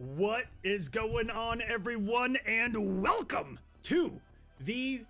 What is going on, everyone, and welcome to the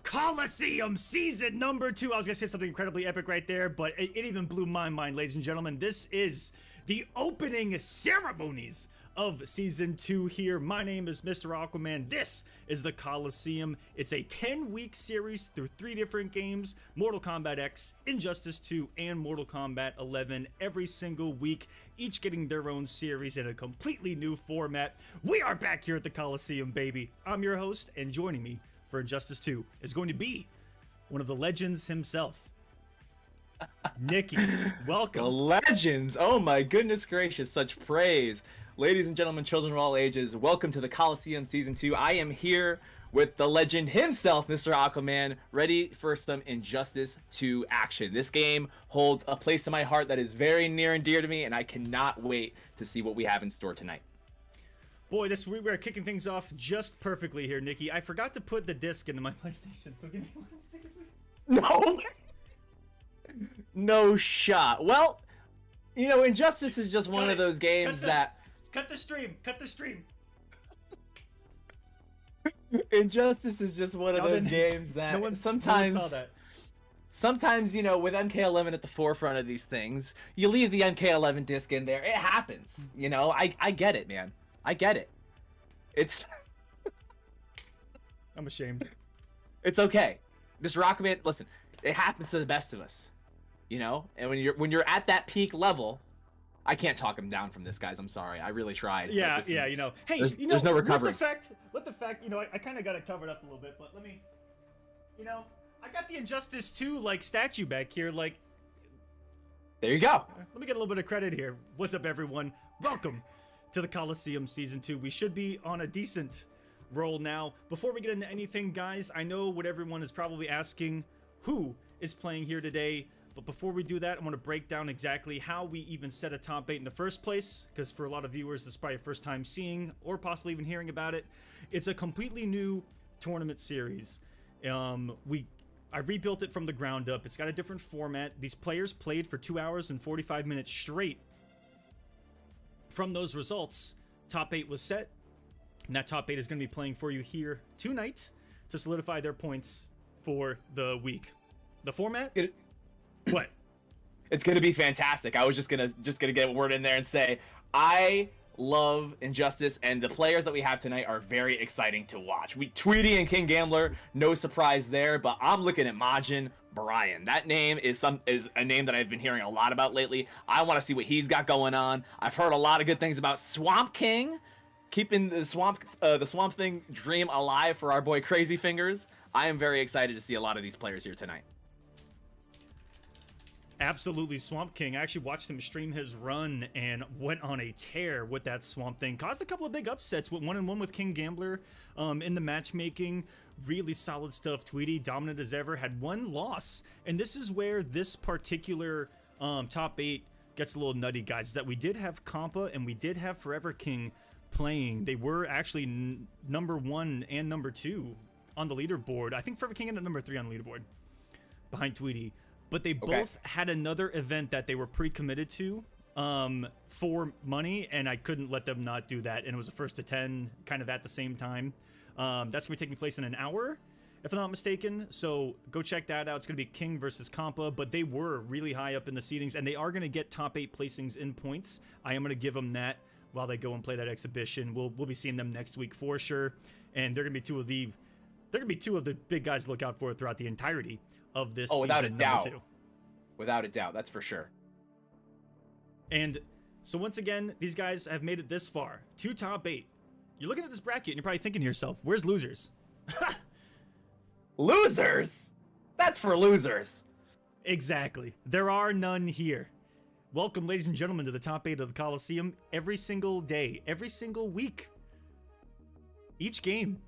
Kolosseum season number 2. I was gonna say something incredibly epic right there, but it even blew my mind, ladies and gentlemen. This is the opening ceremonies of season 2 here. My name is Mr. Aquaman. This is the Kolosseum. It's a 10-week series through 3 different games: Mortal Kombat X, Injustice 2, and Mortal Kombat 11. Every single week, each getting their own series in a completely new format. We are back here at the Kolosseum, baby. I'm your host, and joining me for Injustice 2 is going to be one of the legends himself, Nikki. Welcome. The legends. Oh my goodness gracious, such praise. Ladies and gentlemen, children of all ages, welcome to the Kolosseum Season 2. I am here with the legend himself, Mr. Aquaman, ready for some Injustice 2 action. This game holds a place in my heart that is very near and dear to me, and I cannot wait to see what we have in store tonight. Boy, we're kicking things off just perfectly here, Nikki. I forgot to put the disc into my PlayStation, so give me 1 second. No! No shot. Well, you know, Injustice is just one of those games that... Cut the stream! Cut the stream! Injustice is just one of those games that no one sometimes... saw that. Sometimes, you know, with MK11 at the forefront of these things, you leave the MK11 disc in there. It happens. You know, I get it, man. I get it. It's... I'm ashamed. It's okay. Mr. Rockman, listen, it happens to the best of us. You know? And when you're at that peak level... I can't talk him down from this, guys. I'm sorry. I really tried. Yeah, you know. Hey, there's no recovery. Let the fact, you know, I kind of got it covered up a little bit, but let me, you know, I got the Injustice 2, like, statue back here, like. There you go. Let me get a little bit of credit here. What's up, everyone? Welcome to the Kolosseum Season 2. We should be on a decent roll now. Before we get into anything, guys, I know what everyone is probably asking, who is playing here today? But before we do that, I want to break down exactly how we even set a top 8 in the first place, because for a lot of viewers, this is probably your first time seeing or possibly even hearing about it. It's a completely new tournament series. I rebuilt it from the ground up. It's got a different format. These players played for 2 hours and 45 minutes straight. From those results, top 8 was set, and that top 8 is going to be playing for you here tonight to solidify their points for the week. The format... What? It's gonna be fantastic. I was just gonna get a word in there and say I love Injustice, and the players that we have tonight are very exciting to watch. Tweety and King Gambler, no surprise there, but I'm looking at Majin Brian. That name is a name that I've been hearing a lot about lately. I want to see what he's got going on. I've heard a lot of good things about Swamp King, keeping the Swamp Thing dream alive for our boy Crazy Fingers. I am very excited to see a lot of these players here tonight. Absolutely, Swamp King. I actually watched him stream his run and went on a tear with that Swamp Thing. Caused a couple of big upsets. Went 1-1 with King Gambler in the matchmaking. Really solid stuff. Tweety, dominant as ever, had 1 loss. And this is where this particular top 8 gets a little nutty, guys. That we did have Compa and we did have Forever King playing. They were actually number 1 and number 2 on the leaderboard. I think Forever King ended at number 3 on the leaderboard behind Tweety. But they both had another event that they were pre-committed to for money, and I couldn't let them not do that. And it was a first to 10 kind of at the same time. That's going to be taking place in an hour, if I'm not mistaken. So go check that out. It's going to be King versus Compa, but they were really high up in the seedings, and they are going to get top 8 placings in points. I am going to give them that while they go and play that exhibition. We'll be seeing them next week for sure, and they're going to be two of the big guys to look out for throughout the entirety of this season. Without a doubt. Without a doubt, that's for sure. And so once again, these guys have made it this far. 2 top 8. You're looking at this bracket and you're probably thinking to yourself, where's losers? Losers? That's for losers. Exactly. There are none here. Welcome, ladies and gentlemen, to the top 8 of the Kolosseum every single day, every single week. Each game.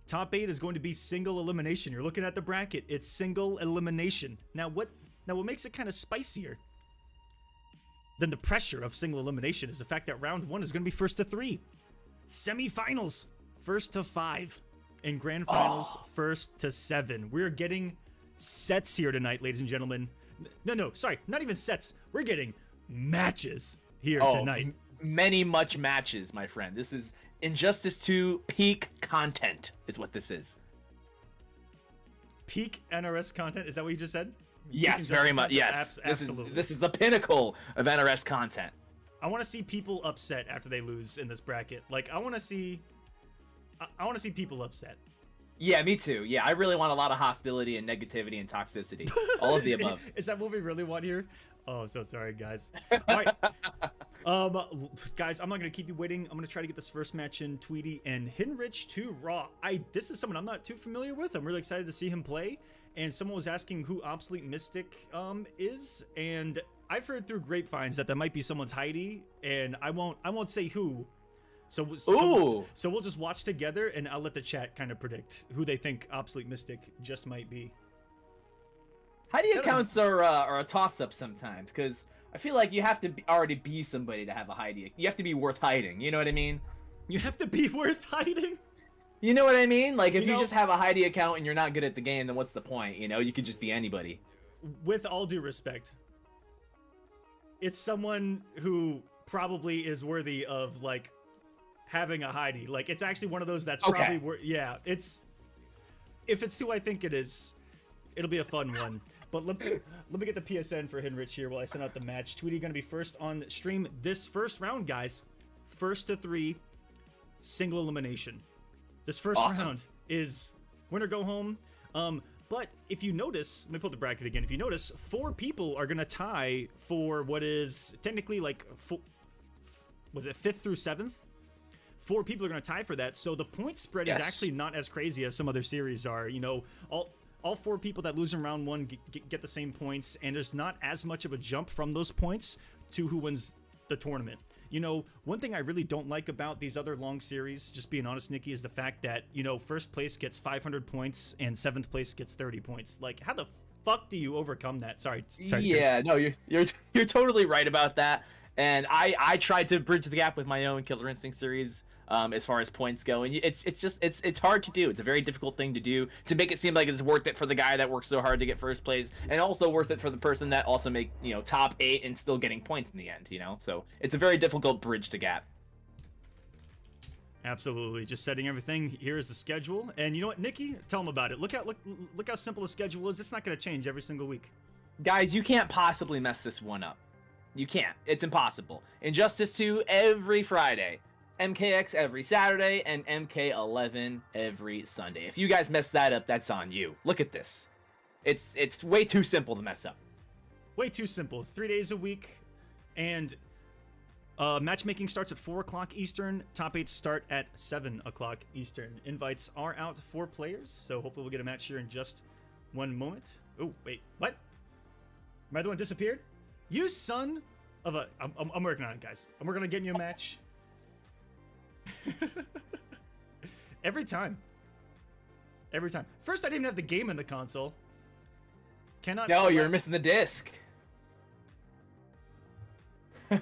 Top 8 is going to be single elimination. You're looking at the bracket. It's single elimination. Now what makes it kind of spicier than the pressure of single elimination is the fact that round 1 is going to be first to 3. Semifinals, first to 5. And grand finals, first to 7. We're getting sets here tonight, ladies and gentlemen. No, sorry, not even sets. We're getting matches here tonight. much matches, my friend. This is Injustice 2 peak content is what this is. Peak NRS content? Is that what you just said? Yes, very much. Yes, absolutely. This is the pinnacle of NRS content. I want to see people upset after they lose in this bracket. Like, I want to see people upset. Yeah, me too. Yeah, I really want a lot of hostility and negativity and toxicity. All of the above. Is that what we really want here? Oh, I'm so sorry, guys. All right. Guys, I'm not going to keep you waiting. I'm going to try to get this first match in. Tweety and Hinrich to Raw. This is someone I'm not too familiar with. I'm really excited to see him play. And someone was asking who Obsolete Mystic is. And I've heard through grapevines that might be someone's Heidi. And I won't say who. So we'll just watch together, and I'll let the chat kind of predict who they think Obsolete Mystic just might be. Heidi accounts are a toss-up sometimes, because I feel like you have to already be somebody to have a Heidi. You have to be worth hiding, you know what I mean? You have to be worth hiding? You know what I mean? Like, if you just have a Heidi account and you're not good at the game, then what's the point, you know? You could just be anybody. With all due respect, it's someone who probably is worthy of, like, having a Heidi. Like, it's actually one of those that's probably yeah, if it's who I think it is, it'll be a fun one. But let me get the PSN for Hinrich here while I send out the match. Tweety gonna be first on stream this first round, guys. 1st to 3, single elimination. This first round is winner go home. But if you notice, let me pull the bracket again. If you notice, 4 people are gonna tie for what is technically like was it 5th through 7th? 4 people are going to tie for that, so the point spread is actually not as crazy as some other series are. You know, all 4 people that lose in round 1 get the same points, and there's not as much of a jump from those points to who wins the tournament. You know, one thing I really don't like about these other long series, just being honest, Nikki, is the fact that, you know, 1st place gets 500 points and 7th place gets 30 points. Like, how the fuck do you overcome that? Sorry. Yeah, no, you're totally right about that. And I tried to bridge the gap with my own Killer Instinct series as far as points go, and it's hard to do. It's a very difficult thing to do, to make it seem like it's worth it for the guy that works so hard to get 1st place, and also worth it for the person that also make, you know, top 8 and still getting points in the end, you know? So it's a very difficult bridge to gap. Absolutely. Just setting everything. Here is the schedule. And you know what, Nikki? Tell them about it. Look how simple the schedule is. It's not going to change every single week. Guys, you can't possibly mess this one up. You can't. It's impossible. Injustice 2 every Friday. MKX every Saturday, and MK11 every Sunday. If you guys mess that up, that's on you. Look at this. It's way too simple to mess up. Way too simple. 3 days a week, and matchmaking starts at 4 o'clock Eastern. Top 8 start at 7 o'clock Eastern. Invites are out to 4 players, so hopefully we'll get a match here in just one moment. Oh, wait, what? Am I the one disappeared? You son of a... I'm working on it, guys. I'm working on getting you a match. Every time. First, I didn't even have the game in the console. No, you're missing the disc.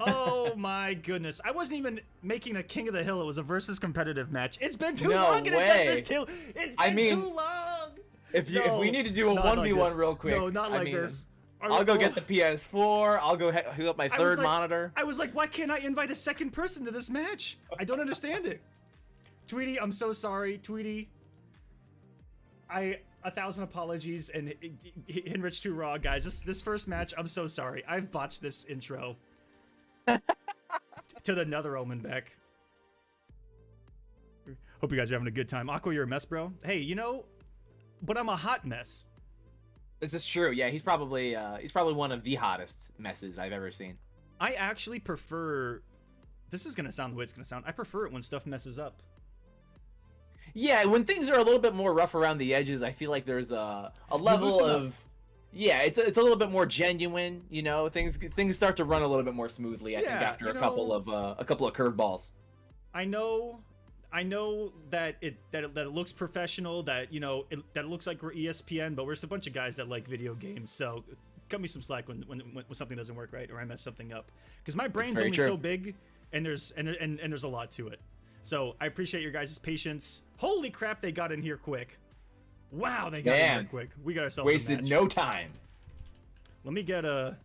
Oh my goodness. I wasn't even making a King of the Hill. It was a versus competitive match. It's been too long. It's been too long. If we need to do a 1v1 real quick. No, not like this. I'll go get the PS4. I'll go hook up my 3rd monitor. I was like, why can't I invite a 2nd person to this match? I don't understand it. Tweety, I'm so sorry. Tweety, 1,000 apologies, and Hinrich too raw, guys. This first match, I'm so sorry. I've botched this intro to the Nether Omen back. Hope you guys are having a good time. Aqua, you're a mess, bro. Hey, you know, but I'm a hot mess. This is true. Yeah, he's probably one of the hottest messes I've ever seen. I actually prefer... This is going to sound the way it's going to sound. I prefer it when stuff messes up. Yeah, when things are a little bit more rough around the edges, I feel like there's a level of... Yeah, it's a little bit more genuine, you know. Things start to run a little bit more smoothly, I think, after a couple of curveballs. I know that it looks professional, that, you know, that it looks like we're ESPN, but we're just a bunch of guys that like video games. So cut me some slack when something doesn't work right or I mess something up, because my brain's only so big, and there's a lot to it. So I appreciate your guys' patience. Holy crap, they got in here quick! Wow, they got in here quick. We got ourselves wasted a match. No time. Let me get a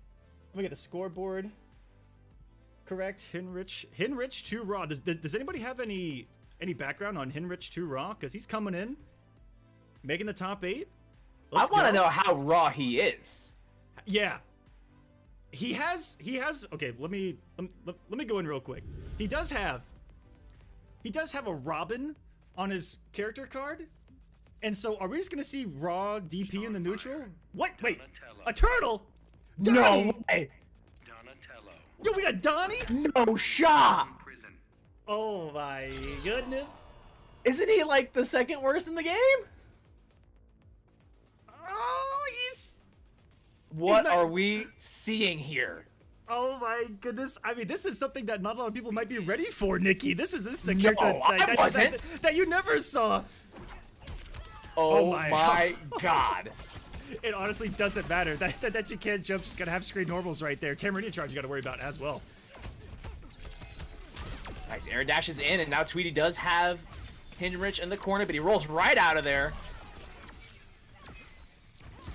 scoreboard. correct, Hinrich to Raw. Does anybody have any background on Hinrich to Raw? Because he's coming in, making the top 8. I want to know how raw he is. Yeah, he has. Okay, let me go in real quick. He does have a Robin on his character card, and so are we just gonna see raw DP in the neutral? What? Wait, a turtle? Donnie! No way. Yo, we got Donnie? No shot. Oh my goodness. Isn't he like the second worst in the game? Oh, What are we seeing here? Oh my goodness. I mean, this is something that not a lot of people might be ready for, Nikki. This is a character that you never saw. Oh my god. It honestly doesn't matter that you can't jump. She's gonna have screen normals right there. Tamarinia charge you gotta worry about as well. Nice air dashes in, and now Tweety does have Hinrich in the corner, but he rolls right out of there.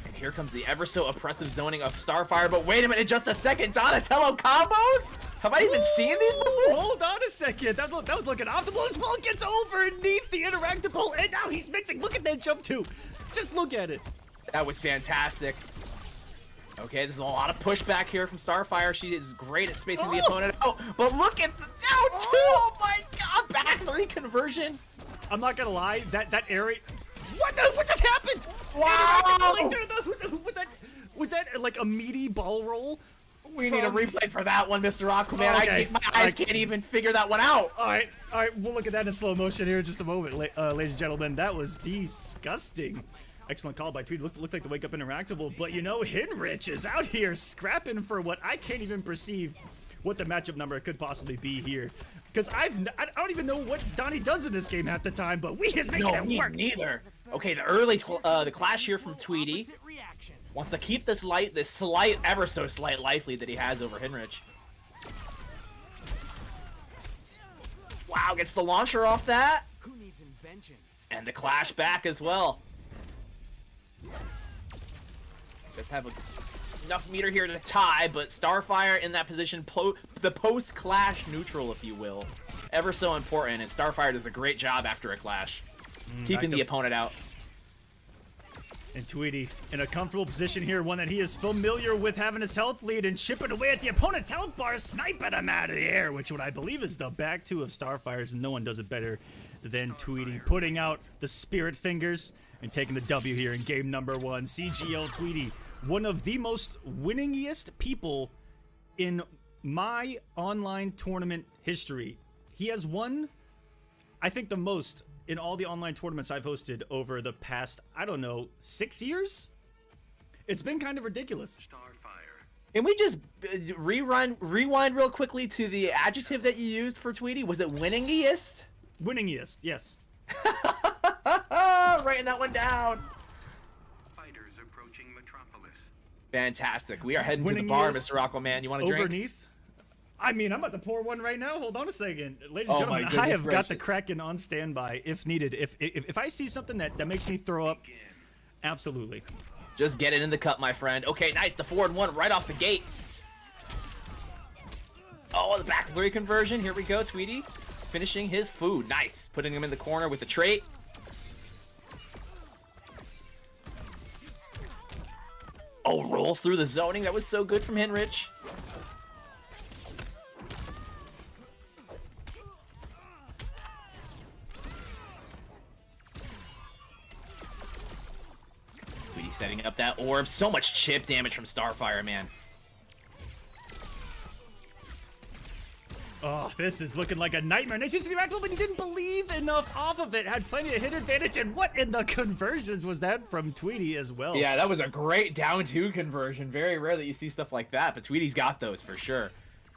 And here comes the ever so oppressive zoning of Starfire, but wait a minute, just a second, Donatello combos? Have I even seen these before? Hold on a second, that was looking optimal as well. Gets underneath the interactable, and now he's mixing. Look at that jump too. Just look at it. That was fantastic. Okay, there's a lot of pushback here from Starfire. She is great at spacing the opponent out. But look at the down two! Oh my god! Back 3 conversion. I'm not gonna lie, that area. What just happened? Wow! Was that like a meaty ball roll? We need a replay for that one, Mr. Aquaman. Okay. My eyes can't even figure that one out. All right, we'll look at that in slow motion here in just a moment, ladies and gentlemen. That was disgusting. Excellent call by Tweet. Looked like the Wake Up Interactable, but you know, Hinrich is out here scrapping for what I can't even perceive what the matchup number could possibly be here. Because I don't even know what Donnie does in this game half the time, but we is making it work. Neither. Okay, the clash here from Tweety wants to keep this slight, ever so slight life lead that he has over Hinrich. Wow, gets the launcher off that. Who needs inventions? And the clash back as well. Let's have enough meter here to tie, but Starfire in that position, the post-clash neutral, if you will. Ever so important, and Starfire does a great job after a clash, keeping the opponent out. And Tweety in a comfortable position here, one that he is familiar with, having his health lead and chipping away at the opponent's health bar, sniping him out of the air, which what I believe is the back 2 of Starfire's. No one does it better than Tweety, putting out the spirit fingers and taking the W here in game number 1. CGL Tweety, one of the most winningest people in my online tournament history. He has won, I think, the most in all the online tournaments I've hosted over the past, I don't know, 6 years? It's been kind of ridiculous. Can we just rewind real quickly to the adjective that you used for Tweety? Was it winningiest? Winningiest, yes. Writing that one down. Fighters approaching Metropolis. Fantastic. We are heading to the bar, Mr. Aquaman. You want to drink? Overneath? I mean, I'm about to pour one right now. Hold on a second. Ladies and gentlemen, I have got the Kraken on standby if needed. If I see something that makes me throw up, absolutely. Just get it in the cup, my friend. Okay, nice. The 4-1 right off the gate. Oh, the back 3 conversion. Here we go, Tweety. Finishing his food. Nice. Putting him in the corner with the trait. Oh, rolls through the zoning. That was so good from Hinrich. Tweety setting up that orb. So much chip damage from Starfire, man. Oh, this is looking like a nightmare. Nice use of the interactable, but he didn't believe enough off of it. Had plenty of hit advantage, and what in the conversions was that from Tweety as well? Yeah, that was a great down 2 conversion. Very rare that you see stuff like that, but Tweety's got those for sure.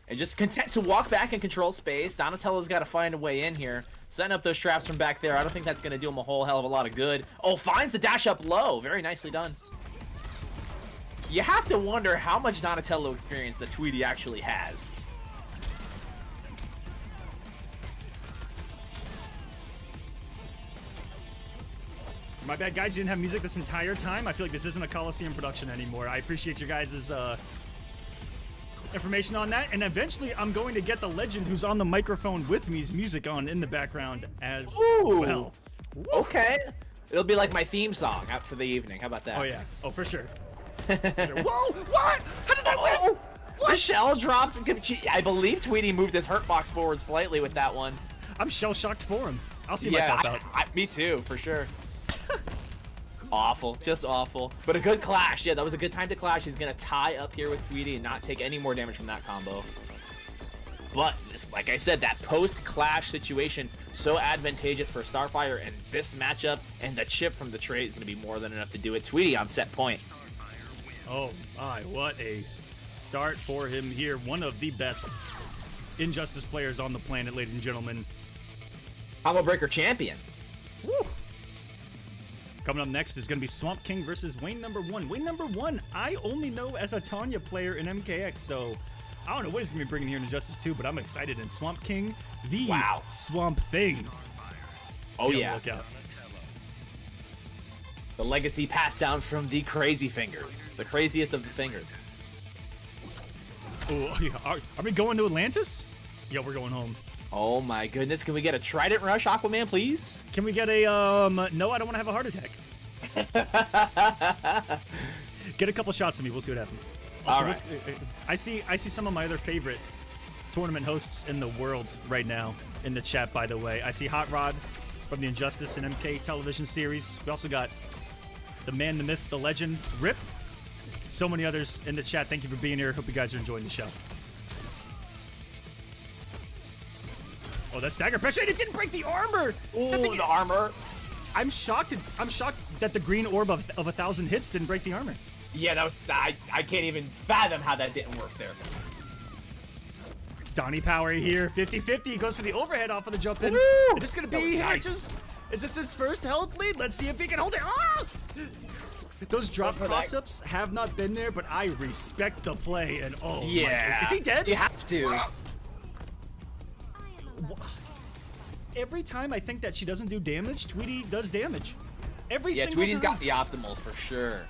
And just content to walk back and control space. Donatello's got to find a way in here. Setting up those traps from back there. I don't think that's going to do him a whole hell of a lot of good. Oh, finds the dash up low. Very nicely done. You have to wonder how much Donatello experience that Tweety actually has. My bad, guys. You didn't have music this entire time. I feel like this isn't a Kolosseum production anymore. I appreciate your guys' information on that, and eventually I'm going to get the legend who's on the microphone with me's music on in the background as well. Okay. It'll be like my theme song out for the evening. How about that? Oh yeah. Oh, for sure. Whoa! What? How did that whiff? What? The shell dropped. I believe Tweety moved his hurt box forward slightly with that one. I'm shell shocked for him. I'll see myself out. Me too, for sure. Awful, just awful. But a good clash. Yeah, that was a good time to clash. He's gonna tie up here with Tweety and not take any more damage from that combo. But like I said, that post-clash situation so advantageous for Starfire, and this matchup and the chip from the trade is gonna be more than enough to do it. Tweety on set point. Oh my, what a start for him here. One of the best Injustice players on the planet, ladies and gentlemen. Combo Breaker champion. Woo. Coming up next is going to be Swamp King versus Wayne number 1. Wayne number 1, I only know as a Tanya player in MKX, so I don't know what he's going to be bringing here in Injustice 2, but I'm excited. And Swamp King, the Swamp Thing. Oh yeah. Look out. The legacy passed down from the crazy fingers. The craziest of the fingers. Ooh, are we going to Atlantis? Yeah, we're going home. Oh my goodness, can we get a Trident Rush, Aquaman, please? Can we get a, no, I don't want to have a heart attack. Get a couple shots of me, we'll see what happens. Also, all right. I see some of my other favorite tournament hosts in the world right now in the chat, by the way. I see Hot Rod from the Injustice and MK television series. We also got the man, the myth, the legend, Rip. So many others in the chat. Thank you for being here. Hope you guys are enjoying the show. Oh, that stagger pressure, and it didn't break the armor. Ooh, the armor. I'm shocked that the green orb of 1,000 hits didn't break the armor. Yeah, that was I can't even fathom how that didn't work there. Donnie Power here, 50-50, goes for the overhead off of the jump in. Woo! Is this gonna be nice. Is this his first health lead? Let's see if he can hold it. Ah! Those drop cross-ups have not been there, but I respect the play. And oh yeah, my, is he dead? You have to. Every time I think that she doesn't do damage, Tweety does damage. Every Yeah, single Tweety's time. got the optimals for sure.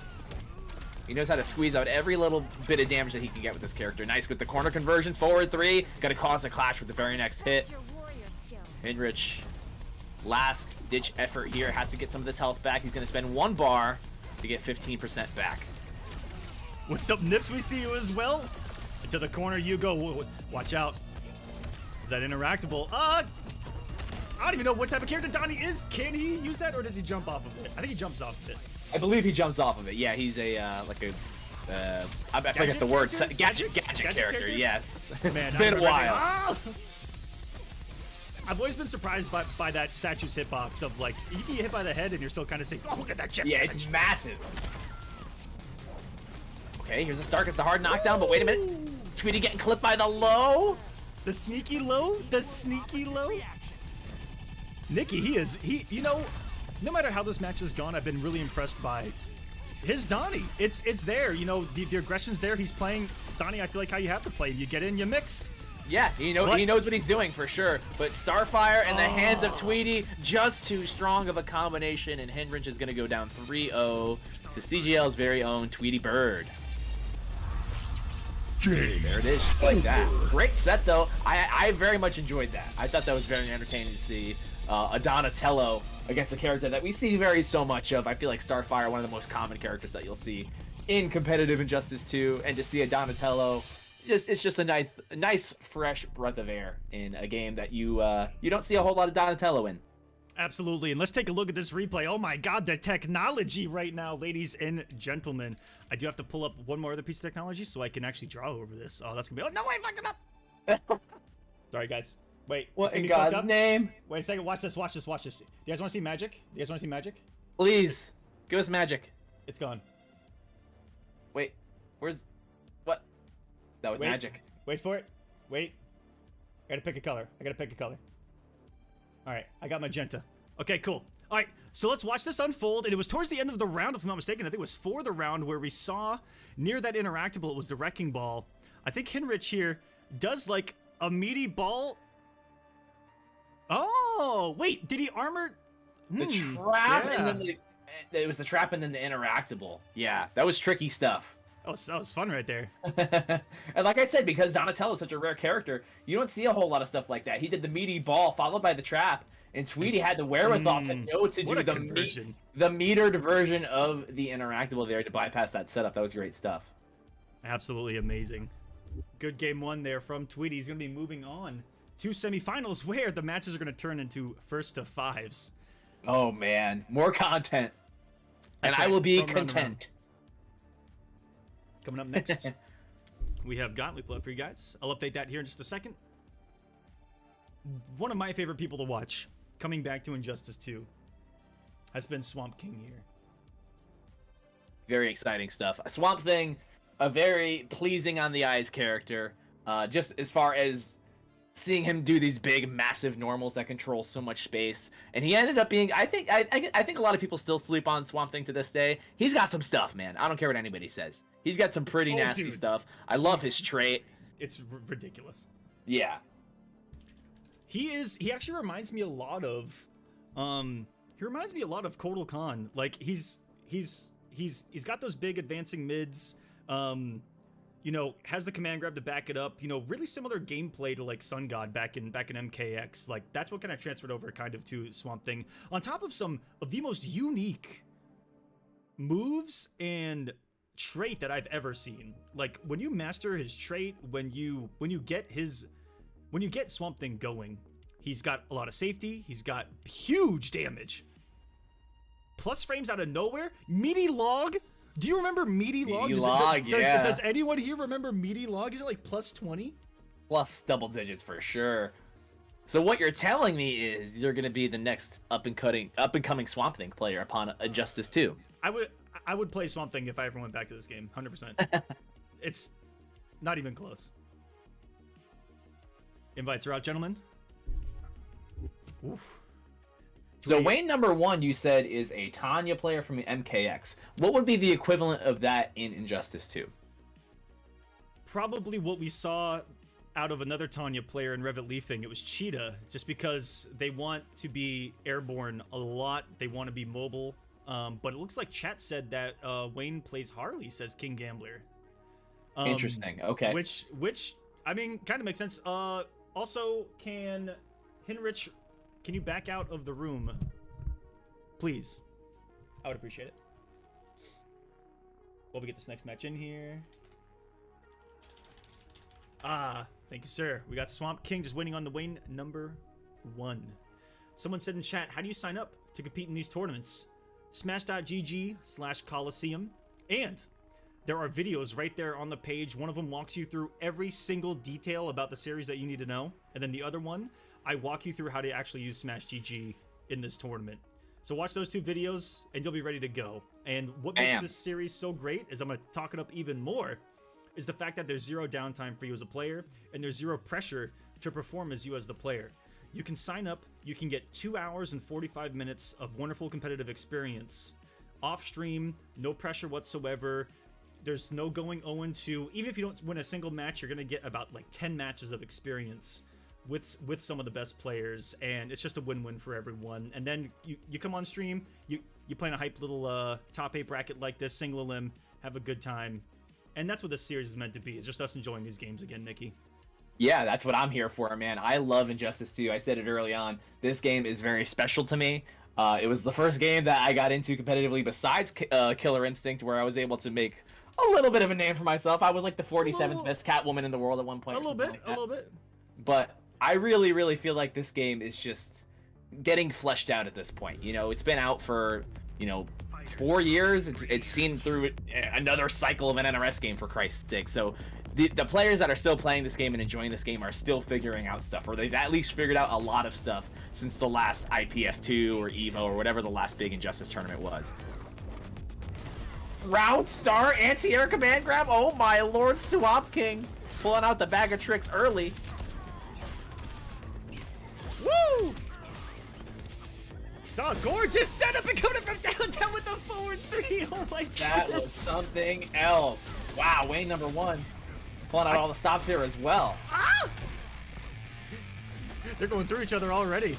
He knows how to squeeze out every little bit of damage that he can get with this character. Nice with the corner conversion, forward 3. Gonna cause a clash with the very next hit. Hinrich, last ditch effort here, has to get some of this health back. He's gonna spend 1 bar to get 15% back. What's up, Nips? We see you as well. Into the corner you go. Watch out. That interactable. I don't even know what type of character Donnie is. Can he use that, or does he jump off of it? I think he jumps off of it. I believe he jumps off of it. Yeah, he's a like a I forget the word. Gadget character. Yes. Man, it's been a while. I've always been surprised by that statue's hitbox of like you can get hit by the head and you're still kind of saying, oh, look at that chip. Yeah, damage. it's massive. Okay, here's a start. It's the hard knockdown, but wait a minute. Tweety getting clipped by the low. The sneaky low. The sneaky low. Nikki, you know, no matter how this match has gone, I've been really impressed by his Donnie. It's there, you know, the aggression's there. He's playing Donnie, I feel like how you have to play. You get in, you mix. Yeah, he knows what he's doing for sure. But Starfire in the hands of Tweety, just too strong of a combination, and Hinrich is going to go down 3-0 to CGL's very own Tweety Bird. There it is, just like that. Great set, though. I very much enjoyed that. I thought that was very entertaining to see a Donatello against a character that we see so much of. I feel like Starfire, one of the most common characters that you'll see in competitive Injustice 2, and to see a Donatello, it's just a nice fresh breath of air in a game that you don't see a whole lot of Donatello in. Absolutely, and let's take a look at this replay. Oh my god, the technology right now, ladies and gentlemen. I do have to pull up one more other piece of technology so I can actually draw over this. Oh, that's gonna be, oh no, I fucked it up! Sorry, guys. Wait, what in God's name? Wait a second, watch this. You guys wanna see magic? Please, give us magic. It's gone. Wait, what? That was magic. Wait for it. Wait. I gotta pick a color. Alright, I got magenta. Okay, cool. Alright, so let's watch this unfold. And it was towards the end of the round, if I'm not mistaken. I think it was for the round where we saw near that interactable, it was the Wrecking Ball. I think Hinrich here does like a meaty ball. Oh, wait, did he armor? The trap and then it was the trap and then the interactable. Yeah, that was tricky stuff. That was fun right there. And like I said, because Donatello is such a rare character, you don't see a whole lot of stuff like that. He did the meaty ball followed by the trap, and Tweety had the wherewithal to know to do what a the conversion. the metered version of the interactable there to bypass that setup. That was great stuff. Absolutely amazing. Good game one there from Tweety. He's going to be moving on to semifinals where the matches are going to turn into first to fives. Oh man, more content, and That's I right, will be from round to round. content. Coming up next, we have Gauntlet Club for you guys. I'll update that here in just a second. One of my favorite people to watch coming back to Injustice 2 has been Swamp King here. Very exciting stuff. Swamp Thing, a very pleasing on the eyes character. Just as far as seeing him do these big, massive normals that control so much space, and he ended up being. I think a lot of people still sleep on Swamp Thing to this day. He's got some stuff, man. I don't care what anybody says. He's got some pretty nasty stuff. I love his trait. It's ridiculous. Yeah. He actually reminds me a lot of Kotal Khan. Like he's got those big advancing mids, you know, has the command grab to back it up, you know, really similar gameplay to like Sun God back in MKX. Like that's what kind of transferred over kind of to Swamp Thing, on top of some of the most unique moves and trait that I've ever seen. Like when you master his trait, when you get Swamp Thing going, he's got a lot of safety, he's got huge damage. Plus frames out of nowhere. Meaty Log. Do you remember Meaty Log? Does anyone here remember Meaty Log? Is it like plus 20? Plus double digits for sure. So what you're telling me is you're going to be the next up and coming Swamp Thing player upon Injustice 2. I would play Swamp Thing if I ever went back to this game, 100%. It's not even close. Invites are out, gentlemen. Oof. So Wayne number 1, you said, is a Tanya player from the MKX. What would be the equivalent of that in Injustice 2? Probably what we saw out of another Tanya player in Revit Leafing. It was Cheetah, just because they want to be airborne a lot. They want to be mobile. But it looks like chat said that Wayne plays Harley, says King Gambler. Interesting. Okay. Which I mean, kind of makes sense. Also, can Hinrich, can you back out of the room, please? I would appreciate it. While we get this next match in here. Thank you, sir. We got Swamp King just waiting on the Wayne number 1. Someone said in chat, how do you sign up to compete in these tournaments? Smash.gg/Kolosseum. And there are videos right there on the page. One of them walks you through every single detail about the series that you need to know. And then the other one, I walk you through how to actually use Smash GG in this tournament. So watch those 2 videos and you'll be ready to go. And what makes this series so great is, I'm going to talk it up even more, is the fact that there's 0 downtime for you as a player and there's 0 pressure to perform as you as the player. You can sign up, you can get 2 hours and 45 minutes of wonderful competitive experience. Off stream, no pressure whatsoever. There's no going 0-2. Even if you don't win a single match, you're going to get about like 10 matches of experience with some of the best players, and it's just a win-win for everyone. And then you come on stream, you play in a hype little top 8 bracket like this, single elim, have a good time. And that's what this series is meant to be. It's just us enjoying these games again, Nikki. Yeah, that's what I'm here for, man. I love Injustice 2. I said it early on. This game is very special to me. It was the first game that I got into competitively besides Killer Instinct, where I was able to make a little bit of a name for myself. I was like the 47th best Catwoman in the world at one point. A little bit. But I really, really feel like this game is just getting fleshed out at this point. You know, it's been out for, 4 years. It's seen through another cycle of an NRS game, for Christ's sake. So the players that are still playing this game and enjoying this game are still figuring out stuff, or they've at least figured out a lot of stuff since the last IPS2 or EVO or whatever the last big Injustice tournament was. Round Star anti-air command grab. Oh my lord, Swamp King pulling out the bag of tricks early. Woo! Saw gorgeous setup and coming from downtown with the forward 3. Oh my god. That was something else. Wow, Wayne number 1 pulling out all the stops here as well. Ah! They're going through each other already.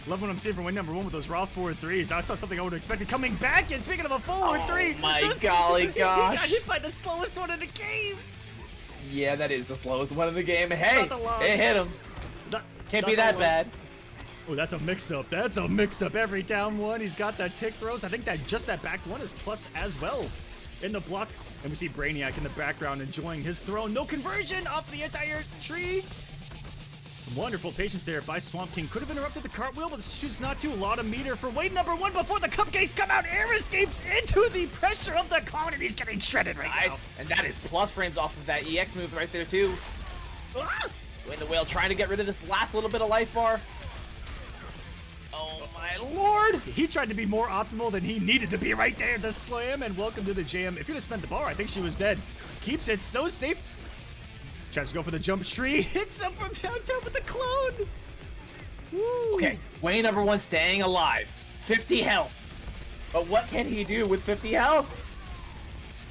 Love what I'm seeing from win number 1 with those raw forward threes. That's not something I would have expected coming back. And speaking of a forward three, my golly gosh. He got hit by the slowest one in the game. Yeah, that is the slowest one in the game. Hey, it hit him. Can't be that bad. Oh, that's a mix-up. That's a mix-up. Every down one, he's got that tick throws. I think that just that back one is plus as well in the block. And we see Brainiac in the background enjoying his throw. No conversion off the entire tree. Wonderful patience there by Swamp King. Could have interrupted the cartwheel, but chooses not to. A lot of meter for Wade number 1 before the cupcakes come out. Air escapes into the pressure of the clown, and he's getting shredded right now. And that is plus frames off of that EX move right there, too. Wayne the Whale trying to get rid of this last little bit of life bar. Oh, my lord. He tried to be more optimal than he needed to be right there. The slam, and welcome to the jam. If you'd have spent the bar, I think she was dead. Keeps it so safe. Tries to go for the jump tree. Hits him from downtown with the clone. Woo. Okay, Wayne number 1 staying alive. 50 health. But what can he do with 50 health?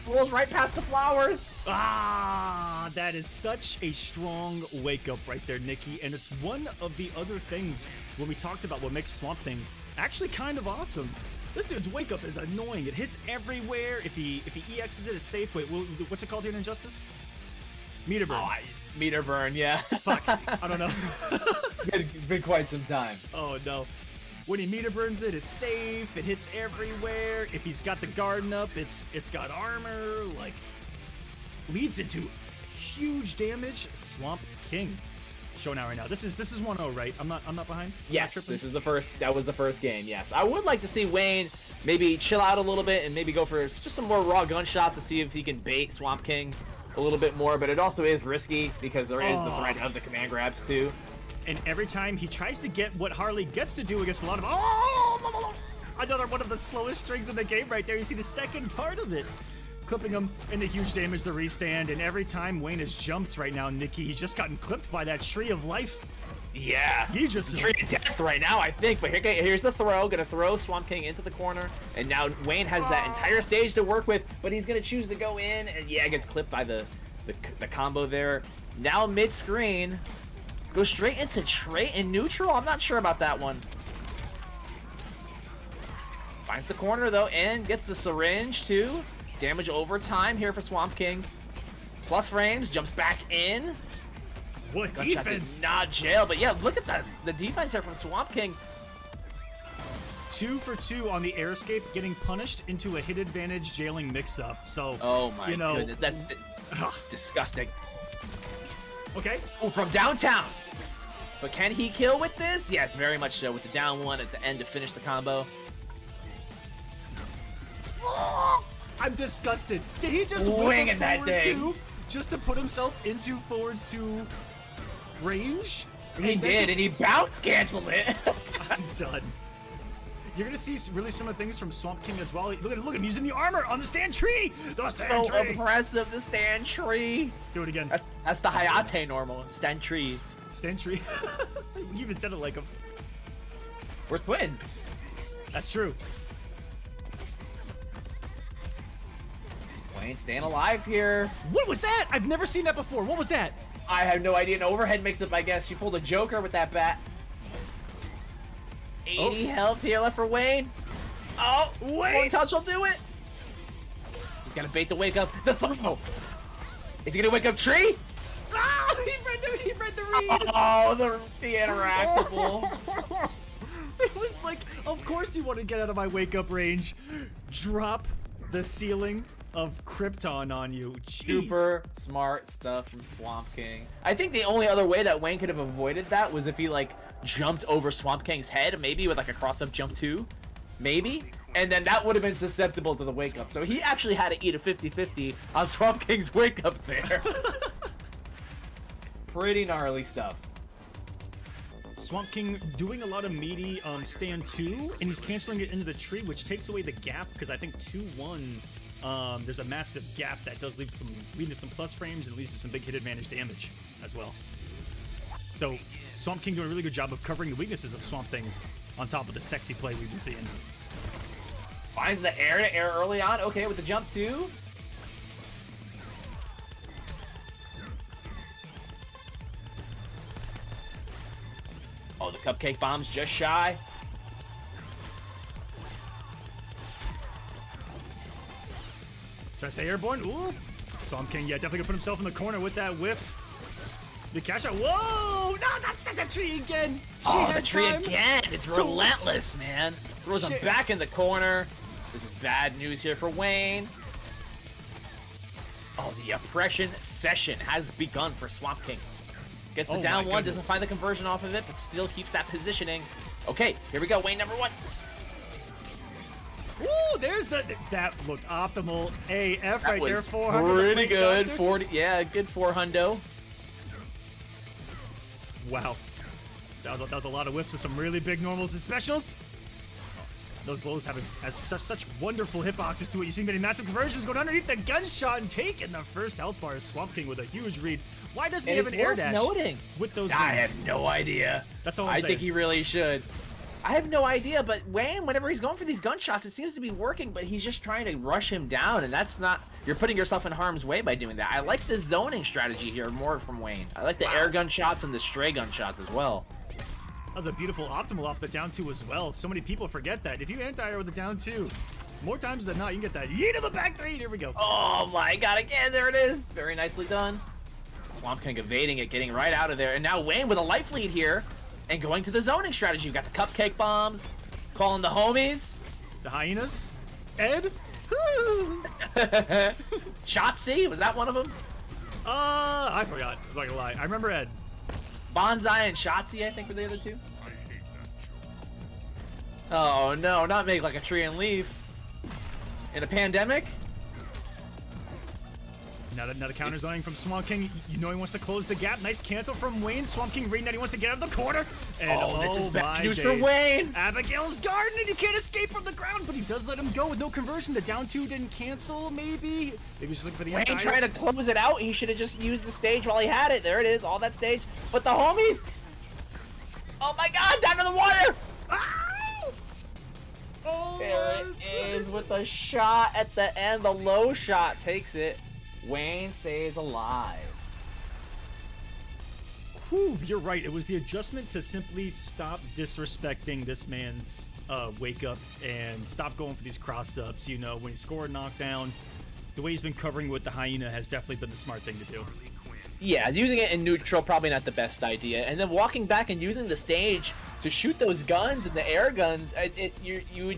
Rolls right past the flowers. Ah, that is such a strong wake up right there, Nikki. And it's one of the other things when we talked about what makes Swamp Thing actually kind of awesome. This dude's wake up is annoying. It hits everywhere. If he EXs it, it's safe. Wait, what's it called here in Injustice? Meter burn. Meter burn, yeah. Fuck, I don't know. It's been quite some time. Oh no. When he meter burns it, it's safe. It hits everywhere. If he's got the garden up, it's got armor. Like, leads into huge damage. Swamp King showing out right now. This is 1-0, right? I'm not behind. Yes, this is the first. That was the first game. Yes, I would like to see Wayne maybe chill out a little bit and maybe go for just some more raw gunshots to see if he can bait Swamp King a little bit more. But it also is risky because there is the threat of the command grabs too. And every time he tries to get what Harley gets to do against a lot of another one of the slowest strings in the game right there. You see the second part of it. Clipping him into huge damage, the restand, and every time Wayne has jumped right now, Nikki, he's just gotten clipped by that tree of life. Yeah, he just tree of death right now, I think. But here's the throw. Gonna throw Swamp King into the corner, and now Wayne has that entire stage to work with. But he's gonna choose to go in, and yeah, gets clipped by the combo there. Now mid screen, goes straight into trait and neutral. I'm not sure about that one. Finds the corner though, and gets the syringe too. Damage over time here for Swamp King. Plus frames, jumps back in. What defense? Not jail, but yeah, look at that. The defense here from Swamp King. 2 for 2 on the air escape, getting punished into a hit advantage jailing mix-up. So, oh my goodness, that's disgusting. Okay. Oh, from downtown. But can he kill with this? Yes, very much so. With the down one at the end to finish the combo. I'm disgusted. Did he just wing whip a that forward thing 2 just to put himself into forward 2 range? He did, and he bounce canceled it. I'm done. You're gonna see really similar things from Swamp King as well. Look at him using the armor on the stand tree. The stand so tree. Impressive, the stand tree. Do it again. That's the Hayate normal. Stand tree. Stand tree. You even said it like him. We're twins. That's true. Wayne staying alive here. What was that? I've never seen that before. What was that? I have no idea. An overhead mix-up, I guess. She pulled a Joker with that bat. 80 health here left for Wayne. Oh, Wayne! One touch will do it. He's got to bait the wake up. The throw. Is he going to wake up Tree? Oh, he read the read. Oh, the interactable. It was like, of course you want to get out of my wake up range. Drop the ceiling of Krypton on you. Jeez. Super smart stuff from Swamp King. I think the only other way that Wayne could have avoided that was if he like jumped over Swamp King's head, maybe with like a cross-up jump too, maybe, and then that would have been susceptible to the wake up. So he actually had to eat a 50-50 on Swamp King's wake up there. Pretty gnarly stuff. Swamp King doing a lot of meaty stand 2, and he's canceling it into the tree, which takes away the gap, because I think 2-1, there's a massive gap that does lead to some plus frames and leads to some big hit advantage damage as well. So Swamp King doing a really good job of covering the weaknesses of Swamp Thing on top of the sexy play we've been seeing. Finds the air to air early on. Okay, with the jump too. Oh, the Cupcake bombs just shy. Try to stay airborne. Ooh. Swamp King, yeah, definitely gonna put himself in the corner with that whiff. The cash out. Whoa! No, that's a tree again. Oh, the tree again. It's relentless, man. Throws him back in the corner. This is bad news here for Wayne. Oh, the oppression session has begun for Swamp King. Gets the down one, doesn't find the conversion off of it, but still keeps that positioning. Okay, here we go. Wayne number 1. Ooh, there's that looked optimal AF right there. 400. Pretty good. 40. Yeah, good 400. Wow, that was a lot of whiffs of some really big normals and specials. Those lows have such wonderful hitboxes to it. You see many massive conversions going underneath the gunshot and taking the first health bar. Swamp King with a huge read. Why doesn't he have an air dash with those I wings? have no idea. That's all I'm saying. I think he really should. I have no idea, but Wayne, whenever he's going for these gunshots, it seems to be working, but he's just trying to rush him down, and that's not... You're putting yourself in harm's way by doing that. I like the zoning strategy here more from Wayne. I like the air gun shots and the stray gun shots as well. That was a beautiful optimal off the down 2 as well. So many people forget that. If you anti-air with the down 2, more times than not, you can get that yeet to the back 3. Here we go. Oh my god, again, there it is. Very nicely done. Swamp King evading it, getting right out of there. And now Wayne with a life lead here and going to the zoning strategy. You've got the cupcake bombs, calling the homies. The hyenas. Ed. Shotzi, was that one of them? I forgot. I'm not gonna lie. I remember Ed. Bonsai and Shotzi, I think, were the other 2. Oh no, not make like a tree and leaf. In a pandemic? Now the counter zoning from Swamp King. You know he wants to close the gap. Nice cancel from Wayne. Swamp King reading that he wants to get out of the corner. And this is bad news days. for Wayne. Abigail's garden, and he can't escape from the ground, but he does let him go with no conversion. The down 2 didn't cancel, maybe. Maybe he's just looking for the Wayne entire... trying to close it out. He should have just used the stage while he had it. There it is, all that stage. But the homies. Oh my god, down to the water. Ow! Oh, there it is with the shot at the end. The low shot takes it. Wayne stays alive. Whew, you're right. It was the adjustment to simply stop disrespecting this man's wake up and stop going for these cross-ups. You know, when he scored a knockdown, the way he's been covering with the hyena has definitely been the smart thing to do. Yeah, using it in neutral, probably not the best idea. And then walking back and using the stage to shoot those guns and the air guns, you would...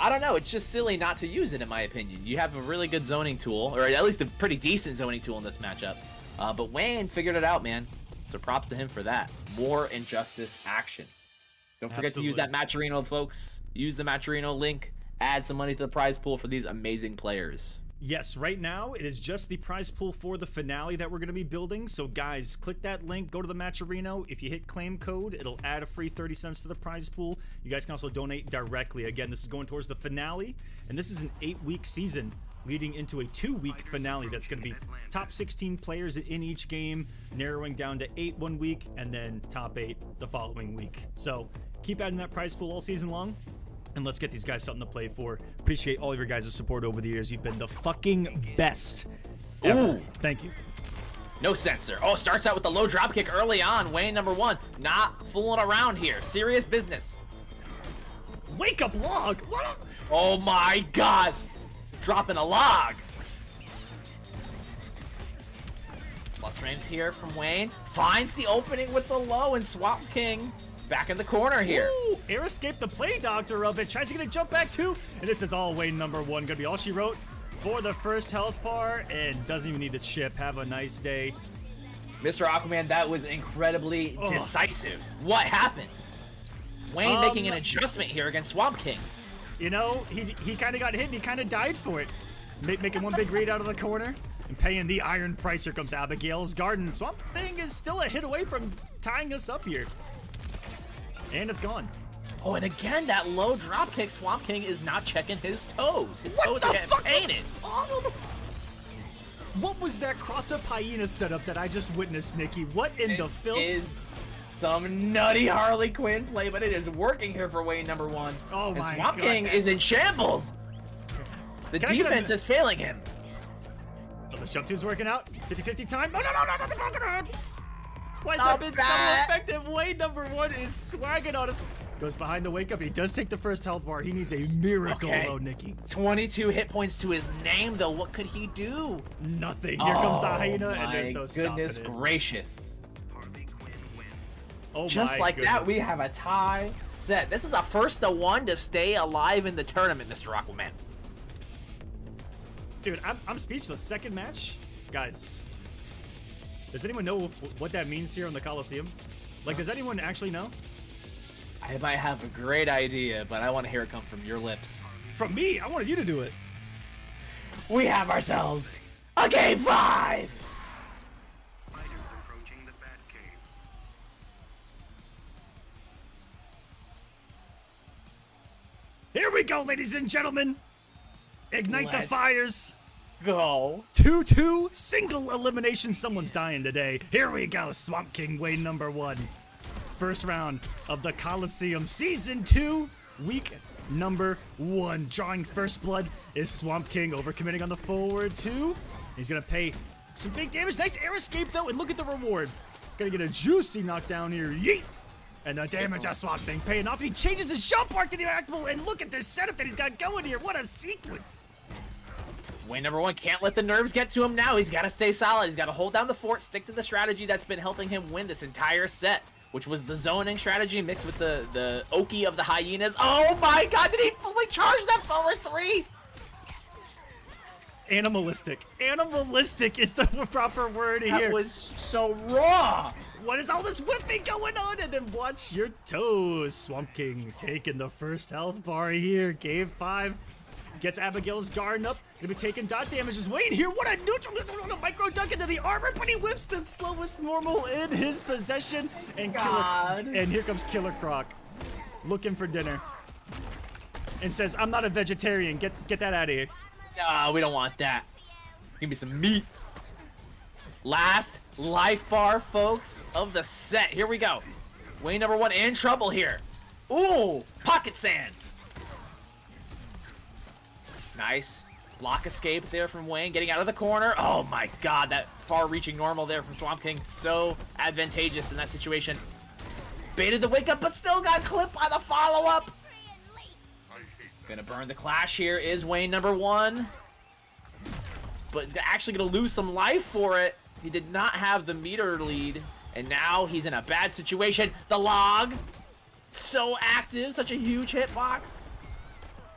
I don't know, it's just silly not to use it in my opinion. You have a really good zoning tool, or at least a pretty decent zoning tool in this matchup. But Wayne figured it out, man. So props to him for that. More Injustice action. Don't forget to use that Matcherino, folks. Use the Matcherino link. Add some money to the prize pool for these amazing players. Yes, right now it is just the prize pool for the finale that we're going to be building. So guys, click that link, go to the Matcherino. If you hit claim code, it'll add a free 30 cents to the prize pool. You guys can also donate directly. Again, this is going towards the finale, and this is an 8-week season leading into a 2-week finale that's going to be top 16 players in each game, narrowing down to 8 one week, and then top 8 the following week. So keep adding that prize pool all season long. And let's get these guys something to play for. Appreciate all of your guys' support over the years. You've been the fucking best ever. Ooh. Thank you. No censor. Oh, starts out with the low drop kick early on. Wayne number 1. Not fooling around here. Serious business. Wake up log. What a... Oh my god. Dropping a log. Plus frames here from Wayne. Finds the opening with the low, and Swamp King back in the corner here. Ooh, air escape the play doctor of it. Tries to get a jump back too. And this is all Wayne number 1. Gonna be all she wrote for the first health bar, and doesn't even need the chip. Have a nice day. Mr. Aquaman, that was incredibly decisive. What happened? Wayne making an adjustment here against Swamp King. You know, he kind of got hit and he kind of died for it. Making one big read out of the corner and paying the iron price. Here comes Abigail's garden. Swamp Thing is still a hit away from tying us up here. And it's gone. Oh, and again, that low drop kick. Swamp King is not checking his toes. His What toes the are getting fuck? painted. Oh. What was that cross-up hyena setup that I just witnessed, Nikki? What in the filth? Is some nutty Harley Quinn play, but it is working here for Wayne number 1. Oh and my Swamp God. King is in shambles. The Can I get a- defense is failing him. Oh, the jump two's working out. 50-50 time. No, no, no, no, no, no, no, no. Why has that been so effective? Way number 1 is swagging on us. Goes behind the wake up. He does take the first health bar. He needs a miracle, though, Nikki. 22 hit points to his name, though. What could he do? Nothing. Here comes the hyena, and there's no stopping it. Goodness gracious. Harley Quinn wins. Oh Just my like goodness. that, we have a tie set. This is a first to one to stay alive in the tournament, Mr. Aquaman. Dude, I'm speechless. Second match? Guys, does anyone know what that means here in the Kolosseum? Like, does anyone actually know? I might have a great idea, but I want to hear it come from your lips. From me? I wanted you to do it. We have ourselves a Game 5! Fighters approaching the Batcave. Here we go, ladies and gentlemen. Ignite the Let's fires. Go. 2-2, single elimination. Someone's dying today. Here we go, Swamp King way number 1. First round of the Kolosseum Season 2, week number 1. Drawing first blood is Swamp King, overcommitting on the forward 2. He's gonna pay some big damage. Nice air escape though, and look at the reward. Gonna get a juicy knockdown here. Yeet! And the damage on Swamp King paying off. He changes his jump arc to the actable, and look at this setup that he's got going here. What a sequence! Way number 1 can't let the nerves get to him now. He's got to stay solid. He's got to hold down the fort, stick to the strategy that's been helping him win this entire set, which was the zoning strategy mixed with the Oki of the hyenas. Oh my god, did he fully charge that forward 3? Animalistic. Animalistic is the proper word here. That was so raw. What is all this whipping going on? And then watch your toes. Swamp King taking the first health bar here. Game 5. Gets Abigail's guarding up. Gonna be taking dot damages. Wait here. What a neutral micro dunk into the armor, but he whips the slowest normal in his possession. And and here comes Killer Croc, looking for dinner, and says, "I'm not a vegetarian. Get that out of here." No, we don't want that. Give me some meat. Last life bar, folks, of the set. Here we go. Way number 1 in trouble here. Ooh, pocket sand. Nice. Block escape there from Wayne, getting out of the corner. Oh my god, that far-reaching normal there from Swamp King. So advantageous in that situation. Baited the wake up, but still got clipped by the follow-up. Gonna burn the clash here is Wayne number 1. But he's actually gonna lose some life for it. He did not have the meter lead, and now he's in a bad situation. The log, so active, such a huge hitbox.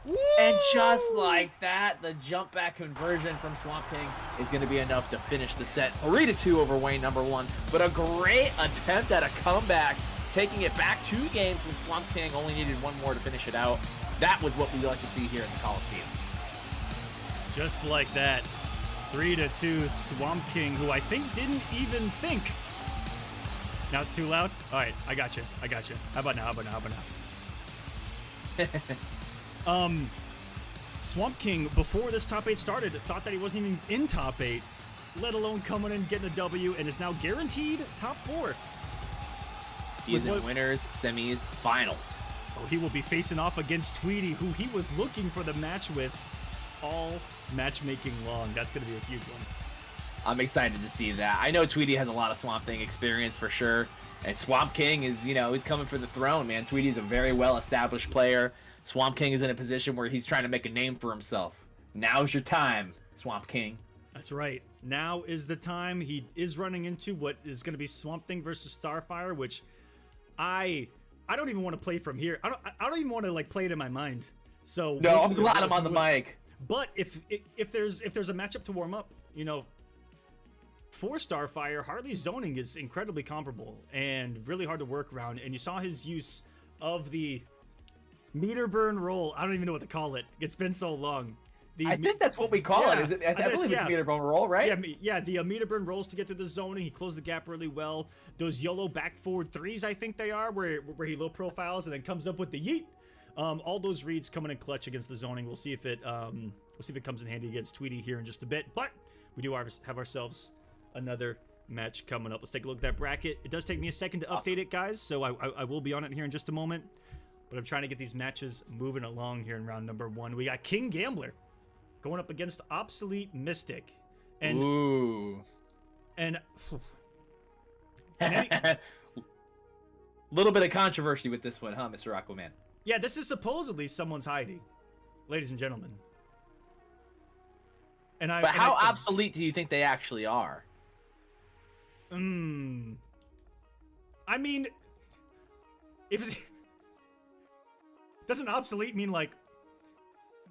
Woo! And just like that, the jump back conversion from Swamp King is going to be enough to finish the set 3-2 over Wayne number 1. But a great attempt at a comeback, taking it back 2 games when Swamp King only needed 1 more to finish it out. That was what we like to see here in the Kolosseum. Just like that. 3-2, Swamp King, who I think didn't even think. Now it's too loud? All right, I got you. How about now? Swamp King, before this top 8 started, thought that he wasn't even in top 8, let alone coming in, getting a W, and is now guaranteed top 4. He is in winners, semis, finals. Oh, he will be facing off against Tweety, who he was looking for the match with all matchmaking long. That's going to be a huge one. I'm excited to see that. I know Tweety has a lot of Swamp Thing experience for sure. And Swamp King is, he's coming for the throne, man. Tweety's a very well-established player. Swamp King is in a position where he's trying to make a name for himself. Now's your time, Swamp King. That's right. Now is the time. He is running into what is going to be Swamp Thing versus Starfire, which I don't even want to play from here. I don't even want to play it in my mind. So no, I'm glad I'm on the mic. But if there's a matchup to warm up, for Starfire, Harley's zoning is incredibly comparable and really hard to work around. And you saw his use of the meter burn roll. I don't even know what to call it. It's been so long. I think that's what we call it. Is it? I believe it's meter burn roll, right? Yeah. The meter burn rolls to get through the zoning. He closed the gap really well. Those YOLO back forward 3s, I think they are, where he low profiles and then comes up with the yeet. All those reads coming in clutch against the zoning. We'll see if it comes in handy against Tweety here in just a bit. But we do have ourselves another match coming up. Let's take a look at that bracket. It does take me a second to update it, guys, so I will be on it here in just a moment. But I'm trying to get these matches moving along here in round number 1. We got King Gambler going up against Obsolete Mystic. And ooh. And Little bit of controversy with this one, huh, Mr. Aquaman? Yeah, this is supposedly someone's hiding, ladies and gentlemen. But how obsolete do you think they actually are? I mean, if it's, doesn't obsolete mean like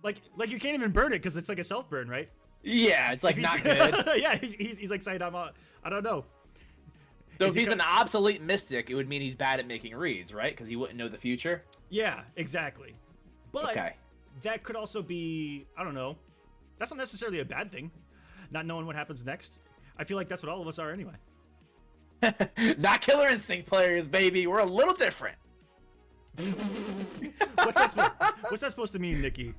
you can't even burn it because it's like a self burn, right? Yeah, it's like not good. Yeah, he's like saying I don't know. So if he's an obsolete mystic, it would mean he's bad at making reads, right? Because he wouldn't know the future. Yeah, exactly. But Okay. that could also be, I don't know. That's not necessarily a bad thing. Not knowing what happens next. I feel like that's what all of us are anyway. Not Killer Instinct players, baby. We're a little different. What's that supposed to mean, Nikki?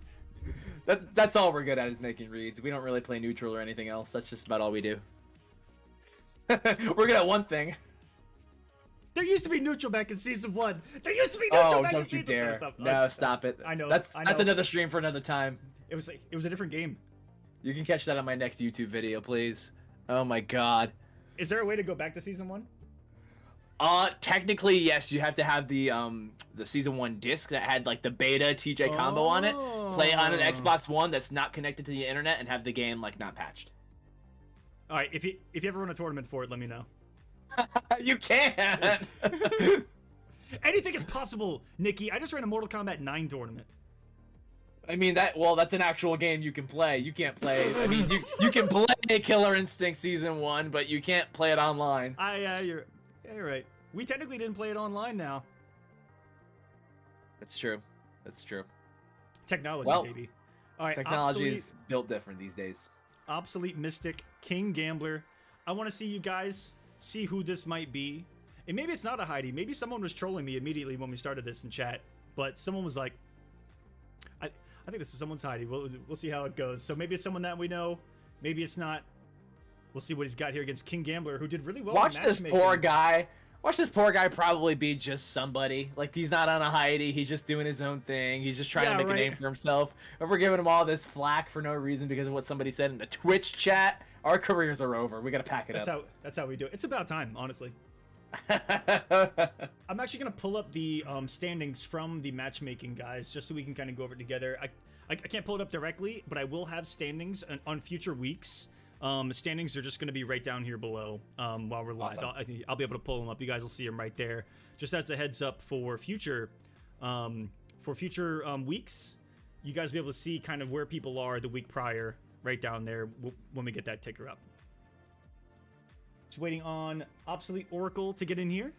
That's all we're good at is making reads. We don't really play neutral or anything else. That's just about all we do. We're good at one thing. There used to be neutral back in season 1. There used to be neutral back in season 1. Oh, don't you dare. No, stop it. I know. That's another stream for another time. It was a different game. You can catch that on my next YouTube video, please. Oh my god. Is there a way to go back to season 1? Technically, yes. You have to have the season 1 disc that had like the beta TJ combo on it. Play on an Xbox One that's not connected to the internet and have the game like not patched. All right, if you ever run a tournament for it, let me know. You can. Anything is possible, Nikki. I just ran a Mortal Kombat 9 tournament. I mean that's an actual game you can play. You can't play. I mean you can play Killer Instinct season 1, but you can't play it online. You're right. We technically didn't play it online now. That's true. That's true. Technology, baby. All right, technology is built different these days. Obsolete Mystic, King Gambler. I want to see you guys see who this might be. And maybe it's not a Heidi. Maybe someone was trolling me immediately when we started this in chat. But someone was like, I think this is someone's Heidi. We'll see how it goes. So maybe it's someone that we know. Maybe it's not. We'll see what he's got here against King Gambler, who did really well. Watch this poor guy. Watch this poor guy probably be just somebody. Like, he's not on a Heidi. He's just doing his own thing. He's just trying to make a name for himself. And we're giving him all this flack for no reason because of what somebody said in the Twitch chat. Our careers are over. We got to pack it up. That's how we do it. It's about time, honestly. I'm actually going to pull up the standings from the matchmaking guys just so we can kind of go over it together. I can't pull it up directly, but I will have standings on future weeks. Standings are just going to be right down here below while we're live. Awesome. I'll be able to pull them up. You guys will see them right there. Just as a heads up for future weeks, you guys will be able to see kind of where people are the week prior right down there when we get that ticker up. Just waiting on Obsolete Oracle to get in here.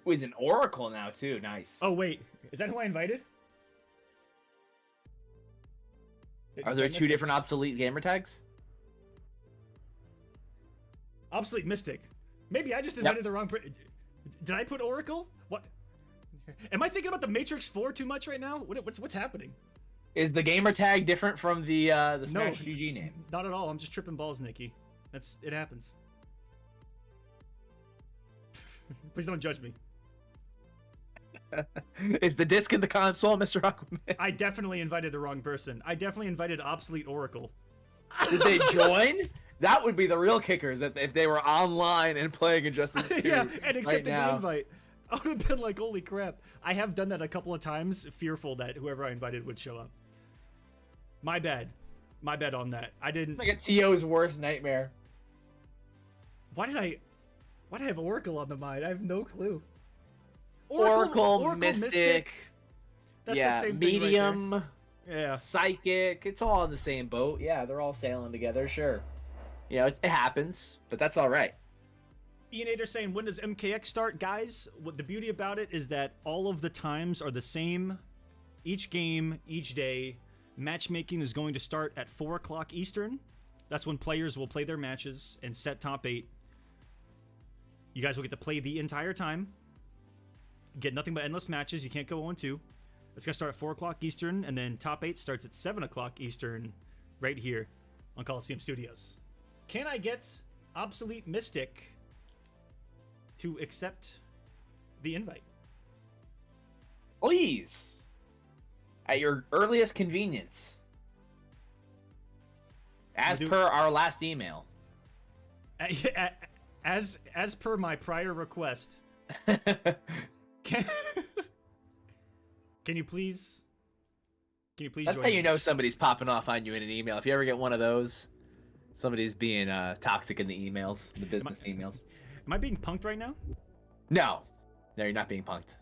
Oh, he's an Oracle now too. Nice. Oh wait, is that who I invited? Are there two different Obsolete gamer tags? Obsolete Mystic. Maybe I just invited the wrong Did I put Oracle? What? Am I thinking about the Matrix 4 too much right now? What's happening? Is the gamer tag different from the Smash GG name? Not at all. I'm just tripping balls, Nikki. It happens. Please don't judge me. Is the disc in the console, Mr. Aquaman? I definitely invited the wrong person. I definitely invited Obsolete Oracle. Did they join? That would be the real kickers if they were online and playing Injustice 2. Yeah, and accepting the invite. I would have been like, holy crap. I have done that a couple of times, fearful that whoever I invited would show up. My bad. My bad on that. I didn't. It's like a TO's worst nightmare. Why did I have Oracle on the mind? I have no clue. Oracle Mystic. That's the same thing Medium. Right there. Yeah. Psychic. It's all in the same boat. Yeah, they're all sailing together. Sure. You know, it happens, but that's all right. Ian Ader saying, when does MKX start? Guys, what the beauty about it is that all of the times are the same. Each game, each day. Matchmaking is going to start at 4 o'clock Eastern. That's when players will play their matches and set top 8. You guys will get to play the entire time. Get nothing but endless matches. You can't go 1-2. It's going to start at 4 o'clock Eastern, and then top 8 starts at 7 o'clock Eastern right here on Kolosseum Studios. Can I get Obsolete Mystic to accept the invite? Please. At your earliest convenience. As per our last email. As per my prior request, can, can you please That's join how you me? know somebody's popping off on you in an email. If you ever get one of those, somebody's being toxic in the emails, the business emails. Am I being punked right now? No, you're not being punked.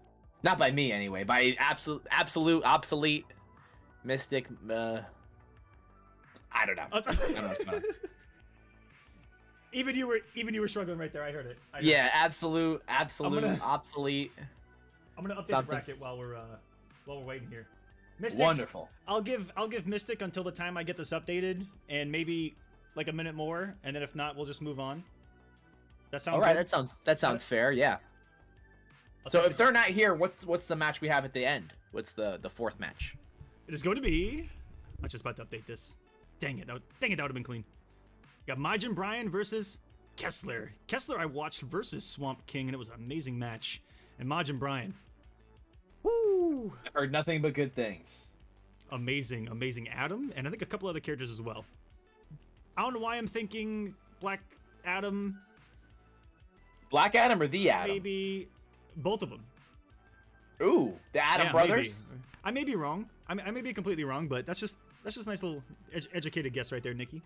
Not by me anyway. By absolute obsolete mystic. I don't know. I don't know what's going on. Even you were struggling right there. I heard it. Yeah, absolute gonna- obsolete. I'm gonna update the Something. bracket while we're waiting here. Mystic, Wonderful. I'll give Mystic until the time I get this updated, and maybe like a minute more, and then if not, we'll just move on. That sounds All right, good? that sounds fair. Yeah. So if they're not here, what's the match we have at the end? What's the fourth match? It is going to be. I was just about to update this. Dang it! That would have been clean. You got Majin Brian versus Kessler. Kessler I watched versus Swamp King, and it was an amazing match. And Majin Brian. Woo! I've heard nothing but good things. Amazing Adam, and I think a couple other characters as well. I don't know why I'm thinking Black Adam. Black Adam or the Adam? Maybe both of them. Ooh, the Adam Yeah, brothers. maybe. I may be wrong. I may be completely wrong, but that's just a nice little educated guess right there, Nikki.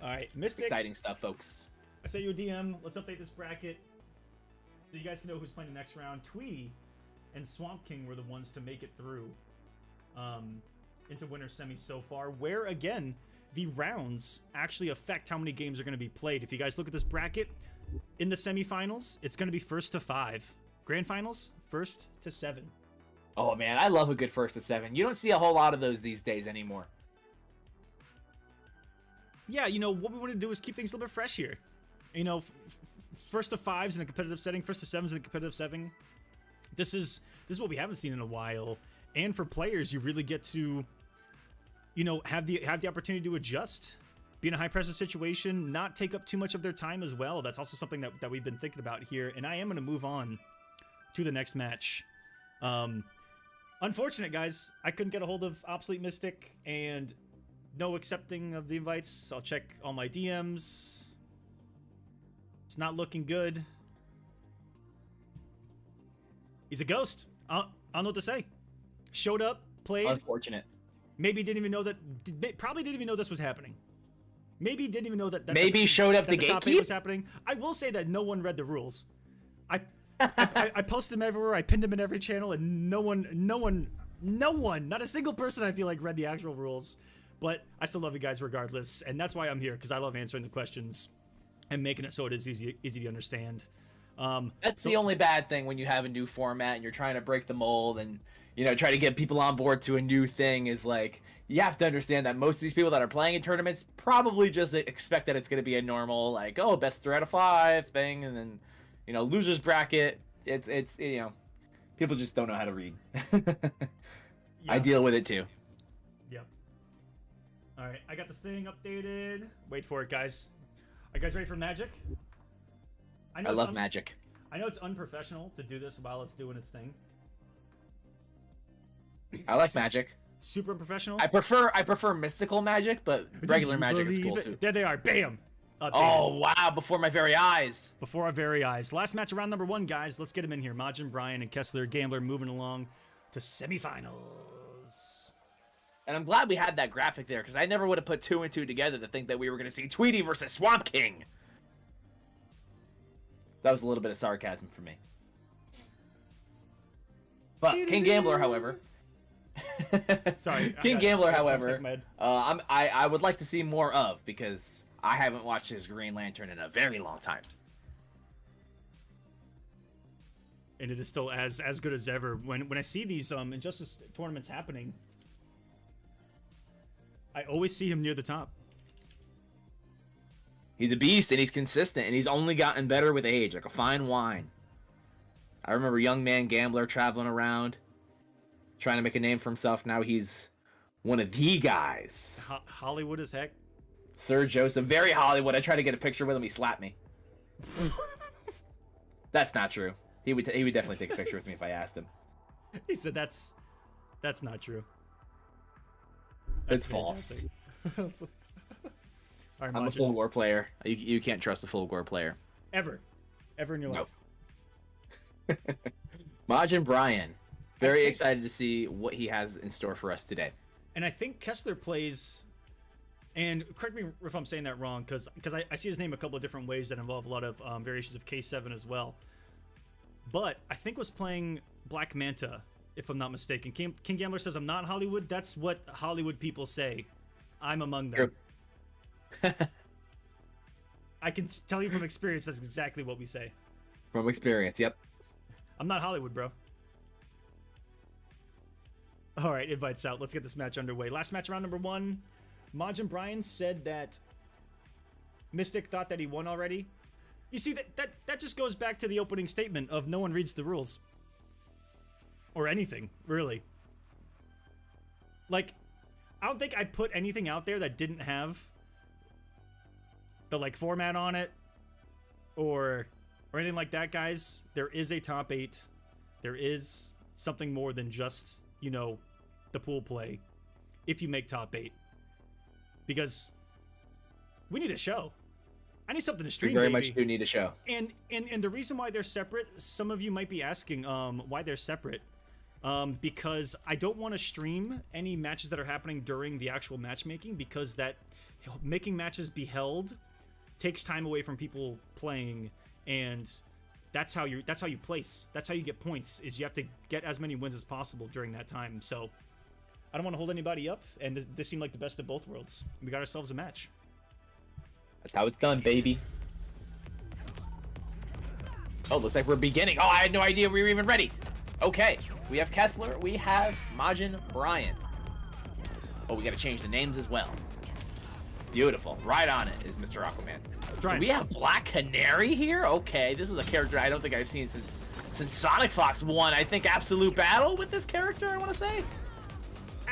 All right, Mystic. Exciting stuff, folks. I sent you a DM. Let's update this bracket so you guys can know who's playing the next round. Tweety and Swamp King were the ones to make it through into winter semis so far, where again the rounds actually affect how many games are going to be played. If you guys look at this bracket, in the semifinals, it's going to be 1st to 5. Grand finals, 1st to 7. Oh man, I love a good 1st to 7. You don't see a whole lot of those these days anymore. Yeah, you know, what we want to do is keep things a little bit fresh here. You know, 1st to 5s in a competitive setting, 1st to 7s in a competitive setting. This is what we haven't seen in a while. And for players, you really get to, you know, have the opportunity to adjust, be in a high pressure situation, not take up too much of their time as well. That's also something that we've been thinking about here. And I am going to move on to the next match. Unfortunate, guys. I couldn't get a hold of Obsolete Mystic and no accepting of the invites. I'll check all my DMs. It's not looking good. He's a ghost. I don't know what to say. Showed up, played. Unfortunate. Maybe didn't even know that. Probably didn't even know this was happening. Maybe didn't even know that. Maybe showed up that to the top 8 gatekeep? was happening. I will say that no one read the rules. I posted them everywhere. I pinned them in every channel, and no one, not a single person I feel like read the actual rules. But I still love you guys regardless, and that's why I'm here, because I love answering the questions and making it so it is easy to understand. That's the only bad thing when you have a new format and you're trying to break the mold and, you know, try to get people on board to a new thing is like, you have to understand that most of these people that are playing in tournaments probably just expect that it's going to be a normal, like, oh, best 3 out of 5 thing. And then, you know, losers bracket. It's you know, people just don't know how to read. I deal with it too. Yep. All right, I got this thing updated. Wait for it, guys. Are you guys ready for Magic? I love Magic. I know it's unprofessional to do this while it's doing its thing. I like Magic. Super unprofessional. I prefer mystical Magic, but regular Magic is cool too. There they are. Bam. Updated. Oh wow! Before my very eyes. Before our very eyes. Last match of round number 1, guys. Let's get them in here. Majin Brian and Kessler Gambler moving along to semifinals. And I'm glad we had that graphic there, because I never would have put 2 and 2 together to think that we were going to see Tweety versus Swamp King. That was a little bit of sarcasm for me. But King Gambler, however... Sorry. King Gambler, I got some however, stuck in my head. I would like to see more of, because I haven't watched his Green Lantern in a very long time. And it is still as good as ever. When I see these Injustice tournaments happening, I always see him near the top. He's a beast, and he's consistent, and he's only gotten better with age, like a fine wine. I remember young man Gambler traveling around, trying to make a name for himself. Now he's one of the guys. Hollywood as heck. Sir Joseph, very Hollywood. I tried to get a picture with him. He slapped me. That's not true. He would definitely take a picture with me if I asked him. He said that's not true. It's false. All right, I'm a Majin. full gore player. You can't trust a full gore player. Ever in your Nope. life. Majin Brian. Very think- excited to see what he has in store for us today. And I think Kessler plays, and correct me if I'm saying that wrong, because I see his name a couple of different ways that involve a lot of variations of K7 as well. But I think was playing Black Manta, if I'm not mistaken. King Gambler says I'm not Hollywood. That's what Hollywood people say. I'm among them. I can tell you from experience that's exactly what we say. From experience, yep. I'm not Hollywood, bro. All right, invites out. Let's get this match underway. Last match, round number 1. Majin Brian said that Mystic thought that he won already. You see, that just goes back to the opening statement of no one reads the rules. Or anything, really. Like, I don't think I put anything out there that didn't have the, like, format on it. Or anything like that, guys. There is a top 8. There is something more than just, you know, the pool play if you make top 8. Because we need a show. I need something to stream, We very baby. much do need a show. And the reason why they're separate, some of you might be asking why they're separate. Because I don't want to stream any matches that are happening during the actual matchmaking, because that making matches be held takes time away from people playing, and that's how you place. That's how you get points, is you have to get as many wins as possible during that time. So I don't want to hold anybody up, and this seemed like the best of both worlds. We got ourselves a match. That's how it's done, baby. Oh, looks like we're beginning. Oh, I had no idea we were even ready. Okay, we have Kessler. We have Majin Brian. Oh, we got to change the names as well. Beautiful. Right on it is Mr. Aquaman. So we have Black Canary here? Okay, this is a character I don't think I've seen since Sonic Fox 1. I think Absolute Battle with this character, I want to say.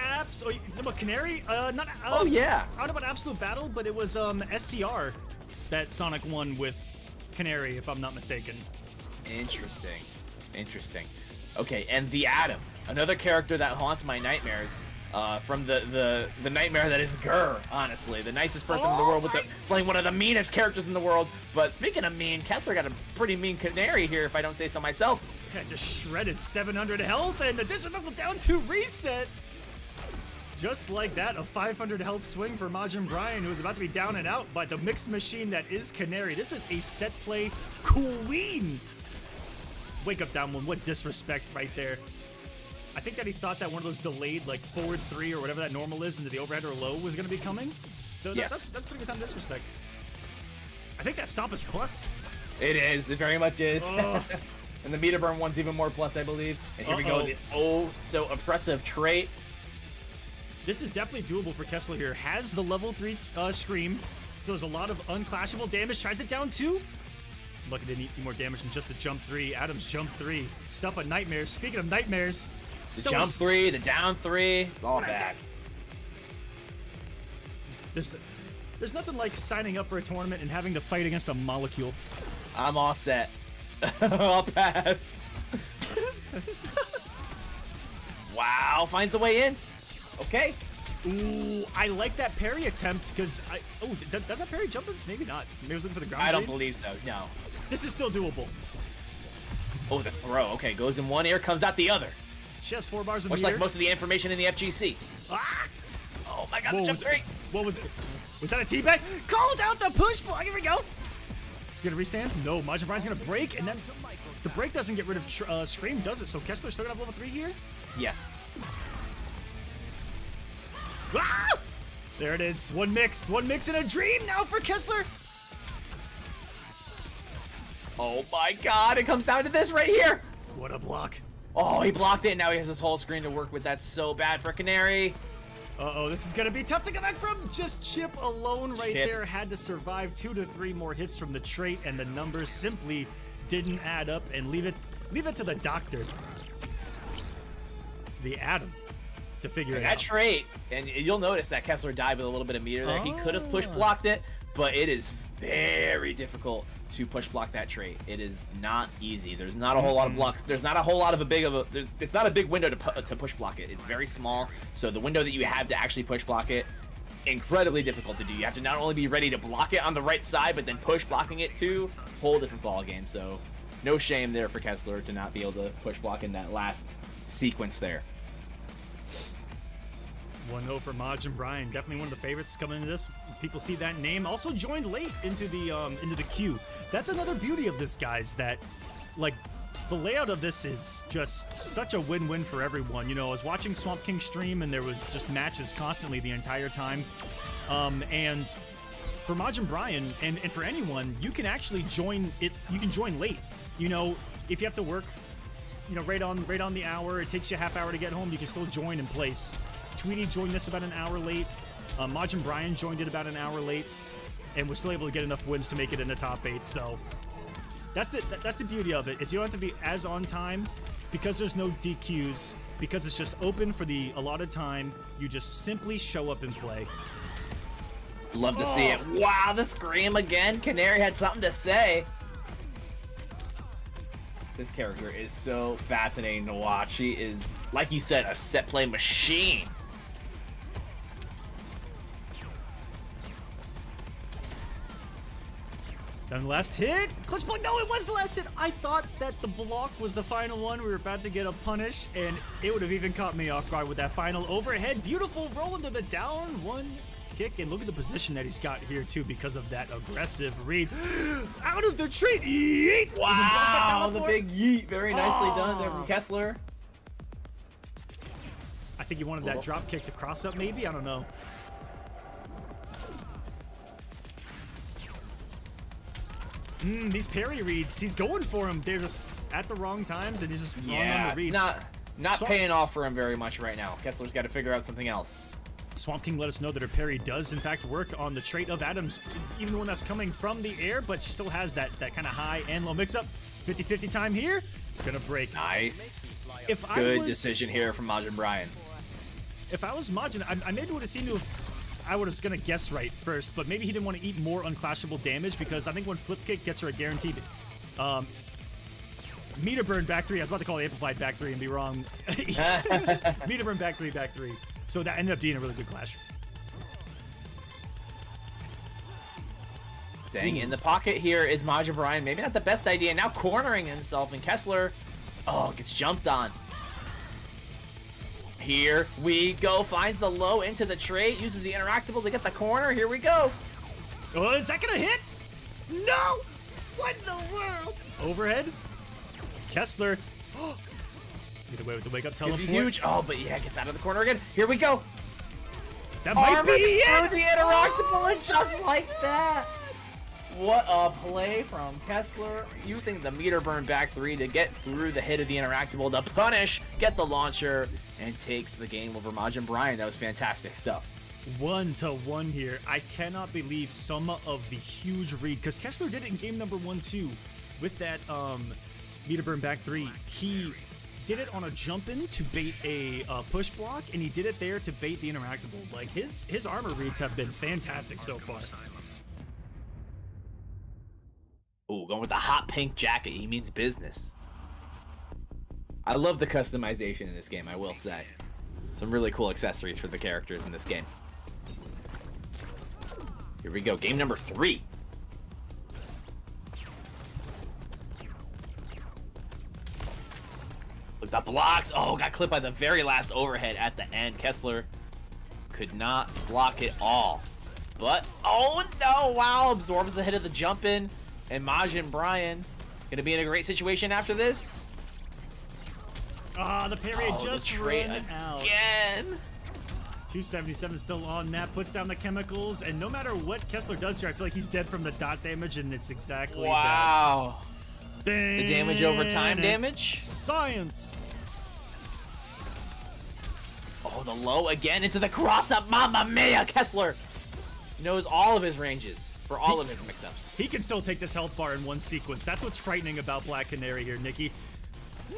Oh, you talking about Canary? Oh, yeah. I don't know about Absolute Battle, but it was SCR that Sonic won with Canary, if I'm not mistaken. Interesting. Interesting. Okay, and the Atom, another character that haunts my nightmares. From the nightmare that is Gurr, honestly. The nicest person in the world, playing one of the meanest characters in the world. But speaking of mean, Kessler got a pretty mean Canary here, if I don't say so myself. Yeah, just shredded 700 health, and the digital down to reset. Just like that, a 500 health swing for Majin Brian, who is about to be down and out by the mixed machine that is Canary. This is a set play queen. Wake up, down one. What disrespect right there. I think that he thought that one of those delayed, like, forward 3 or whatever that normal is into the overhead or low was going to be coming. So yes. that's pretty good time disrespect. I think that stomp is plus. It is. It very much is. Oh. And the meter burn one's even more plus, I believe. And here we go. The so oppressive trait. This is definitely doable for Kessler here. Has the level 3 Scream, so there's a lot of unclashable damage. Tries it down 2. Lucky didn't eat more damage than just the jump 3. Adam's jump 3. Stuff of nightmares. Speaking of nightmares, the jump 3, the down 3, it's all bad. There's nothing like signing up for a tournament and having to fight against a molecule. I'm all set. I'll pass. Wow, finds the way in. Okay. Ooh, I like that parry attempt because does that parry jump this? Maybe not. Maybe I was looking for the ground. I don't grade. believe so. No. This is still doable. Oh, the throw. Okay, goes in one ear, comes out the other. She has 4 bars of much meter. like most of the information in the FGC. Ah! Oh my God, the jump 3. What was it? Was that a teabag? Called out the push block. Here we go. He's gonna restand. No, Majin Brian's gonna break, and then the break doesn't get rid of Scream, does it? So Kessler's still gonna have level 3 here. Yes. Ah! There it is. One mix in a dream now for Kessler. Oh my God, it comes down to this right here. What a block. Oh, he blocked it. Now he has his whole screen to work with. That's so bad for Canary. Uh-oh, this is gonna be tough to come back from. Just Chip alone right there had to survive 2 to 3 more hits from the trait, and the numbers simply didn't add up. And leave it to the doctor, the Atom, to figure it out. That trait, and you'll notice that Kessler died with a little bit of meter there. He could have push blocked it, but it is very difficult to push block that trait. It is not easy. There's not a whole lot of blocks. There's not a whole lot of it's not a big window to push block it. It's very small. So the window that you have to actually push block it, incredibly difficult to do. You have to not only be ready to block it on the right side, but then push blocking it too. Whole different ball game. So no shame there for Kessler to not be able to push block in that last sequence there. 1-0 for Majin Brian. Definitely one of the favorites coming into this. People see that name. Also joined late into the queue. That's another beauty of this, guys, that like the layout of this is just such a win-win for everyone. You know, I was watching Swamp King stream and there was just matches constantly the entire time. And for Majin Brian and for anyone, you can actually join it. You can join late. You know, if you have to work, you know, right on the hour, it takes you a half hour to get home, you can still join in place. Tweety joined this about an hour late. Majin Brian joined it about an hour late, and was still able to get enough wins to make it in the top 8. So that's the beauty of it, is you don't have to be as on time because there's no DQs, because it's just open for the allotted time. You just simply show up and play. Love to see it. Wow, the scream again. Canary had something to say. This character is so fascinating to watch. She is, like you said, a set play machine. Then last hit. Clutch block. No, it was the last hit. I thought that the block was the final one. We were about to get a punish, and it would have even caught me off guard with that final overhead. Beautiful roll into the down one kick, and look at the position that he's got here too because of that aggressive read. Out of the tree. Yeet. Wow, the big yeet. Very nicely done there from Kessler. I think he wanted that drop kick to cross up, maybe. I don't know. These parry reads, he's going for him. They're just at the wrong times, and he's just wrong on the read. Not paying off for him very much right now. Kessler's got to figure out something else. Swamp King let us know that her parry does, in fact, work on the trait of Adams, even the one that's coming from the air, but she still has that kind of high and low mix-up. 50-50 time here. Gonna break. Nice. Good decision here from Majin Brian. If I was Majin, I maybe would have seen if I was gonna guess right first, but maybe he didn't want to eat more unclashable damage, because I think when flip kick gets her a guaranteed meter burn back 3. I was about to call it amplified back 3 and be wrong. Meter burn back 3, back 3. So that ended up being a really good clash. Staying in the pocket here is Majin Brian. Maybe not the best idea. Now cornering himself, and Kessler, gets jumped on. Here we go. Finds the low into the trait. Uses the interactable to get the corner. Here we go. Oh, is that gonna hit? No! What in the world? Overhead. Kessler. Get away with the wake up teleport. Huge. Oh, but yeah, gets out of the corner again. Here we go. That might be it. Through the interactable, and just like that. What a play from Kessler, using the meter burn back 3 to get through the hit of the interactable to punish, get the launcher, and takes the game over Majin Brian. That was fantastic stuff. 1-1 here. I cannot believe some of the huge read, because Kessler did it in game number 1 too, with that meter burn back 3. He did it on a jump in to bait a push block, and he did it there to bait the interactable. Like his armor reads have been fantastic so far. Ooh, going with the hot pink jacket. He means business. I love the customization in this game, I will say. Some really cool accessories for the characters in this game. Here we go, game number 3. With the blocks. Oh, got clipped by the very last overhead at the end. Kessler could not block it all. But, oh no, wow, absorbs the hit of the jump in. And Majin Brian gonna be in a great situation after this. The parry had just run out. Again. 277 still on that, puts down the chemicals, and no matter what Kessler does here, I feel like he's dead from the dot damage, and it's exactly wow. That. The damage over time damage. Science. Oh, the low again into the cross up. Mamma mia, Kessler knows all of his ranges for all of his mix-ups. He can still take this health bar in one sequence. That's what's frightening about Black Canary here, Nikki.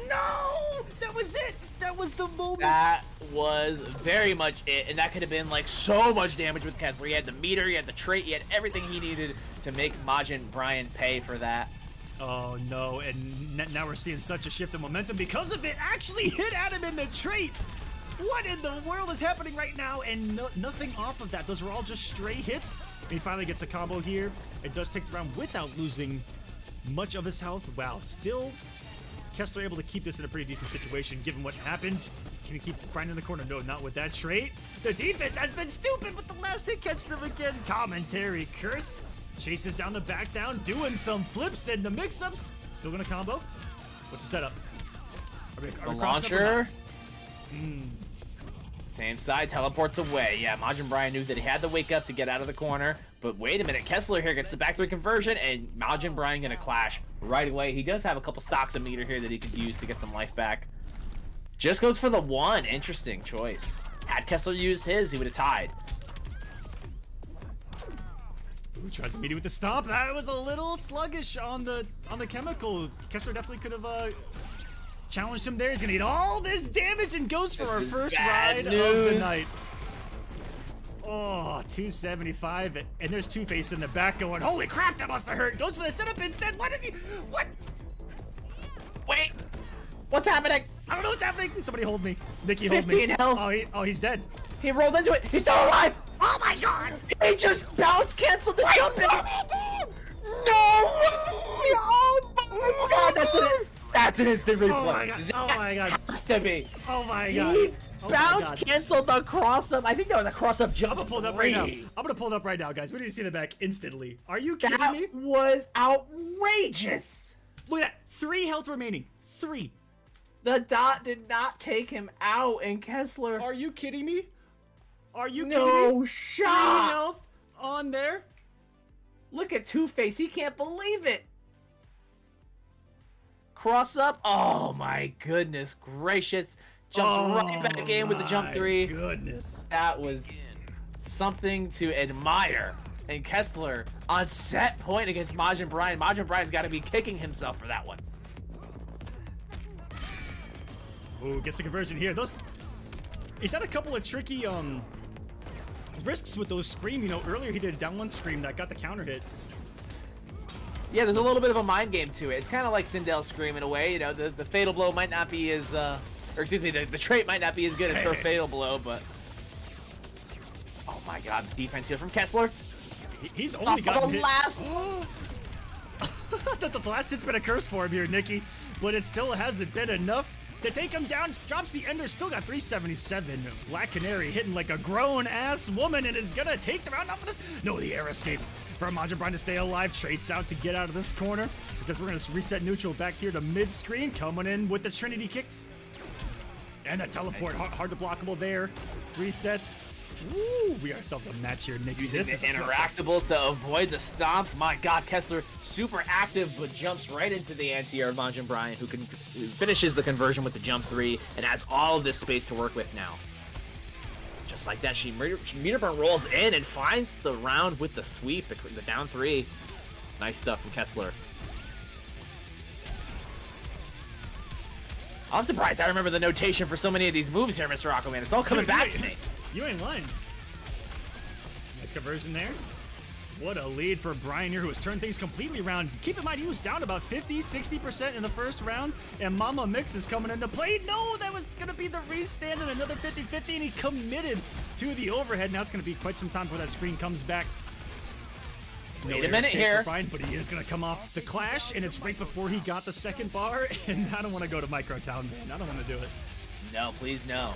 No! That was it! That was the moment! That was very much it, and that could have been like so much damage with Kessler. He had the meter, he had the trait, he had everything he needed to make Majin Brian pay for that. Oh no, and now we're seeing such a shift in momentum because of it. Actually hit Adam in the trait! What in the world is happening right now? And nothing off of that. Those were all just stray hits. And he finally gets a combo here. It does take the round without losing much of his health. Wow, still Kessler able to keep this in a pretty decent situation given what happened. Can he keep Brian in the corner? No, not with that trait. The defense has been stupid, but the last hit catches him again. Commentary curse. Chases down the back down, doing some flips and the mix-ups. Still gonna combo. What's the setup? The launcher. Same side, teleports away. Yeah, Majin Brian knew that he had to wake up to get out of the corner. But wait a minute, Kessler here gets the back 3 conversion, and Majin Brian gonna clash right away. He does have a couple stocks of meter here that he could use to get some life back. Just goes for the 1. Interesting choice. Had Kessler used his, he would have tied. Ooh, tries to meet it with the stomp. That was a little sluggish on the chemical. Kessler definitely could have challenged him there. He's gonna eat all this damage and goes for our first ride of the night. Oh, 275, and there's Two-Face in the back going, holy crap, that must have hurt. Goes for the setup instead. What is he? What? Wait, what's happening? I don't know what's happening. Somebody hold me. Nikki, hold me. 15 health. Oh, he's dead. He rolled into it. He's still alive. Oh my god. He just bounce canceled the jump. No! Oh my god, that's an instant replay. Oh my god. Oh my god. Has to be. Oh my god. He Oh bounce canceled the cross-up. I think that was a cross-up jump. I'm gonna pull it up right now. I'm gonna pull it up right now, guys. We need to see the back instantly. Are you kidding me? That was outrageous. Look at that. 3 health remaining. 3. The dot did not take him out, and Kessler. Are you kidding me? Are you kidding me? No 3 shot. health on there. Look at Two-Face. He can't believe it. Cross up. Oh my goodness gracious. Jumps right back in with the jump 3. Goodness. That was something to admire. And Kessler on set point against Majin Brian. Majin Brian's got to be kicking himself for that one. Ooh, gets the conversion here. He's had a couple of tricky risks with those scream. You know, earlier he did a down 1 scream that got the counter hit. Yeah, there's a little bit of a mind game to it. It's kind of like Sindel's scream in a way. You know, the fatal blow might not be as or excuse me, the trait might not be as good as her fatal blow, but oh my god, the defense here from Kessler. He's only got the last. That the last hit's been a curse for him here, Nikki, but it still hasn't been enough to take him down. Drops the ender, still got 377. Black Canary hitting like a grown-ass woman and is gonna take the round off of this. No, the air escape from Majin Brian to stay alive. Traits out to get out of this corner. It says we're gonna reset neutral back here to mid-screen, coming in with the Trinity kicks. And a teleport, hard to blockable there. Resets. Woo, we ourselves a match here, Nikki. Using the interactables to avoid the stomps. My god, Kessler super active, but jumps right into the anti-air of Majin Brian, who finishes the conversion with the jump 3 and has all of this space to work with now. Just like that, meter burn rolls in and finds the round with the sweep, the down 3. Nice stuff from Kessler. I'm surprised I remember the notation for so many of these moves here, Mr. Aquaman. It's all coming back to me. You ain't lying. Nice conversion there. What a lead for Brian here, who has turned things completely around. Keep in mind, he was down about 50-60% in the first round, and Mama Mix is coming into play. No, that was going to be the restand and another 50-50, and he committed to the overhead. Now it's going to be quite some time before that screen comes back. Wait a minute here. Brian, but he is going to come off the clash, and it's right before he got the second bar, and I don't want to go to Microtown, man. I don't want to do it. No, please no.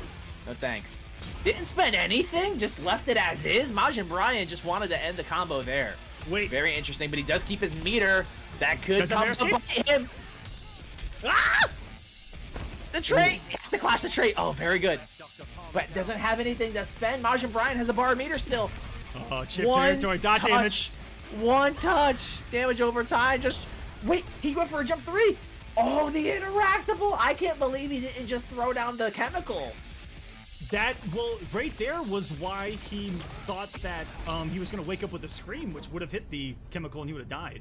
No thanks. Didn't spend anything, just left it as is. Majin Brian just wanted to end the combo there. Wait. Very interesting, but he does keep his meter. That could come to him. Ah! The trait! It's the clash the trait. Oh, very good. But doesn't have anything to spend. Majin Brian has a bar meter still. Oh, chip territory, dot damage. One touch. Damage over time. Just wait, he went for a jump 3. Oh, the interactable. I can't believe he didn't just throw down the chemical. That, well, right there was why he thought that he was going to wake up with a scream, which would have hit the chemical and he would have died.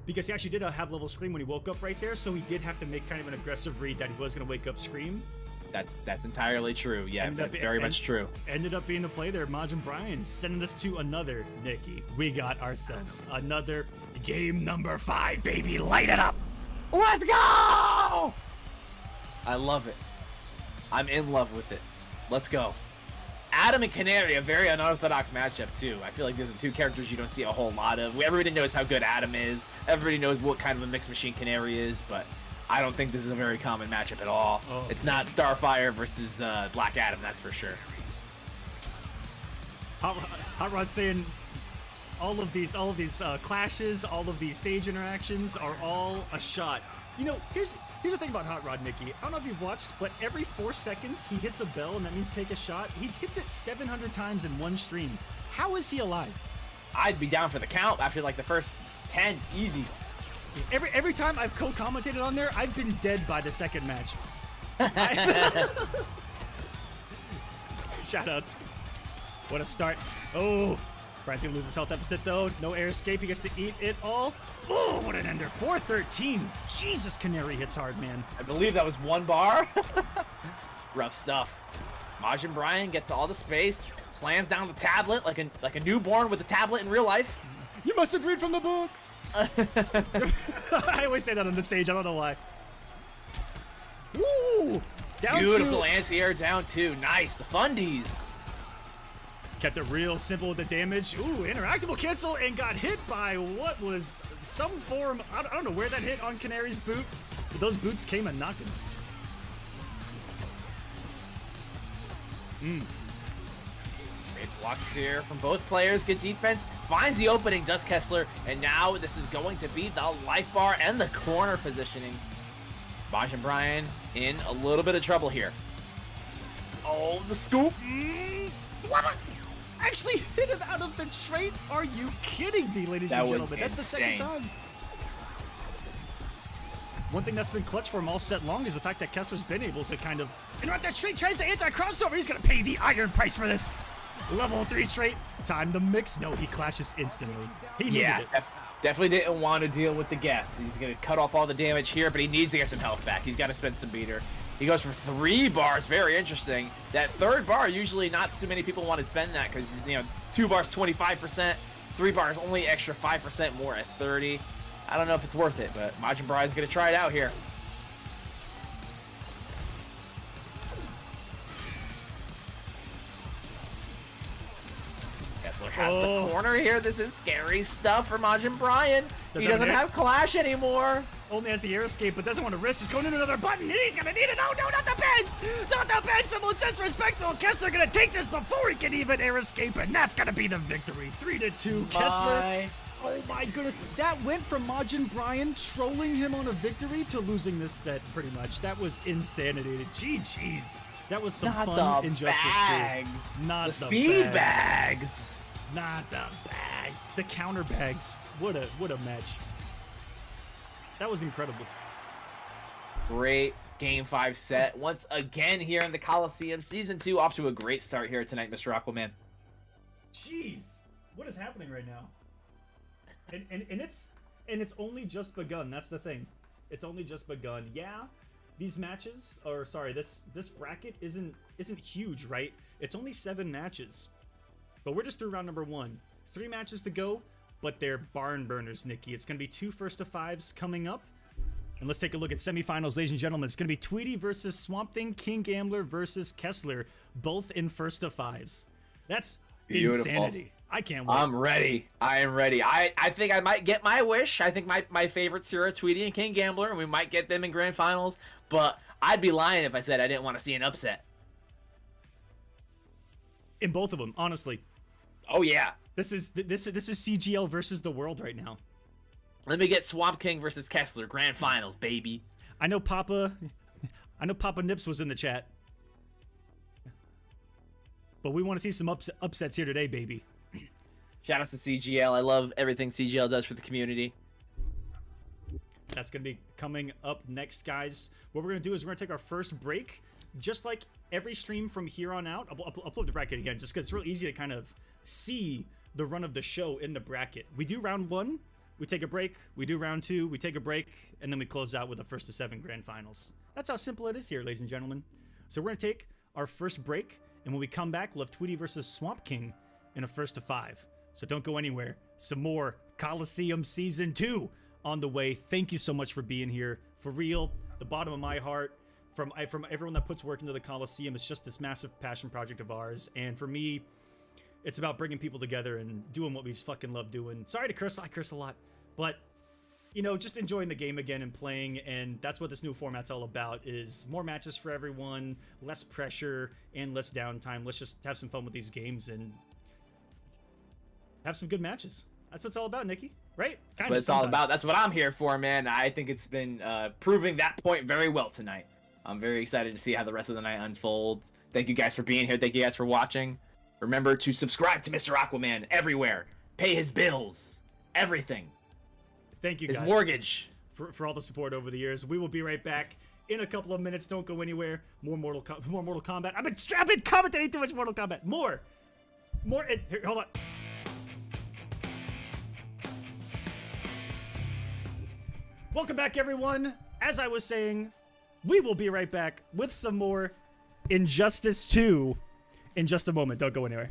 Because he actually did have level scream when he woke up right there, so he did have to make kind of an aggressive read that he was going to wake up scream. That's entirely true. Yeah, that's very much true. Ended up being the play there. Majin Brian sending us to another, Nikki. We got ourselves another game number 5, baby. Light it up. Let's go! I love it. I'm in love with it. Let's go. Adam and Canary, a very unorthodox matchup, too. I feel like those are two characters you don't see a whole lot of. Everybody knows how good Adam is. Everybody knows what kind of a mixed machine Canary is, but I don't think this is a very common matchup at all. Oh. It's not Starfire versus Black Adam, that's for sure. Hot Rod saying all of these clashes, all of these stage interactions are all a shot. You know, here's the thing about Hot Rod, Nikki. I don't know if you've watched, but every 4 seconds he hits a bell, and that means take a shot. He hits it 700 times in one stream. How is he alive? I'd be down for the count after like the first 10, easy. Every time I've co-commentated on there, I've been dead by the second match. Shoutouts. What a start. Oh, Brian's gonna lose his health deficit though. No air escape. He gets to eat it all. Oh, what an ender. 413. Jesus, Canary hits hard, man. I believe that was 1 bar. Rough stuff. Majin Brian gets all the space, slams down the tablet like a newborn with a tablet in real life. You mustn't read from the book. I always say that on the stage. I don't know why. Woo! Down Beautiful 2. anti-air down 2. Nice. The fundies. Kept it real simple with the damage. Ooh, interactable cancel and got hit by what was some form. I don't know where that hit on Canary's boot, but those boots came a knocking. Great blocks here from both players. Good defense. Finds the opening, does Kessler. And now this is going to be the life bar and the corner positioning. Majin Brian in a little bit of trouble here. Oh, the scoop. What? Actually hit him out of the trait? Are you kidding me, ladies and gentlemen? That's the second time. One thing that's been clutch for him all set long is the fact that Kessler's been able to kind of interrupt that trait, tries to anti-crossover. He's going to pay the iron price for this. Level 3 trait. Time to mix. No, he clashes instantly. He needed it. Definitely didn't want to deal with the guess. He's going to cut off all the damage here, but he needs to get some health back. He's got to spend some meter. He goes for 3 bars. Very interesting. That 3rd bar, usually not too many people want to spend that because, you know, 2 bars, 25%. 3 bars, only extra 5% more at 30. I don't know if it's worth it, but Majin Brian's going to try it out here. Kessler has the corner here. This is scary stuff for Majin Brian. He doesn't have Clash anymore. Only has the air escape, but doesn't want to risk. Just going into another button, and he's gonna need it. Oh no, not the bends! Not the bends! Someone disrespectful. Kessler gonna take this before he can even air escape, and that's gonna be the victory. 3-2. Kessler. Oh my goodness. That went from Majin Brian trolling him on a victory to losing this set, pretty much. That was insanity. GG's. That was some fun injustice bags. too. Not the speed bags. Not the bags. The counter bags. What a match. That was incredible. Great Game 5 set. Once again here in the Kolosseum. Season 2 off to a great start here tonight, Mr. Aquaman. Jeez. What is happening right now? And it's only just begun. That's the thing. It's only just begun. Yeah, these matches, or sorry, this bracket isn't huge, right? It's only 7 matches. But we're just through round number 1. 3 matches to go. But they're barn burners, Nikki. It's going to be 2 first-to-5s coming up. And let's take a look at semifinals, ladies and gentlemen. It's going to be Tweety versus Swamp Thing, King Gambler versus Kessler, both in first-to-5s. That's insanity. I can't wait. I'm ready. I am ready. I think I might get my wish. I think my favorites here are Tweety and King Gambler, and we might get them in grand finals. But I'd be lying if I said I didn't want to see an upset. In both of them, honestly. Oh, yeah. This is CGL versus the world right now. Let me get Swamp King versus Kessler, grand finals, baby. I know Papa Nips was in the chat. But we want to see some upsets here today, baby. Shout out to CGL. I love everything CGL does for the community. That's going to be coming up next, guys. What we're going to do is we're going to take our first break. Just like every stream from here on out. I'll pull up the bracket again just because it's real easy to kind of see the run of the show in the bracket. We do round 1, we take a break. We do round 2, we take a break, and then we close out with the 1-to-7 grand finals. That's how simple it is here, ladies and gentlemen. So we're going to take our first break, and when we come back, we'll have Tweety versus Swamp King in a 1-to-5. So don't go anywhere. Some more Kolosseum Season 2 on the way. Thank you so much for being here. For real, the bottom of my heart. from everyone that puts work into the Kolosseum. It's just this massive passion project of ours, and for me, it's about bringing people together and doing what we fucking love doing. Sorry to curse, I curse a lot, but you know, just enjoying the game again and playing, and that's what this new format's all about, is more matches for everyone, less pressure, and less downtime. Let's just have some fun with these games and have some good matches. That's what it's all about, Nikki, right? That's what it's all about. That's what I'm here for, man. I think it's been proving that point very well tonight. I'm very excited to see how the rest of the night unfolds. Thank you guys for being here. Thank you guys for watching. Remember to subscribe to Mr. Aquaman everywhere. Pay his bills. Everything. Thank you guys. His mortgage. For all the support over the years. We will be right back in a couple of minutes. Don't go anywhere. More Mortal Kombat. I've been commentating too much Mortal Kombat. More. Here, hold on. Welcome back, everyone. As I was saying, we will be right back with some more Injustice 2 in just a moment. Don't go anywhere.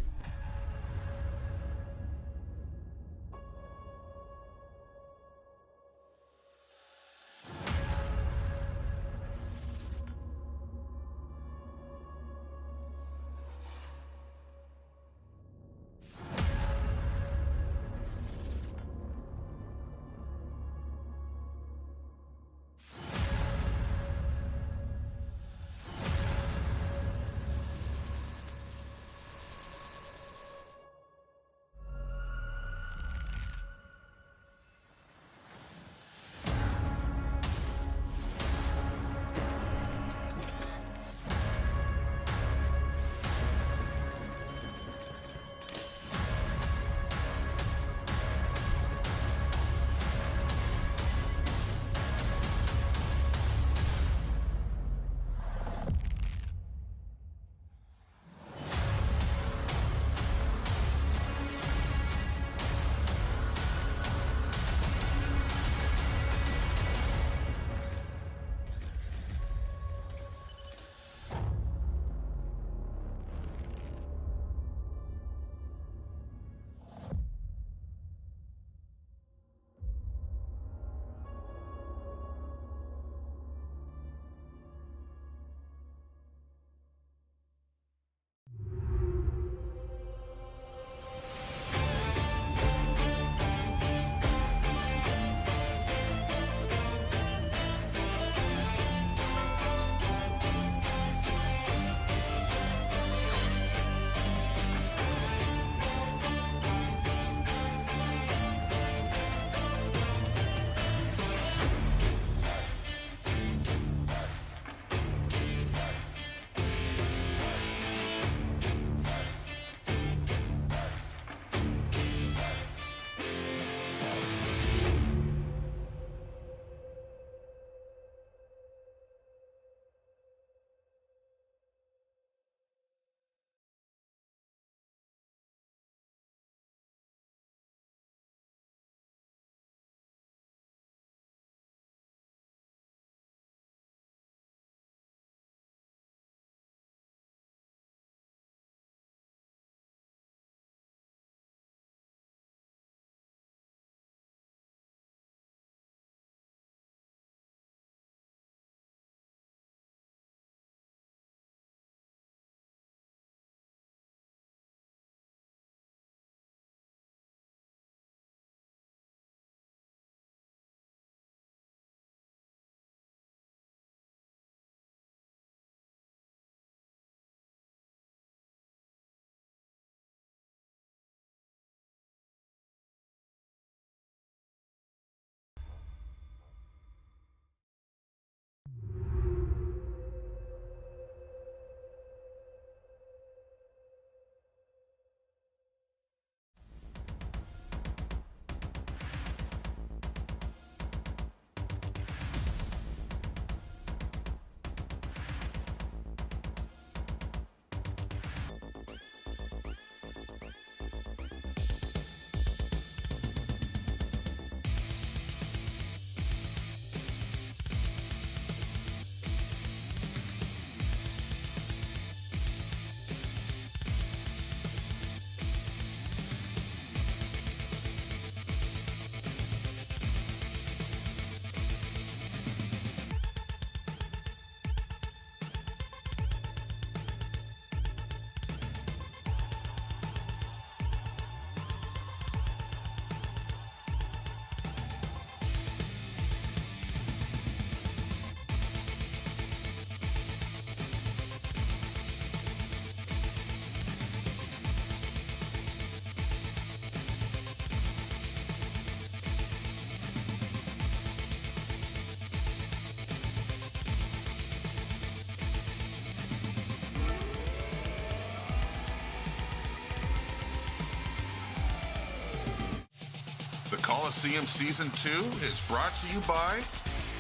Kolosseum Season 2 is brought to you by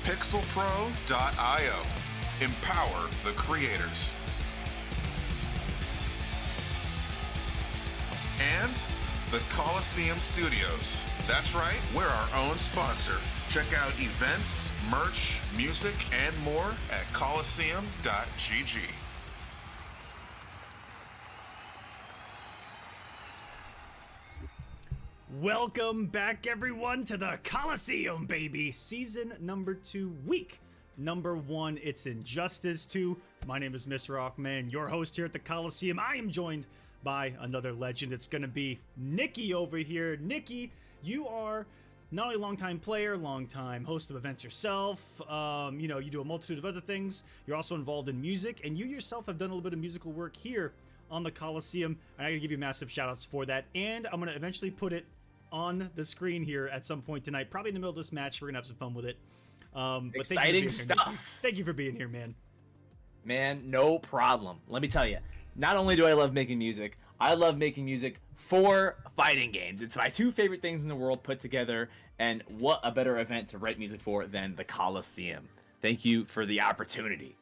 pixelpro.io. Empower the creators. And the Kolosseum Studios. That's right, we're our own sponsor. Check out events, merch, music, and more at Kolosseum.gg. Welcome back, everyone, to the Kolosseum, baby. Season number 2, week number 1. It's Injustice 2. My name is Mr. Rockman, your host here at the Kolosseum. I am joined by another legend. It's going to be Nikki over here. Nikki, you are not only a longtime player, longtime host of events yourself. You do a multitude of other things. You're also involved in music, and you yourself have done a little bit of musical work here on the Kolosseum. And I'm going to give you massive shout outs for that. And I'm going to eventually put it on the screen here at some point tonight, probably in the middle of this match. We're gonna have some fun with it. But exciting stuff. Thank you for being here, man. Man, no problem. Let me tell you, not only do I love making music, I love making music for fighting games. It's my 2 favorite things in the world put together, and what a better event to write music for than the Kolosseum. Thank you for the opportunity.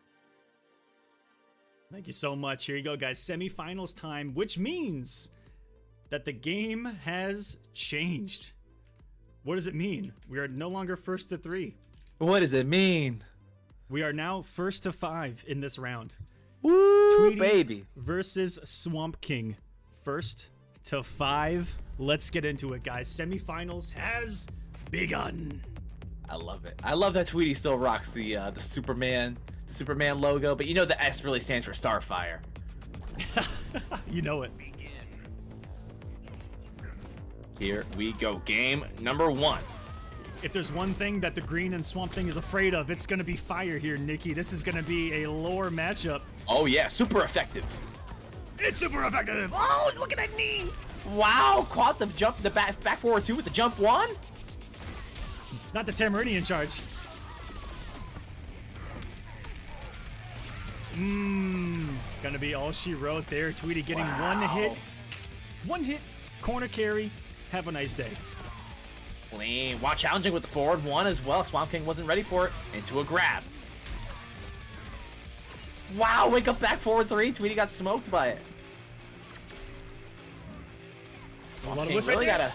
Thank you so much. Here you go, guys. Semifinals time, which means that the game has changed. What does it mean? We are no longer first to 3. What does it mean? We are now first to 5 in this round. Woo, Tweety baby. versus Swamp King. First to 5. Let's get into it, guys. Semifinals has begun. I love it. I love that Tweety still rocks the Superman logo, but you know the S really stands for Starfire. You know it. Here we go. Game number 1. If there's one thing that the Green and Swamp Thing is afraid of, it's going to be fire here, Nikki. This is going to be a lore matchup. Oh, yeah. Super effective. It's super effective. Oh, look at that knee. Wow. Caught the jump, the back forward 2 with the jump 1. Not the Tamaridian charge. Gonna be all she wrote there. Tweety getting one hit, corner carry. Have a nice day. Clean. Wow, challenging with the forward 1 as well. Swamp King wasn't ready for it. Into a grab. Wow, wake up back forward 3. Tweety got smoked by it. Swamp King really gotta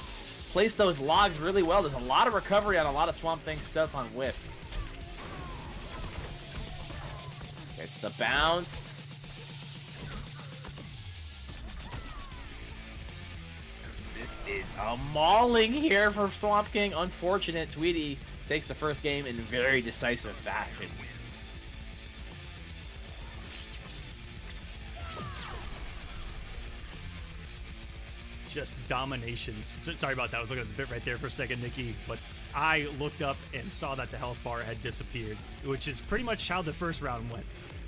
place those logs really well. There's a lot of recovery on a lot of Swamp Thing stuff on whiff. It's the bounce. This is a mauling here for Swamp King. Unfortunate. Tweety takes the first game in very decisive fashion. Just dominations. Sorry about that. I was looking at the bit right there for a second, Nikki, but I looked up and saw that the health bar had disappeared, which is pretty much how the first round went.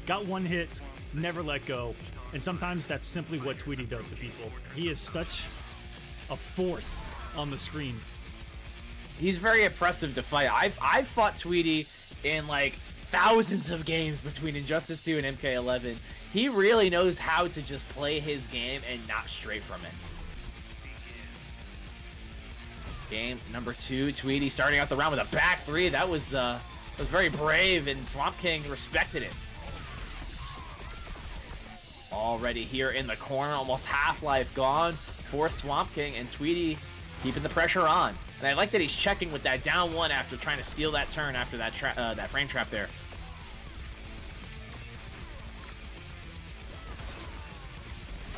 Got one hit, never let go, and sometimes that's simply what Tweety does to people. He is such a force on the screen. He's very oppressive to fight. I've fought Tweety in like thousands of games between Injustice 2 and MK11. He really knows how to just play his game and not stray from it. Game number 2, Tweety starting out the round with a back 3. That was very brave, and Swamp King respected it. Already here in the corner, almost half-life gone for Swamp King, and Tweety keeping the pressure on. And I like that he's checking with that down 1 after trying to steal that turn after that frame trap there.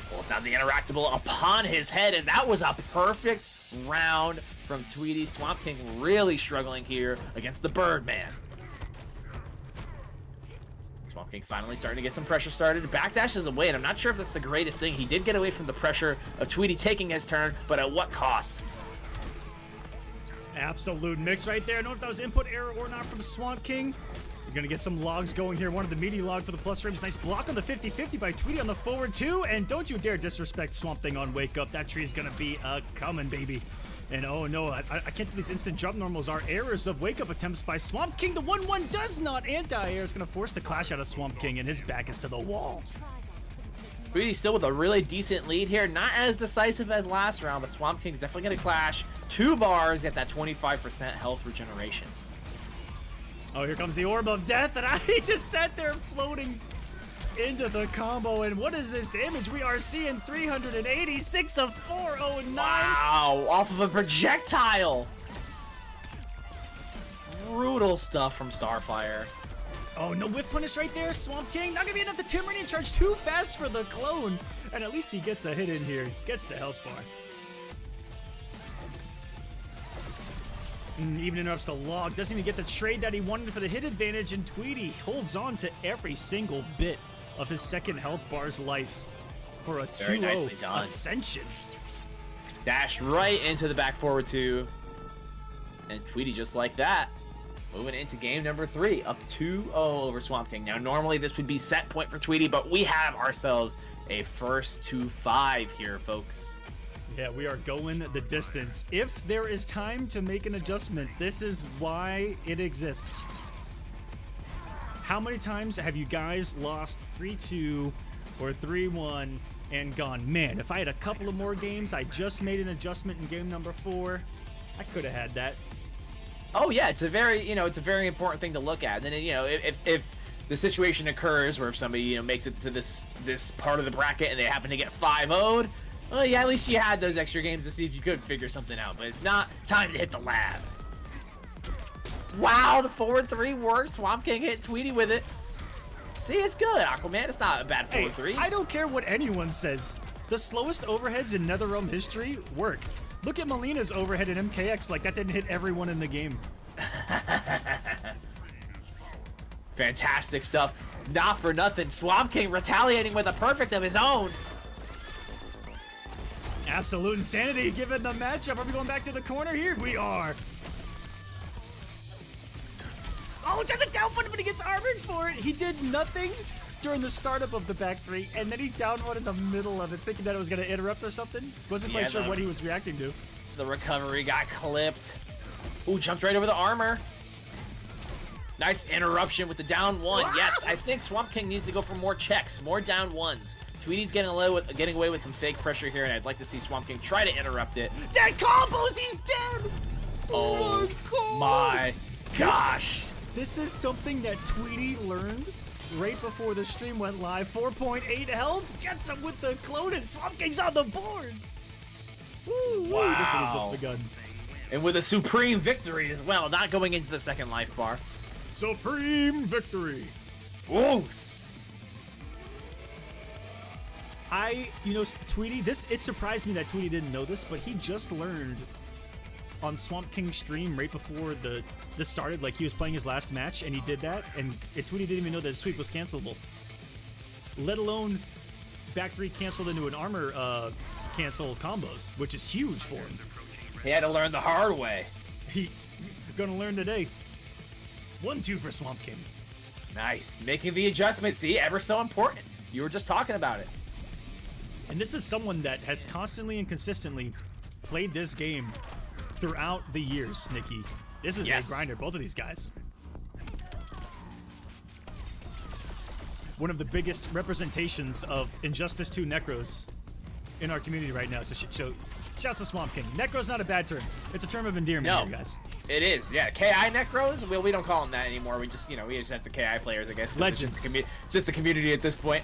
Pulled down the interactable upon his head, and that was a perfect round from Tweety. Swamp King really struggling here against the Birdman. Swamp King finally starting to get some pressure started. Backdashes away, and I'm not sure if that's the greatest thing. He did get away from the pressure of Tweety taking his turn, but at what cost? Absolute mix right there. I don't know if that was input error or not from Swamp King. He's going to get some logs going here. One of the meaty log for the plus frames. Nice block on the 50-50 by Tweety on the forward 2. And don't you dare disrespect Swamp Thing on Wake Up. That tree is going to be coming, baby. And oh no, I can't do these instant jump normals are errors of Wake Up attempts by Swamp King. The 1-1 does not. Anti-air is going to force the clash out of Swamp King, and his back is to the wall. Tweety still with a really decent lead here. Not as decisive as last round, but Swamp King's definitely going to clash. 2 bars, get that 25% health regeneration. Oh, here comes the Orb of Death, and I just sat there floating into the combo. And what is this damage? We are seeing 386 to 409. Wow, off of a projectile. Brutal stuff from Starfire. Oh, no whiff punish right there. Swamp King not gonna be enough to Timberine charge too fast for the clone. And at least he gets a hit in here. Gets the health bar. Even interrupts the log. Doesn't even get the trade that he wanted for the hit advantage. And Tweety holds on to every single bit of his second health bar's life for a 2-0 ascension. Dash right into the back forward 2. And Tweety just like that. Moving into game number 3, up 2-0 over Swamp King. Now, normally this would be set point for Tweety, but we have ourselves a first to 5 here, folks. Yeah, we are going the distance. If there is time to make an adjustment, this is why it exists. How many times have you guys lost 3-2 or 3-1 and gone, man, if I had a couple of more games, I just made an adjustment in game number 4, I could have had that. Oh yeah, it's a very, it's a very important thing to look at. And then, if the situation occurs where if somebody, makes it to this part of the bracket and they happen to get 5-0'd, well, yeah, at least you had those extra games to see if you could figure something out. But if not, time to hit the lab. Wow, the forward 3 worked. Swamp King hit Tweety with it. See, it's good, Aquaman. It's not a bad forward 3. I don't care what anyone says. The slowest overheads in NetherRealm history work. Look at Melina's overhead in MKX, like that didn't hit everyone in the game. Fantastic stuff. Not for nothing. Swamp King retaliating with a perfect of his own. Absolute insanity given the matchup. Are we going back to the corner? Here we are. Oh, just a down one, but he gets armored for it. He did nothing during the startup of the back 3, and then he down one in the middle of it, thinking that it was going to interrupt or something. Wasn't quite sure what he was reacting to. The recovery got clipped. Ooh, jumped right over the armor. Nice interruption with the down 1. Yes, I think Swamp King needs to go for more checks, more down 1s. Tweety's getting away with some fake pressure here, and I'd like to see Swamp King try to interrupt it. Dead combos, he's dead! Oh my gosh. This is something that Tweety learned right before the stream went live. 4.8 health, gets him with the clone, and Swamp King's on the board. Woo, wow. This thing has just begun. And with a supreme victory as well, not going into the second life bar. Supreme victory. Woos. Tweety, it surprised me that Tweety didn't know this, but he just learned on Swamp King's stream right before this started, like he was playing his last match, and he did that, and Tweety didn't even know that his sweep was cancelable. Let alone back 3 canceled into an armor cancel combos, which is huge for him. He had to learn the hard way. He gonna learn today. 1-2 for Swamp King. Nice. Making the adjustment. See, ever so important. You were just talking about it. And this is someone that has constantly and consistently played this game throughout the years, Nikki. This is a grinder, both of these guys. One of the biggest representations of Injustice 2 Necros in our community right now. So shouts to Swamp King. Necro's not a bad term. It's a term of endearment here, guys. It is, yeah. KI Necros? Well, we don't call them that anymore. We just, we just have the KI players, I guess. Legends. It's just a community at this point.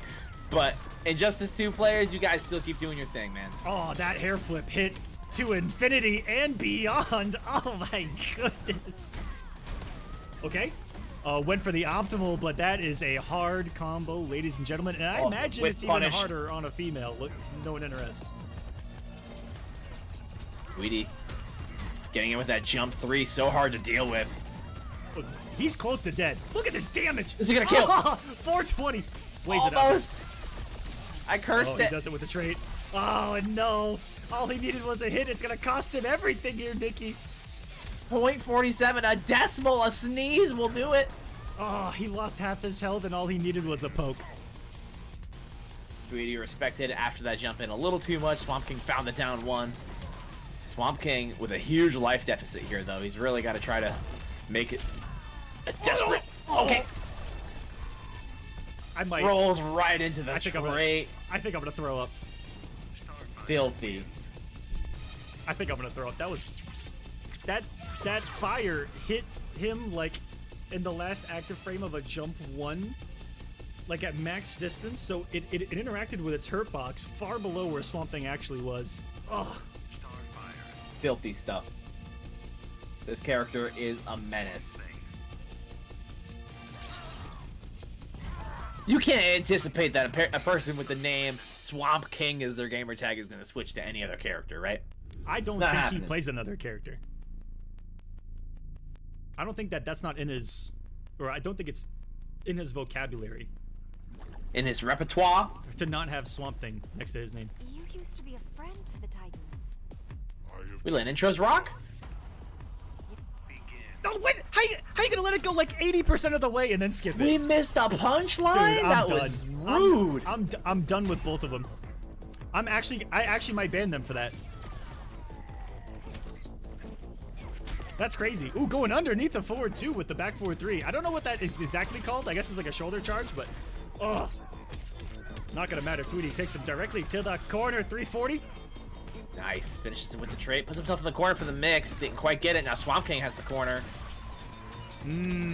But Injustice 2 players, you guys still keep doing your thing, man. Oh, that hair flip hit to infinity and beyond. Oh my goodness. Okay. Went for the optimal, but that is a hard combo, ladies and gentlemen. And I imagine it's even harder on a female. Look, no one interested. Tweety getting in with that jump 3, so hard to deal with. Look, he's close to dead. Look at this damage. Is he gonna kill? 420. Weighs Almost. It up. I cursed it. He does it with the trait. Oh, no. All he needed was a hit. It's going to cost him everything here, Nikki. 0.47, a decimal, a sneeze will do it. Oh, he lost half his health, and all he needed was a poke. Tweety respected after that jump in a little too much. Swamp King found the down 1. Swamp King with a huge life deficit here, though. He's really got to try to make it a desperate... Okay. I might. Rolls right into the I think trait. I think I'm gonna throw up. Filthy. I think I'm gonna throw up. That was that fire hit him like in the last active frame of a jump 1, like at max distance. So it interacted with its hurt box far below where Swamp Thing actually was. Ugh. Filthy stuff. This character is a menace. You can't anticipate that a person with the name Swamp King as their gamer tag is going to switch to any other character, right? I don't Not think happening. he plays another character. I don't think that's not in his, or I don't think it's in his vocabulary In his repertoire? to not have Swamp Thing next to his name. You used to be a friend to the Titans. We let intros rock? Oh, what? How you gonna let it go like 80% of the way and then skip it? We missed a punchline? Dude, I'm That done. was rude. I'm done with both of them. I actually might ban them for that. That's crazy. Ooh, going underneath the forward 2 with the back forward 3. I don't know what that is exactly called. I guess it's like a shoulder charge, but not gonna matter. Tweety takes him directly to the corner. 340. Nice. Finishes it with the trait. Puts himself in the corner for the mix. Didn't quite get it. Now Swamp King has the corner.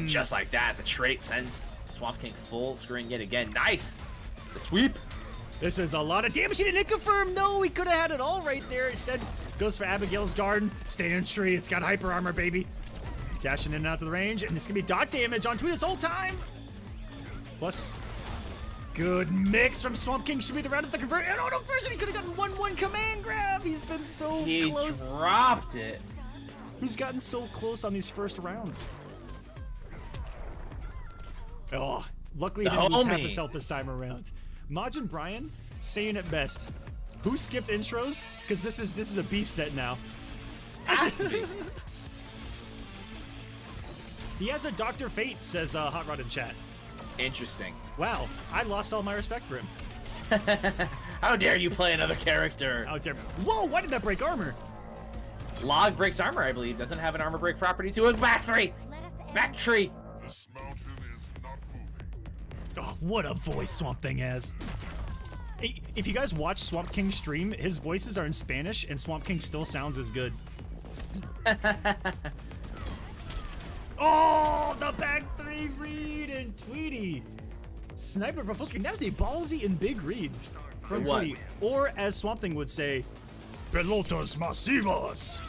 Just like that, the trait sends Swamp King full screen yet again. Nice. The sweep. This is a lot of damage. He didn't confirm. No, he could have had it all right there. Instead, goes for Abigail's Garden. Stand tree. It's got hyper armor, baby. Dashing in and out to the range, and it's gonna be dot damage on Tweet this whole time. Plus, good mix from Swamp King. Should be the round of the convert. And auto version. He could have gotten 1-1 command grab. He's been so He close. dropped it. He's gotten so close on these first rounds. Oh, luckily he The didn't lose half homie. his health this time around. Majin Brian saying it best. Who skipped intros? Because this is a beef set now. Has to be. He has a Dr. Fate, says Hot Rod in chat. Interesting. Wow, I lost all my respect for him. How dare you play another character? Out there. Whoa, why did that break armor? Log breaks armor, I believe. Doesn't have an armor break property to it. Back 3. Let us end Back tree. This mountain is not moving. Oh, what a voice Swamp Thing has. Hey, if you guys watch Swamp King stream, his voices are in Spanish, and Swamp King still sounds as good. Oh, the back 3 read and Tweety. Sniper from full screen. That is a ballsy and big read from It was. Tweety. Or as Swamp Thing would say, pelotas masivas.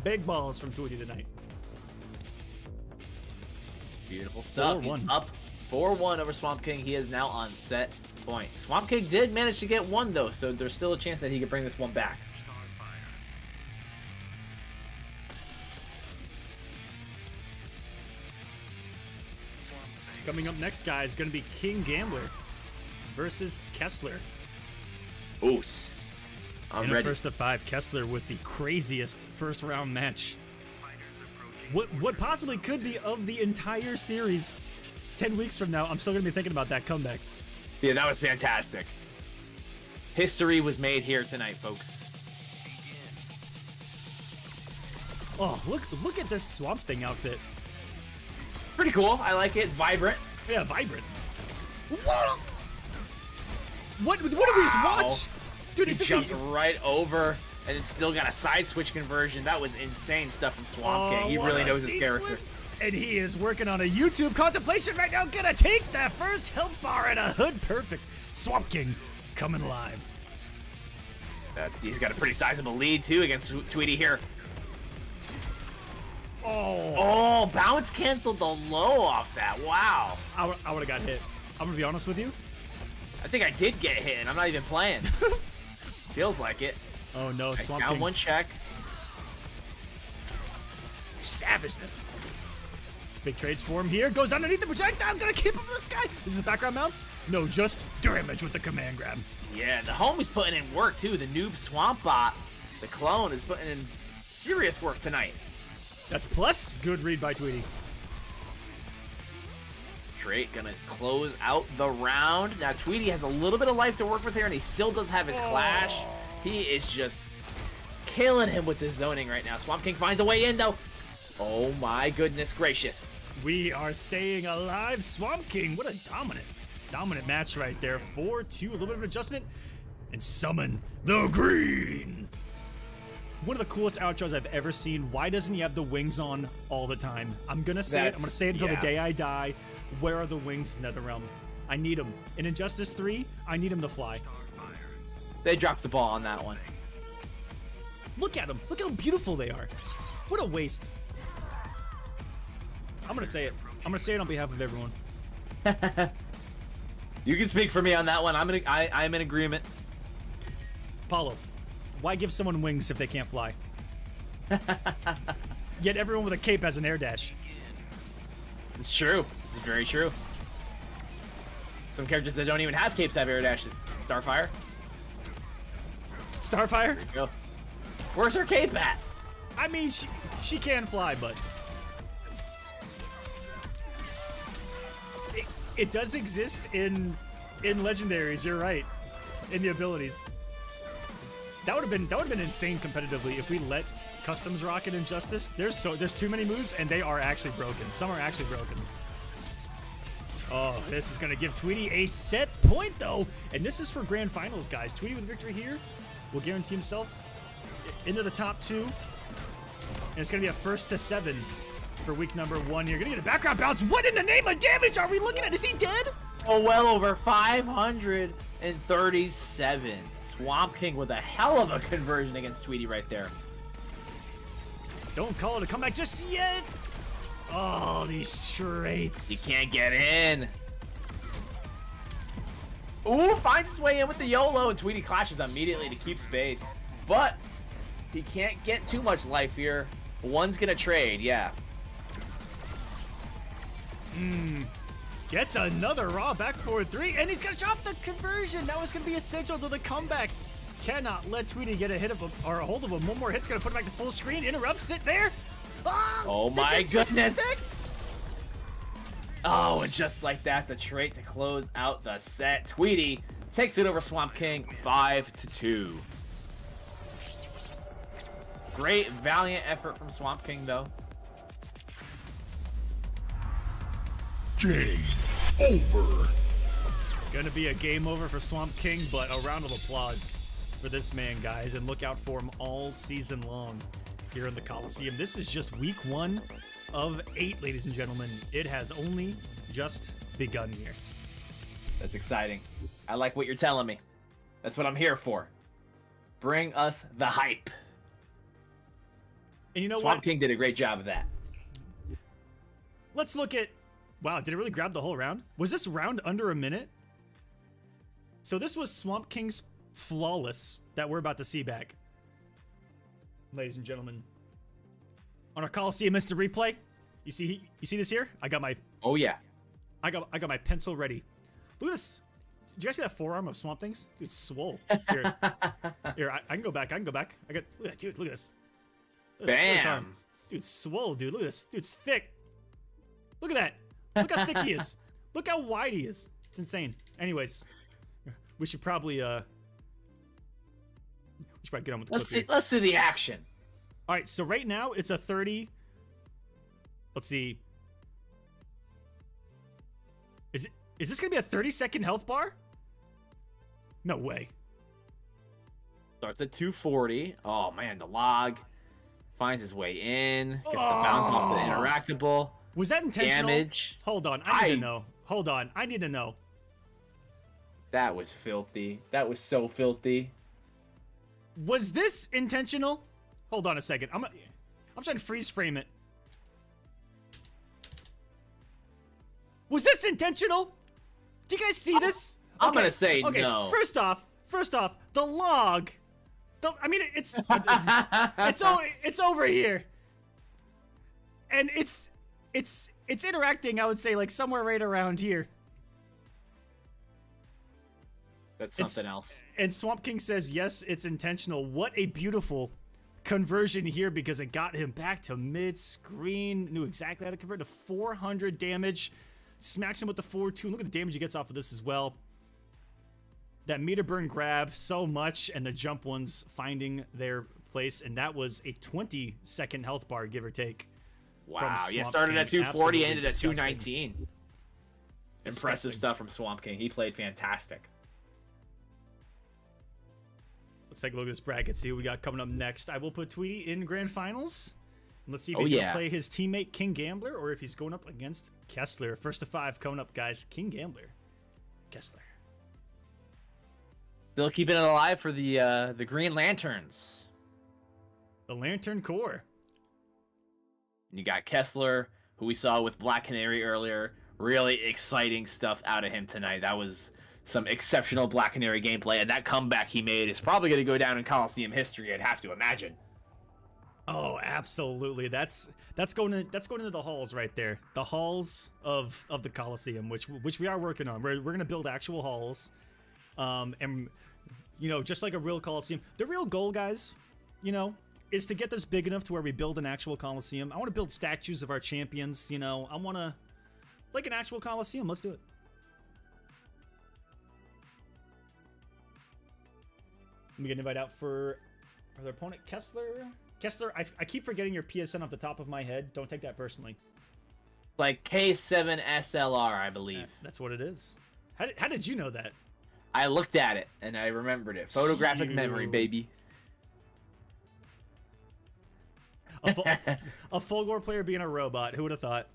Big balls from Tweety tonight. Beautiful stuff. 4-1. He's up 4-1 over Swamp King. He is now on set point. Swamp King did manage to get 1 though, so there's still a chance that he could bring this one back. Coming up next, guys, going to be King Gambler versus Kessler. Oos. I'm In a ready. first of 5, Kessler with the craziest first round match. What possibly could be of the entire series. 10 weeks from now, I'm still going to be thinking about that comeback. Yeah, that was fantastic. History was made here tonight, folks. Oh, look at this Swamp Thing outfit. Pretty cool. I like it. It's vibrant. Yeah, vibrant. What did we just watch? Dude, He is this jumps a, right over, and it's still got a side switch conversion. That was insane stuff from Swamp King. He what really a knows his character. sequence. And he is working on a YouTube contemplation right now. Gonna take that first health bar and a hood perfect. Swamp King coming live. He's got a pretty sizable lead, too, against Tweety here. Oh, Oh, bounce canceled the low off that. Wow. I would have got hit. I'm gonna be honest with you. I think I did get hit, and I'm not even playing. Feels like it. Oh no, Nice, Swamp down King. 1 check. Savageness. Big trades for him here. Goes underneath the projectile. Gonna keep him in the sky. This is background mounts? No, just damage with the command grab. Yeah, the homie's putting in work, too. The noob Swamp Bot, the clone, is putting in serious work tonight. That's plus. Good read by Tweety. Drake gonna close out the round. Now, Tweety has a little bit of life to work with here, and he still does have his clash. He is just killing him with the zoning right now. Swamp King finds a way in, though. Oh, my goodness gracious. We are staying alive. Swamp King, what a dominant match right there. 4-2, a little bit of adjustment, and summon the green. One of the coolest outros I've ever seen. Why doesn't he have the wings on all the time? I'm gonna say it. I'm gonna say it until the day I die. Where are the wings, NetherRealm? I need them. In Injustice 3, I need him to fly. They dropped the ball on that one. Look at them. Look how beautiful they are. What a waste. I'm gonna say it. I'm gonna say it on behalf of everyone. You can speak for me on that one. I'm in agreement. Paulo, why give someone wings if they can't fly? Yet everyone with a cape has an air dash. It's true. This is very true. Some characters that don't even have capes have air dashes. Starfire. Starfire? There you go. Where's her cape at? I mean, she can fly, but it does exist in legendaries. You're right, in the abilities. That would have been insane competitively if we let customs rock in Injustice. There's too many moves, and they are actually broken. Some are actually broken. Oh, this is gonna give Tweety a set point though, and this is for grand finals, guys. Tweety with victory here will guarantee himself into the top 2, and it's gonna be a 1st to 7 for week number 1. You're gonna get a background bounce. What in the name of damage are we looking at? Is he dead? Oh, well over 537. Swamp King with a hell of a conversion against Tweety right there. Don't call it a comeback just yet. Oh, these traits. He can't get in. Ooh, finds his way in with the YOLO, and Tweety clashes immediately to keep space. But he can't get too much life here. One's gonna trade, yeah. Gets another raw back forward 3, and he's gonna drop the conversion. That was gonna be essential to the comeback. Cannot let Tweety get a hit of him or a hold of him. One more hit's gonna put him back to full screen. Interrupts it there. Oh my goodness. Oh, and just like that, the trait to close out the set. Tweety takes it over Swamp King 5-2. Great, valiant effort from Swamp King, though. Game over. Gonna be a game over for Swamp King, but a round of applause for this man, guys, and look out for him all season long here in the Kolosseum. This is just week 1 of 8, ladies and gentlemen. It has only just begun here. That's exciting. I like what you're telling me. That's what I'm here for. Bring us the hype. And you know Swamp what? King did a great job of that. Let's look at... Wow, did it really grab the whole round? Was this round under a minute? So this was Swamp King's flawless that we're about to see back. Ladies and gentlemen. On our Kolosseum Instant Replay, you see this here? I got my I got my pencil ready. Look at this. Did you guys see that forearm of Swamp Thing's? Dude, it's swole. Here, I can go back. Look at that, dude, look at this. Look at this arm. Bam. Dude, swole, dude. Look at this. Dude's thick. Look at that. Look how thick he is. Look how wide he is. It's insane. Anyways, we should probably get on with the clip here. Let's see the action. All right, so right now it's a 30. Let's see. Is this gonna be a 30-second health bar? No way. Starts at 240. Oh man, the log finds his way in. Gets the bounce off the interactable. Was that intentional? Damage. Hold on, I need to know. Hold on, I need to know. That was filthy. That was so filthy. Was this intentional? Hold on a second. I'm trying to freeze frame it. Was this intentional? Do you guys see this? I'm gonna say okay. no. First off, the log. I mean, it's over here, and it's interacting. I would say like somewhere right around here. That's something else. And Swamp King says, yes, it's intentional. What a beautiful conversion here, because it got him back to mid-screen. Knew exactly how to convert to 400 damage. Smacks him with the 4-2. Look at the damage he gets off of this as well. That meter burn grab so much, and the jump ones finding their place. And that was a 20-second health bar, give or take. Wow. Yeah, Swamp started at King. 240, Absolutely ended at disgusting. 219. Impressive Disgusting. stuff from Swamp King. He played fantastic. Let's take a look at this bracket, see who we got coming up next. I will put Tweety in grand finals. And let's see if Oh, he's going yeah. to play his teammate King Gambler or if he's going up against Kessler. First to 5 coming up, guys. King Gambler. Kessler. Still keeping it alive for the Green Lanterns. The Lantern Corps. And you got Kessler, who we saw with Black Canary earlier. Really exciting stuff out of him tonight. That was some exceptional Black Canary gameplay, and that comeback he made is probably going to go down in Kolosseum history, I'd have to imagine. Oh, absolutely. That's going into the halls right there. The halls of the Colosseum, which we are working on. We're going to build actual halls. And you know, just like a real Colosseum. The real goal, guys, you know, is to get this big enough to where we build an actual Colosseum. I want to build statues of our champions, you know. I want to like an actual Colosseum. Let's do it. Let me get an invite out for our opponent, Kessler. Kessler, I keep forgetting your PSN off the top of my head. Don't take that personally. Like K7SLR, I believe. That's what it is. How did you know that? I looked at it, and I remembered it. Photographic memory, Phew. baby. A Fulgore player being a robot. Who would have thought?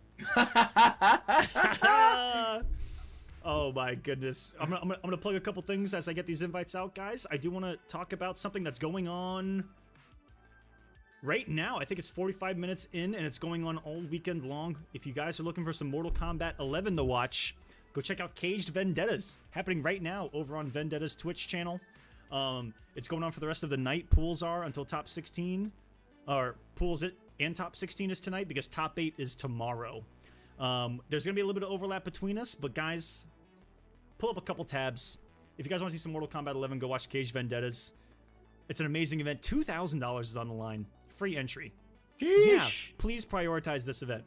Oh my goodness. I'm gonna plug a couple things as I get these invites out, guys. I do want to talk about something that's going on right now. I think it's 45 minutes in, and it's going on all weekend long. If you guys are looking for some Mortal Kombat 11 to watch, go check out Caged Vendettas, happening right now over on Vendetta's Twitch channel. It's going on for the rest of the night. Pools are until top 16. Or pools and top 16 is tonight because top 8 is tomorrow. There's going to be a little bit of overlap between us, but guys, pull up a couple tabs. If you guys want to see some Mortal Kombat 11, go watch Caged Vendettas. It's an amazing event. $2,000 is on the line. Free entry. Sheesh. Yeah, please prioritize this event.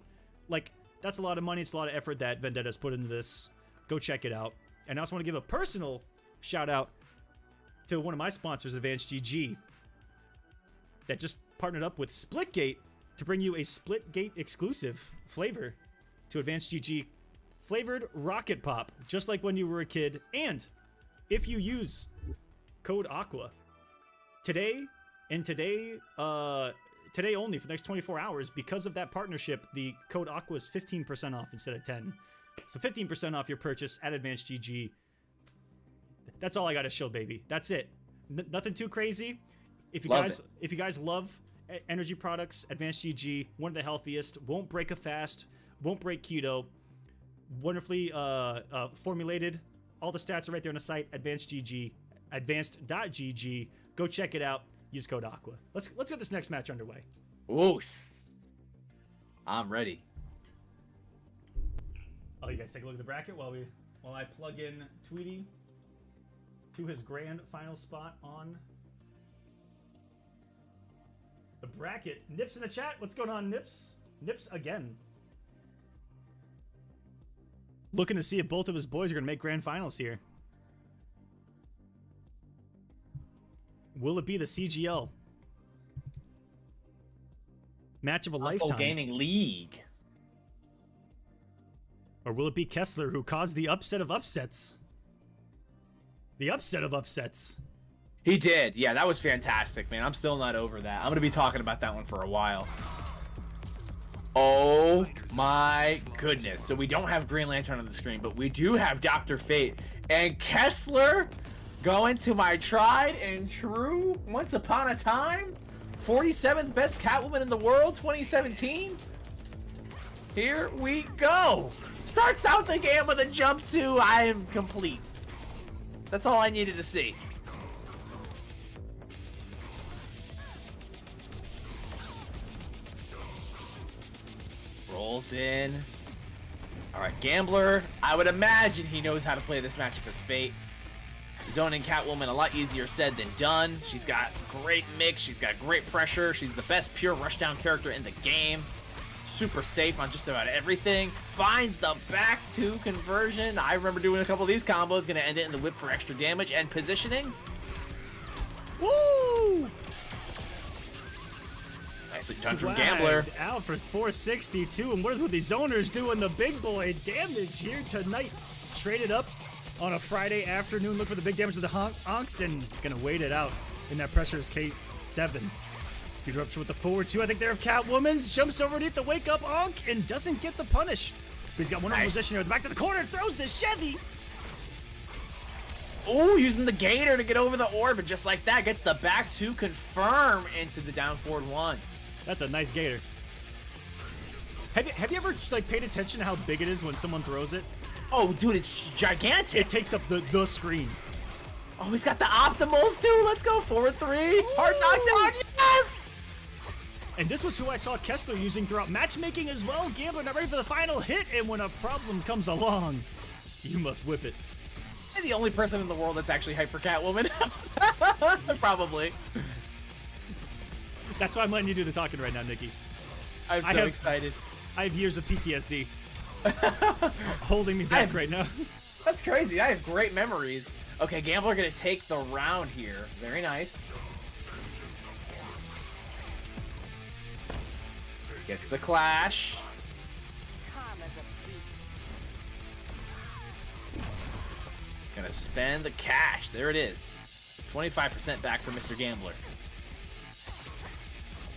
Like, that's a lot of money. It's a lot of effort that Vendetta's put into this. Go check it out. And I also want to give a personal shout out to one of my sponsors, Advanced GG, that just partnered up with Splitgate to bring you a Splitgate exclusive flavor to Advanced GG. Flavored Rocket Pop, just like when you were a kid. And if you use code Aqua today only for the next 24 hours, because of that partnership, the code Aqua is 15% off instead of 10. So 15% off your purchase at Advanced GG. That's all I got to show, baby. That's it. Nothing too crazy. If you guys love energy products, Advanced GG, one of the healthiest, won't break a fast, won't break keto, wonderfully formulated. All the stats are right there on the site, advanced.gg. Go check it out. Use code Aqua. Let's get this next match underway. Ooh, I'm ready. Oh, you guys take a look at the bracket while I plug in Tweety to his grand final spot on the bracket. Nips in the chat. What's going on, Nips? Nips again. Looking to see if both of his boys are going to make grand finals here. Will it be the CGL match of a lifetime? Gaming League. Or will it be Kessler who caused the upset of upsets? The upset of upsets. He did. Yeah, that was fantastic, man. I'm still not over that. I'm going to be talking about that one for a while. Oh my goodness. So we don't have Green Lantern on the screen, but we do have Dr. Fate. And Kessler going to my tried and true once upon a time 47th best Catwoman in the world 2017. Here we go. Starts out the game with a jump to I am complete. That's all I needed to see. Rolls in. Alright, Gambler. I would imagine he knows how to play this matchup as Fate. Zoning Catwoman, a lot easier said than done. She's got great mix. She's got great pressure. She's the best pure rushdown character in the game. Super safe on just about everything. Finds the back two conversion. I remember doing a couple of these combos. Gonna end it in the whip for extra damage and positioning. Woo! Nicely done from Gambler. Swagged out for 462. And what is with these owners doing the big boy damage here tonight? Traded up on a Friday afternoon. Look for the big damage with the honks and gonna wait it out in that pressure's K7. Good rupture with the forward two. I think there of Catwoman's. Jumps over underneath the wake up honk and doesn't get the punish. But he's got one on position here. Back to the corner. Throws the Chevy. Oh, using the gator to get over the orb, and just like that, gets the back two confirm into the down forward one. That's a nice gator. Have you ever like paid attention to how big it is when someone throws it? Oh, dude, it's gigantic. It takes up the screen. Oh, he's got the optimals too. Let's go forward three. Hard knockdown. Yes. And this was who I saw Kessler using throughout matchmaking as well. Gambler not ready for the final hit, and when a problem comes along, you must whip it. I'm the only person in the world that's actually hyped for Catwoman. Probably. That's why I'm letting you do the talking right now, Nikki. I'm so excited. I have years of PTSD holding me back right now. That's crazy. I have great memories. Okay, Gambler gonna take the round here. Very nice. Gets the clash. Gonna spend the cash. There it is. 25% back for Mr. Gambler.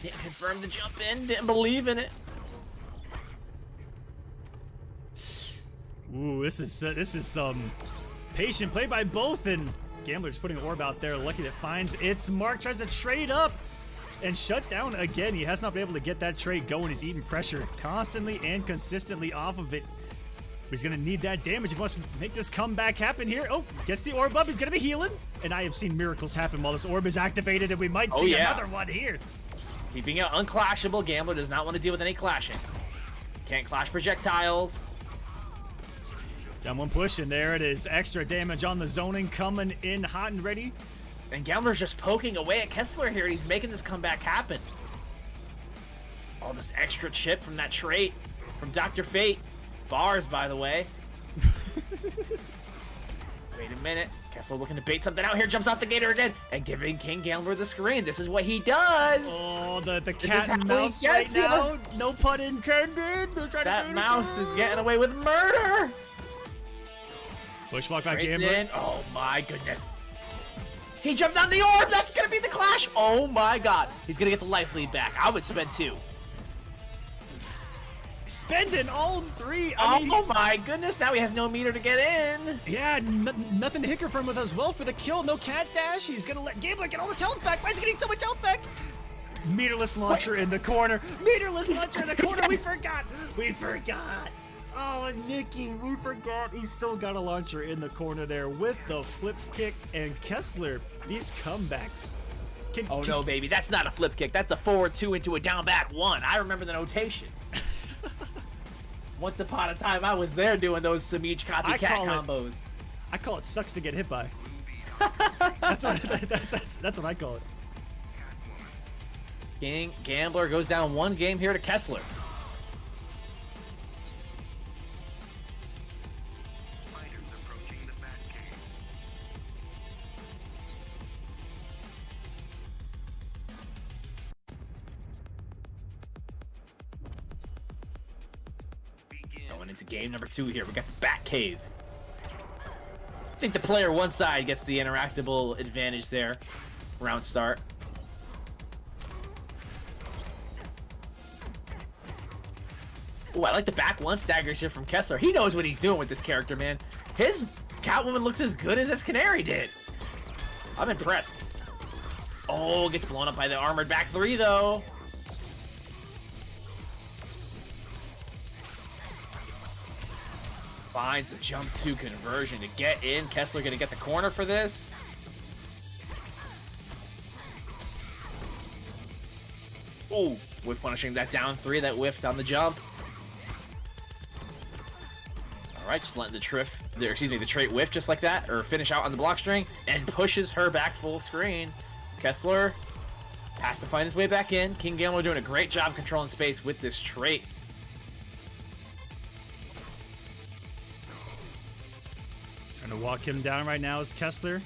Didn't confirm the jump in. Didn't believe in it. Ooh, this is some patient play by both, and Gambler's putting an orb out there. Lucky that finds its mark. Tries to trade up and shut down again. He has not been able to get that trade going. He's eating pressure constantly and consistently off of it. He's going to need that damage if he wants to make this comeback happen here. Oh, gets the orb up. He's going to be healing. And I have seen miracles happen while this orb is activated, and we might see another one here. Keeping it unclashable. Gambler does not want to deal with any clashing. Can't clash projectiles. Down one push, and there it is. Extra damage on the zoning coming in hot and ready. And Gambler's just poking away at Kessler here. He's making this comeback happen. All this extra chip from that trait from Dr. Fate. Bars, by the way. Wait a minute. Kessler looking to bait something out here. Jumps off the gator again. And giving King Gambler the screen. This is what he does. Oh, the cat and mouse right now. No pun intended. That mouse is getting away with murder. Push block by Gambler. Gambler. Oh my goodness. He jumped on the orb. That's going to be the clash. Oh my god. He's going to get the life lead back. I would spend 2. Spending all 3. Oh my goodness. Now he has no meter to get in. Yeah, nothing to hicker from with as well for the kill. No cat dash. He's going to let Gambler get all his health back. Why is he getting so much health back? Meterless launcher in the corner. Meterless launcher in the corner. We forgot. We forgot. Oh, Nikki, we forgot. He's still got a launcher in the corner there with the flip kick. And Kessler, these comebacks. No, baby. That's not a flip kick. That's a forward 2 into a down back 1. I remember the notation. Once upon a time, I was there doing those Samich copycat combos. I call it sucks to get hit by. that's what I call it. King Gambler goes down 1 game here to Kessler. Going into game number 2 here. We got the Bat Cave. I think the player one side gets the interactable advantage there. Round start. Oh, I like the back 1 staggers here from Kessler. He knows what he's doing with this character, man. His Catwoman looks as good as his Canary did. I'm impressed. Oh, gets blown up by the armored back 3, though. Finds the jump 2 conversion to get in. Kessler gonna get the corner for this. Oh, whiff punishing that down 3 that whiffed on the jump. All right, just letting the trait whiff just like that, or finish out on the block string, and pushes her back full screen. Kessler has to find his way back in. King Gambler doing a great job controlling space with this trait. Trying to walk him down right now is Kessler.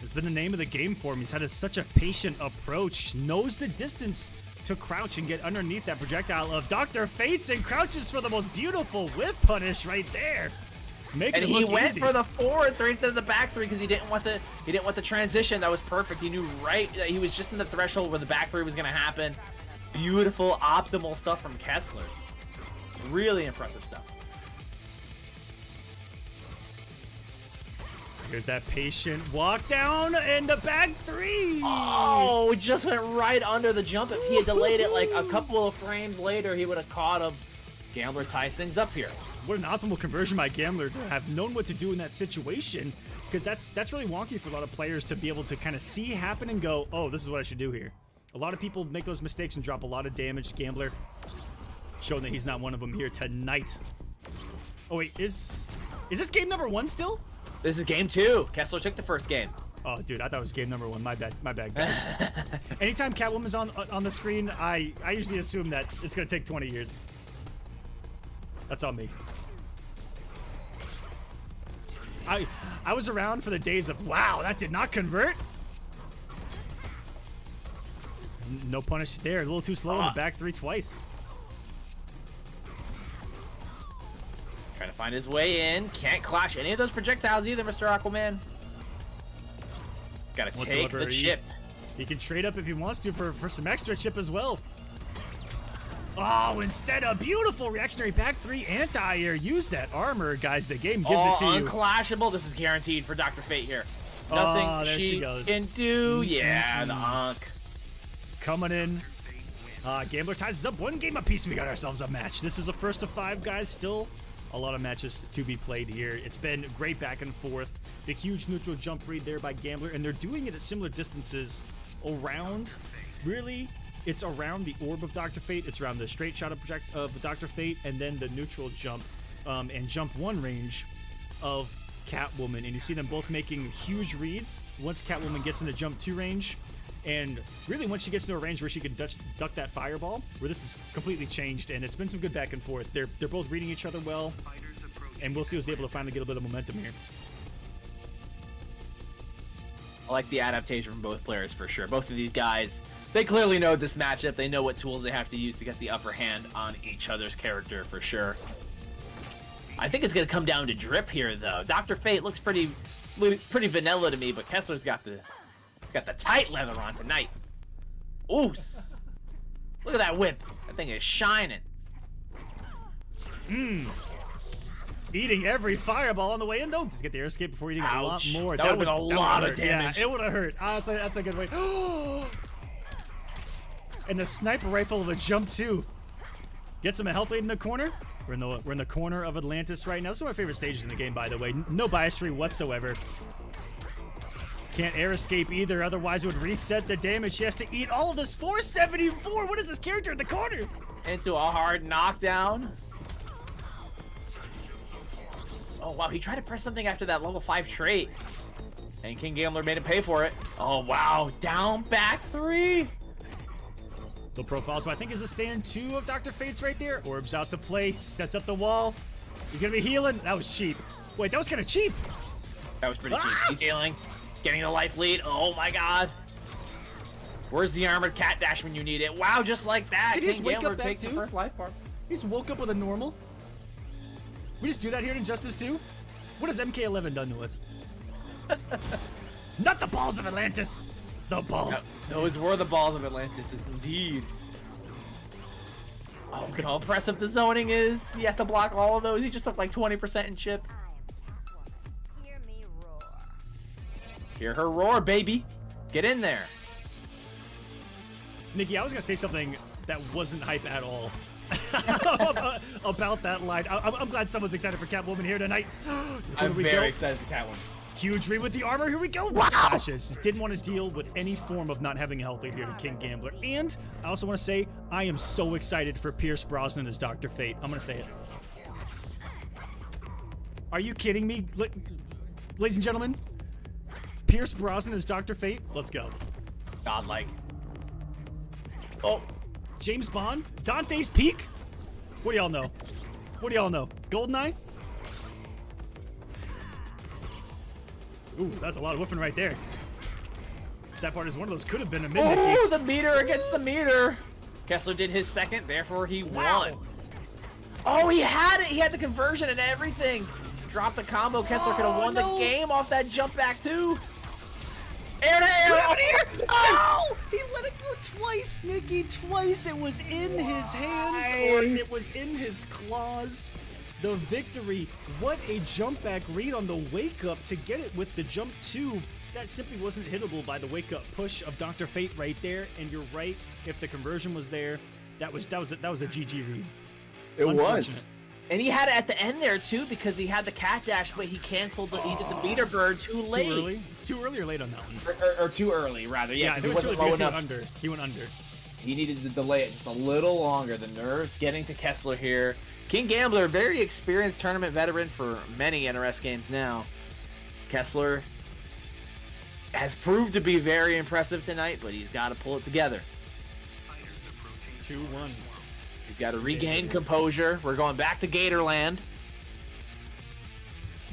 It's been the name of the game for him. He's had such a patient approach. Knows the distance to crouch and get underneath that projectile of Dr. Fates and crouches for the most beautiful whip punish right there. Making And it he look went easy. for the forward three instead of the back three because he didn't want the transition. That was perfect. He knew right that he was just in the threshold where the back three was going to happen. Beautiful, optimal stuff from Kessler. Really impressive stuff. Here's that patient walk down and the back three. Oh, it just went right under the jump. If he had delayed it like a couple of frames later, he would have caught him. Gambler ties things up here. What an optimal conversion by Gambler to have known what to do in that situation, because that's really wonky for a lot of players to be able to kind of see happen and go, oh, this is what I should do here. A lot of people make those mistakes and drop a lot of damage. Gambler showing that he's not one of them here tonight. Oh wait, is this game number 1 still? This is game 2. Kessler took the first game. Oh, dude, I thought it was game number 1. My bad, guys. Anytime Catwoman's on the screen, I usually assume that it's gonna take 20 years. That's on me. I was around for the days of, wow, that did not convert. No punish there. A little too slow on the back three twice. Trying to find his way in. Can't clash any of those projectiles either, Mr. Aquaman. Gotta take the chip. He can trade up if he wants to for some extra chip as well. Oh, instead a beautiful reactionary back three anti-air. Use that armor, guys. The game gives it to you. Unclashable. This is guaranteed for Dr. Fate here. Nothing there she goes. can do. Yeah, the Unk. Coming in. Gambler ties us up 1 game apiece. We got ourselves a match. This is a first of 5, guys. Still a lot of matches to be played here. It's been great back and forth. The huge neutral jump read there by Gambler, and they're doing it at similar distances around, really, it's around the orb of Dr. Fate, it's around the straight shot of Dr. Fate, and then the neutral jump and jump 1 range of Catwoman. And you see them both making huge reads once Catwoman gets in the jump 2 range. And really, once she gets into a range where she can duck that fireball, where this is completely changed, and it's been some good back and forth. They're both reading each other well, and we'll see who's able to finally get a bit of momentum here. I like the adaptation from both players for sure. Both of these guys, they clearly know this matchup. They know what tools they have to use to get the upper hand on each other's character for sure. I think it's going to come down to drip here, though. Dr. Fate looks pretty vanilla to me, but Kessler's got the tight leather on tonight. Ooh, look at that whip. That thing is shining. Eating every fireball on the way in, though. Just get the air escape before eating a lot more. That would've been a lot of damage. Yeah, it would have hurt. That's a good way. And the sniper rifle of a jump too. Gets him a health lead in the corner. We're in the corner of Atlantis right now. This is one of my favorite stages in the game, by the way. No bias tree whatsoever. Can't air escape either, otherwise it would reset the damage. She has to eat all of this. 474. What is this character in the corner? Into a hard knockdown. Oh, wow. He tried to press something after that level 5 trait. And King Gambler made him pay for it. Oh, wow. Down back 3. The profile, so I think is the stand 2 of Dr. Fate's right there. Orbs out to play, sets up the wall. He's going to be healing. That was cheap. Wait, that was kind of cheap. That was pretty cheap. He's healing. Getting the life lead. Oh, my God. Where's the armored cat dash when you need it? Wow, just like that. Did he just King wake Gambler up back takes the too? first life bar. He's woke up with a normal. We just do that here in Injustice 2? What has MK11 done to us? Not the balls of Atlantis. The balls. Those were the balls of Atlantis, indeed. Oh, look how impressive the zoning is. He has to block all of those. He just took like 20% in chip. Hear me roar. Hear her roar, baby. Get in there. Nikki, I was going to say something that wasn't hype at all. About that line. I'm glad someone's excited for Catwoman here tonight. I'm very excited for Catwoman. Huge read with the armor. Here we go. Wow. Flashes. Didn't want to deal with any form of not having a health lead here to King Gambler. And I also want to say I am so excited for Pierce Brosnan as Dr. Fate. I'm going to say it. Are you kidding me? Ladies and gentlemen, Pierce Brosnan as Dr. Fate. Let's go. Godlike. Oh. James Bond? Dante's Peak? What do y'all know? What do y'all know? GoldenEye? Ooh, that's a lot of woofing right there. Sad part is one of those could have been a mid-Mickey. Oh, the meter against the meter. Kessler did his second, therefore he Wow. won. Oh, he had it. He had the conversion and everything. Dropped the combo. Kessler could have won the game off that jump back too. Air to air. Grab it here! Oh! He let it go twice, Nikki. Twice. It was in his hands or it was in his claws. The victory. What a jump back read on the wake up to get it with the jump 2. That simply wasn't hittable by the wake up push of Dr. Fate right there. And you're right. If the conversion was there, that was a GG read. It was. And he had it at the end there too because he had the cat dash, but he canceled he did the beater bird too late. Too early? Too early or late on that one? Or too early, rather. Yeah, I because think it it was wasn't too low early because enough. he went under. He needed to delay it just a little longer. The nerves getting to Kessler here. King Gambler, very experienced tournament veteran for many NRS games now. Kessler has proved to be very impressive tonight, but he's got to pull it together. 2-1. He's got to regain composure. We're going back to Gatorland.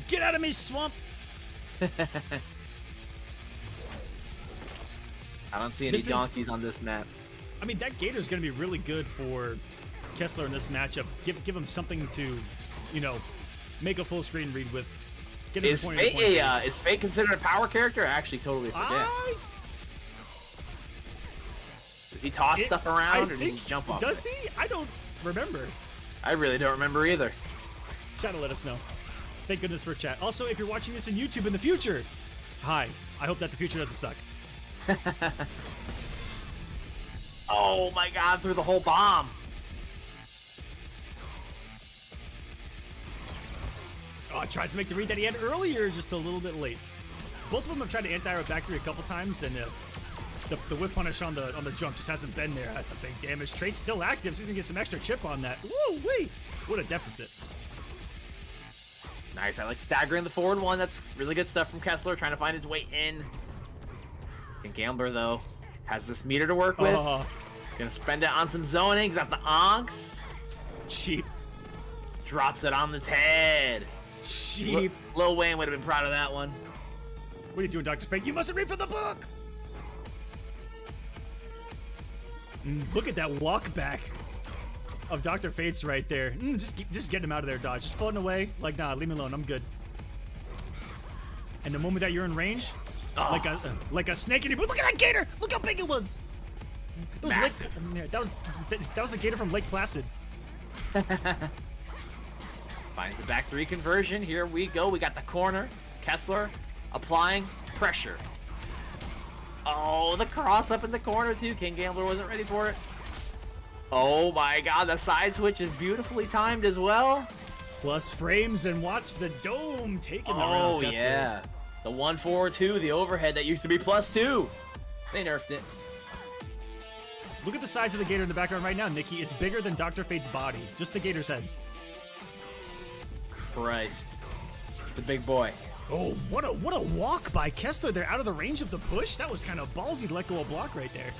Get out of me, swamp! I don't see any This is- donkeys on this map. I mean, that Gator's going to be really good for Kessler in this matchup. Give him something to, make a full screen read with. Get him Is the point Fate, is Fate considered a power character? I actually totally forget. Does he toss stuff around or does he jump off? Does it? he? I don't remember. I really don't remember either. Chat will let us know. Thank goodness for chat. Also, if you're watching this on YouTube in the future, hi. I hope that the future doesn't suck. Oh my god, through the whole bomb. Oh, tries to make the read that he had earlier, just a little bit late. Both of them have tried to anti-aero back three a couple times, and the whip punish on the jump just hasn't been there. That's a big damage. Trade's still active, so he's gonna get some extra chip on that. Woo wee! What a deficit. Nice, I like staggering the forward one. That's really good stuff from Kessler, trying to find his way in. And Gambler, though, has this meter to work with. Gonna spend it on some zoning. He's got the onks. Cheap. Drops it on his head. Cheap. Lil Wayne would have been proud of that one. What are you doing, Dr. Fate? You mustn't read from the book! Look at that walk back of Dr. Fate's right there. Just getting him out of there, dodge. Just floating away. Like, nah, leave me alone. I'm good. And the moment that you're in range, like a snake in your boot. Look at that gator! Look how big it was! That was the gator from Lake Placid. Finds the back three conversion. Here we go. We got the corner. Kessler applying pressure. Oh, the cross up in the corner too. King Gambler wasn't ready for it. Oh my god, the side switch is beautifully timed as well. Plus frames and watch the dome taking the round. Oh yeah. The 1-4-2, the overhead that used to be +2. They nerfed it. Look at the size of the gator in the background right now, Nikki. It's bigger than Dr. Fate's body. Just the gator's head. Christ. It's a big boy. Oh, what a walk by Kessler there, out of the range of the push. That was kind of ballsy to let go a block right there.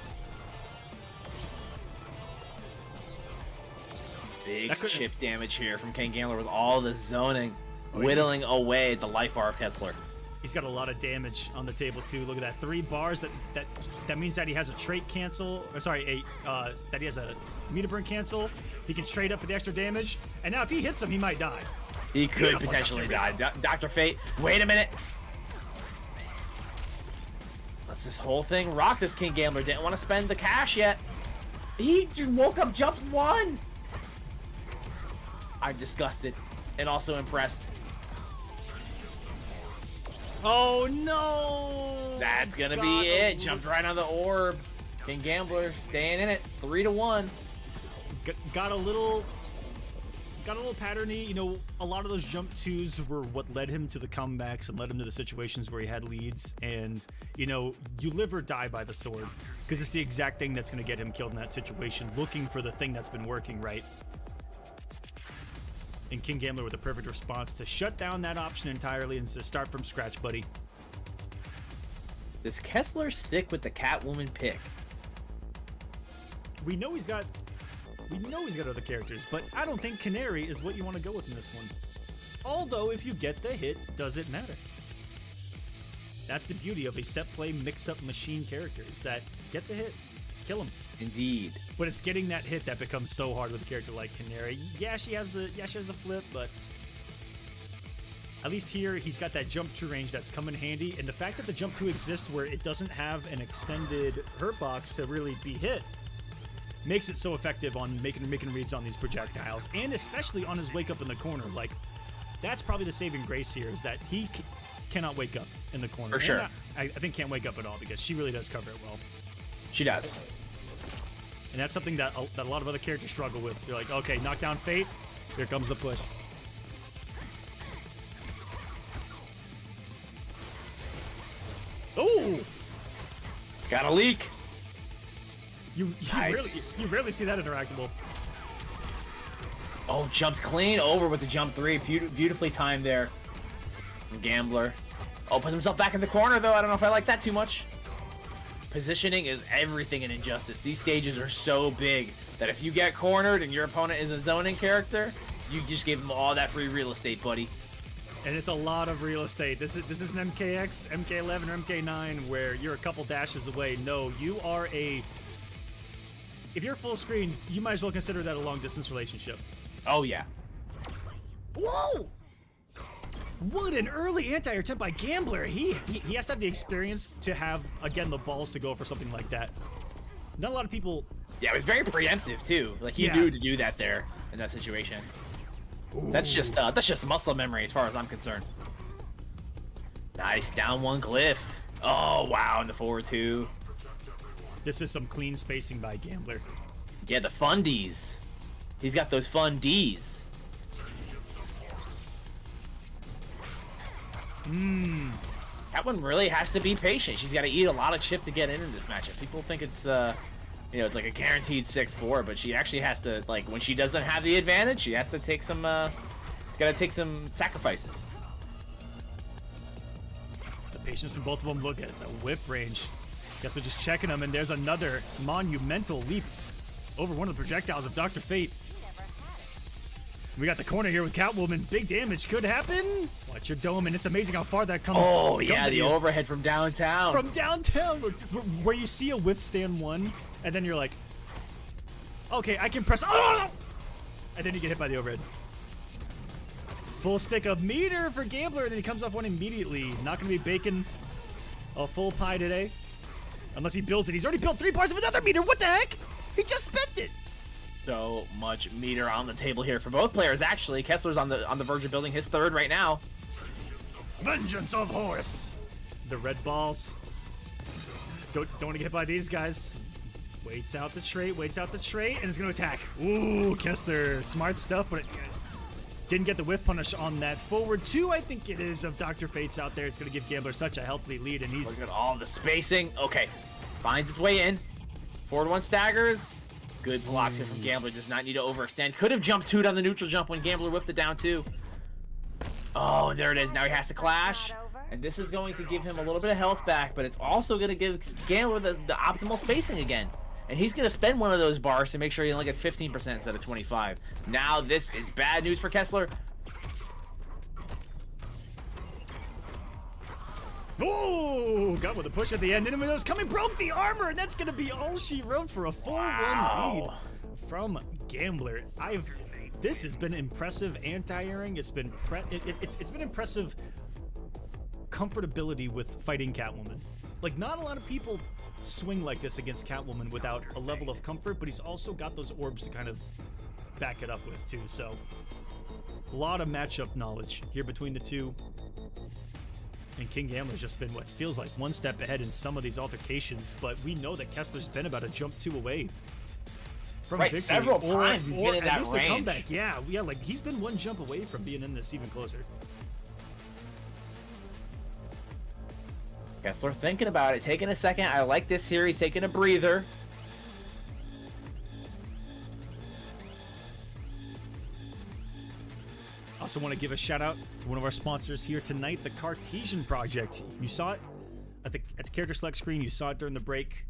Big chip damage here from King Gambler with all the zoning, whittling away the life bar of Kessler. He's got a lot of damage on the table too. Look at that, 3 bars. That means that he has a trait cancel, or sorry, that he has a meter burn cancel. He can trade up for the extra damage, and now if he hits him, he might die. He could potentially die. Dr. Fate, wait a minute. Let's this whole thing rock. This King Gambler didn't want to spend the cash yet. He just woke up jump 1. I'm disgusted and also impressed. Oh no! That's gonna be it. Jumped right on the orb. King Gambler staying in it. 3-1. Got a little patterny. You know, a lot of those jump 2s were what led him to the comebacks and led him to the situations where he had leads. And, you know, you live or die by the sword, because it's the exact thing that's going to get him killed in that situation, looking for the thing that's been working right. And King Gambler with a perfect response to shut down that option entirely and to start from scratch, buddy. Does Kessler stick with the Catwoman pick? We know he's got other characters, but I don't think Canary is what you want to go with in this one. Although, if you get the hit, does it matter? That's the beauty of a set play mix-up machine character, is that get the hit. kill him. Indeed. But it's getting that hit that becomes so hard with a character like Canary. Yeah, she has the flip, but at least here he's got that jump 2 range that's come in handy, and the fact that the jump 2 exists where it doesn't have an extended hurt box to really be hit makes it so effective on making reads on these projectiles, and especially on his wake up in the corner. Like, that's probably the saving grace here, is that he cannot wake up in the corner. For sure. And I think can't wake up at all, because she really does cover it well. She does. And that's something that a lot of other characters struggle with. They're like, okay, knock down Fate, here comes the push. Oh! Got a leak. You Nice. rarely see that interactable. Oh, jumped clean over with the jump 3. Beautifully timed there from Gambler. Oh, puts himself back in the corner, though. I don't know if I like that too much. Positioning is everything in Injustice. These stages are so big that if you get cornered and your opponent is a zoning character, you just give them all that free real estate, buddy. And it's a lot of real estate. This is an MKX, MK11, or MK9 where you're a couple dashes away. No, you are a... If you're full screen, you might as well consider that a long-distance relationship. Oh, yeah. Whoa! What an early anti-air attempt by Gambler. He has to have the experience to have, again, the balls to go for something like that. Not a lot of people... Yeah, it was very preemptive, too. Like, he Yeah. knew to do that there in that situation. That's just muscle memory as far as I'm concerned. Nice, down 1 glyph. Oh, wow, and the forward 2. This is some clean spacing by Gambler. Yeah, the fun Ds. He's got those fun Ds. That one really has to be patient. She's got to eat a lot of chip to get into this matchup. People think it's, it's like a guaranteed 6-4, but she actually has to, like, when she doesn't have the advantage, she has to take some, she's got to take some sacrifices. The patience from both of them. Look at the whip range. Guess we're just checking them, and there's another monumental leap over one of the projectiles of Dr. Fate. We got the corner here with Catwoman. Big damage could happen. Watch your dome, and it's amazing how far that comes. Oh, comes yeah, at the you. overhead from downtown. From downtown, where you see a withstand 1, and then you're like, okay, I can press. Oh! And then you get hit by the overhead. Full stick of meter for Gambler, and then he comes off one immediately. Not going to be baking a full pie today. Unless he builds it. He's already built 3 bars of another meter. What the heck? He just spent it. So much meter on the table here for both players, actually. Kessler's on the verge of building his 3rd right now. Vengeance of Horus. The red balls. Don't want to get hit by these guys. Waits out the trait, and is going to attack. Ooh, Kessler. Smart stuff, but it didn't get the whiff punish on that forward 2, I think it is, of Dr. Fate's out there. It's going to give Gambler such a healthy lead, and he's... Look at all the spacing. Okay, finds his way in. Forward 1 staggers. Good blocks here from Gambler. Does not need to overextend. Could have jumped 2'd on the neutral jump when Gambler whipped it down 2. Oh, and there it is. Now he has to clash. And this is going to give him a little bit of health back, but it's also going to give Gambler the optimal spacing again. And he's going to spend one of those bars to make sure he only gets 15% instead of 25. Now this is bad news for Kessler. Oh, got with a push at the end. Enemy was coming, broke the armor, and that's going to be all she wrote for a 4-1 lead from Gambler. This has been impressive anti-airing. It's been it's been impressive comfortability with fighting Catwoman. Like, not a lot of people swing like this against Catwoman without a level of comfort, but he's also got those orbs to kind of back it up with too. So a lot of matchup knowledge here between the two. And King Gambler's just been what feels like one step ahead in some of these altercations, but we know that Kessler's been about a jump 2 away from Right, victory, several times he's been in at that least range. a comeback. Yeah, like he's been one jump away from being in this even closer. Kessler thinking about it, taking a second. I like this here. He's taking a breather. Also want to give a shout out to one of our sponsors here tonight, the Cartesian Project. You saw it at the character select screen. You saw it during the break.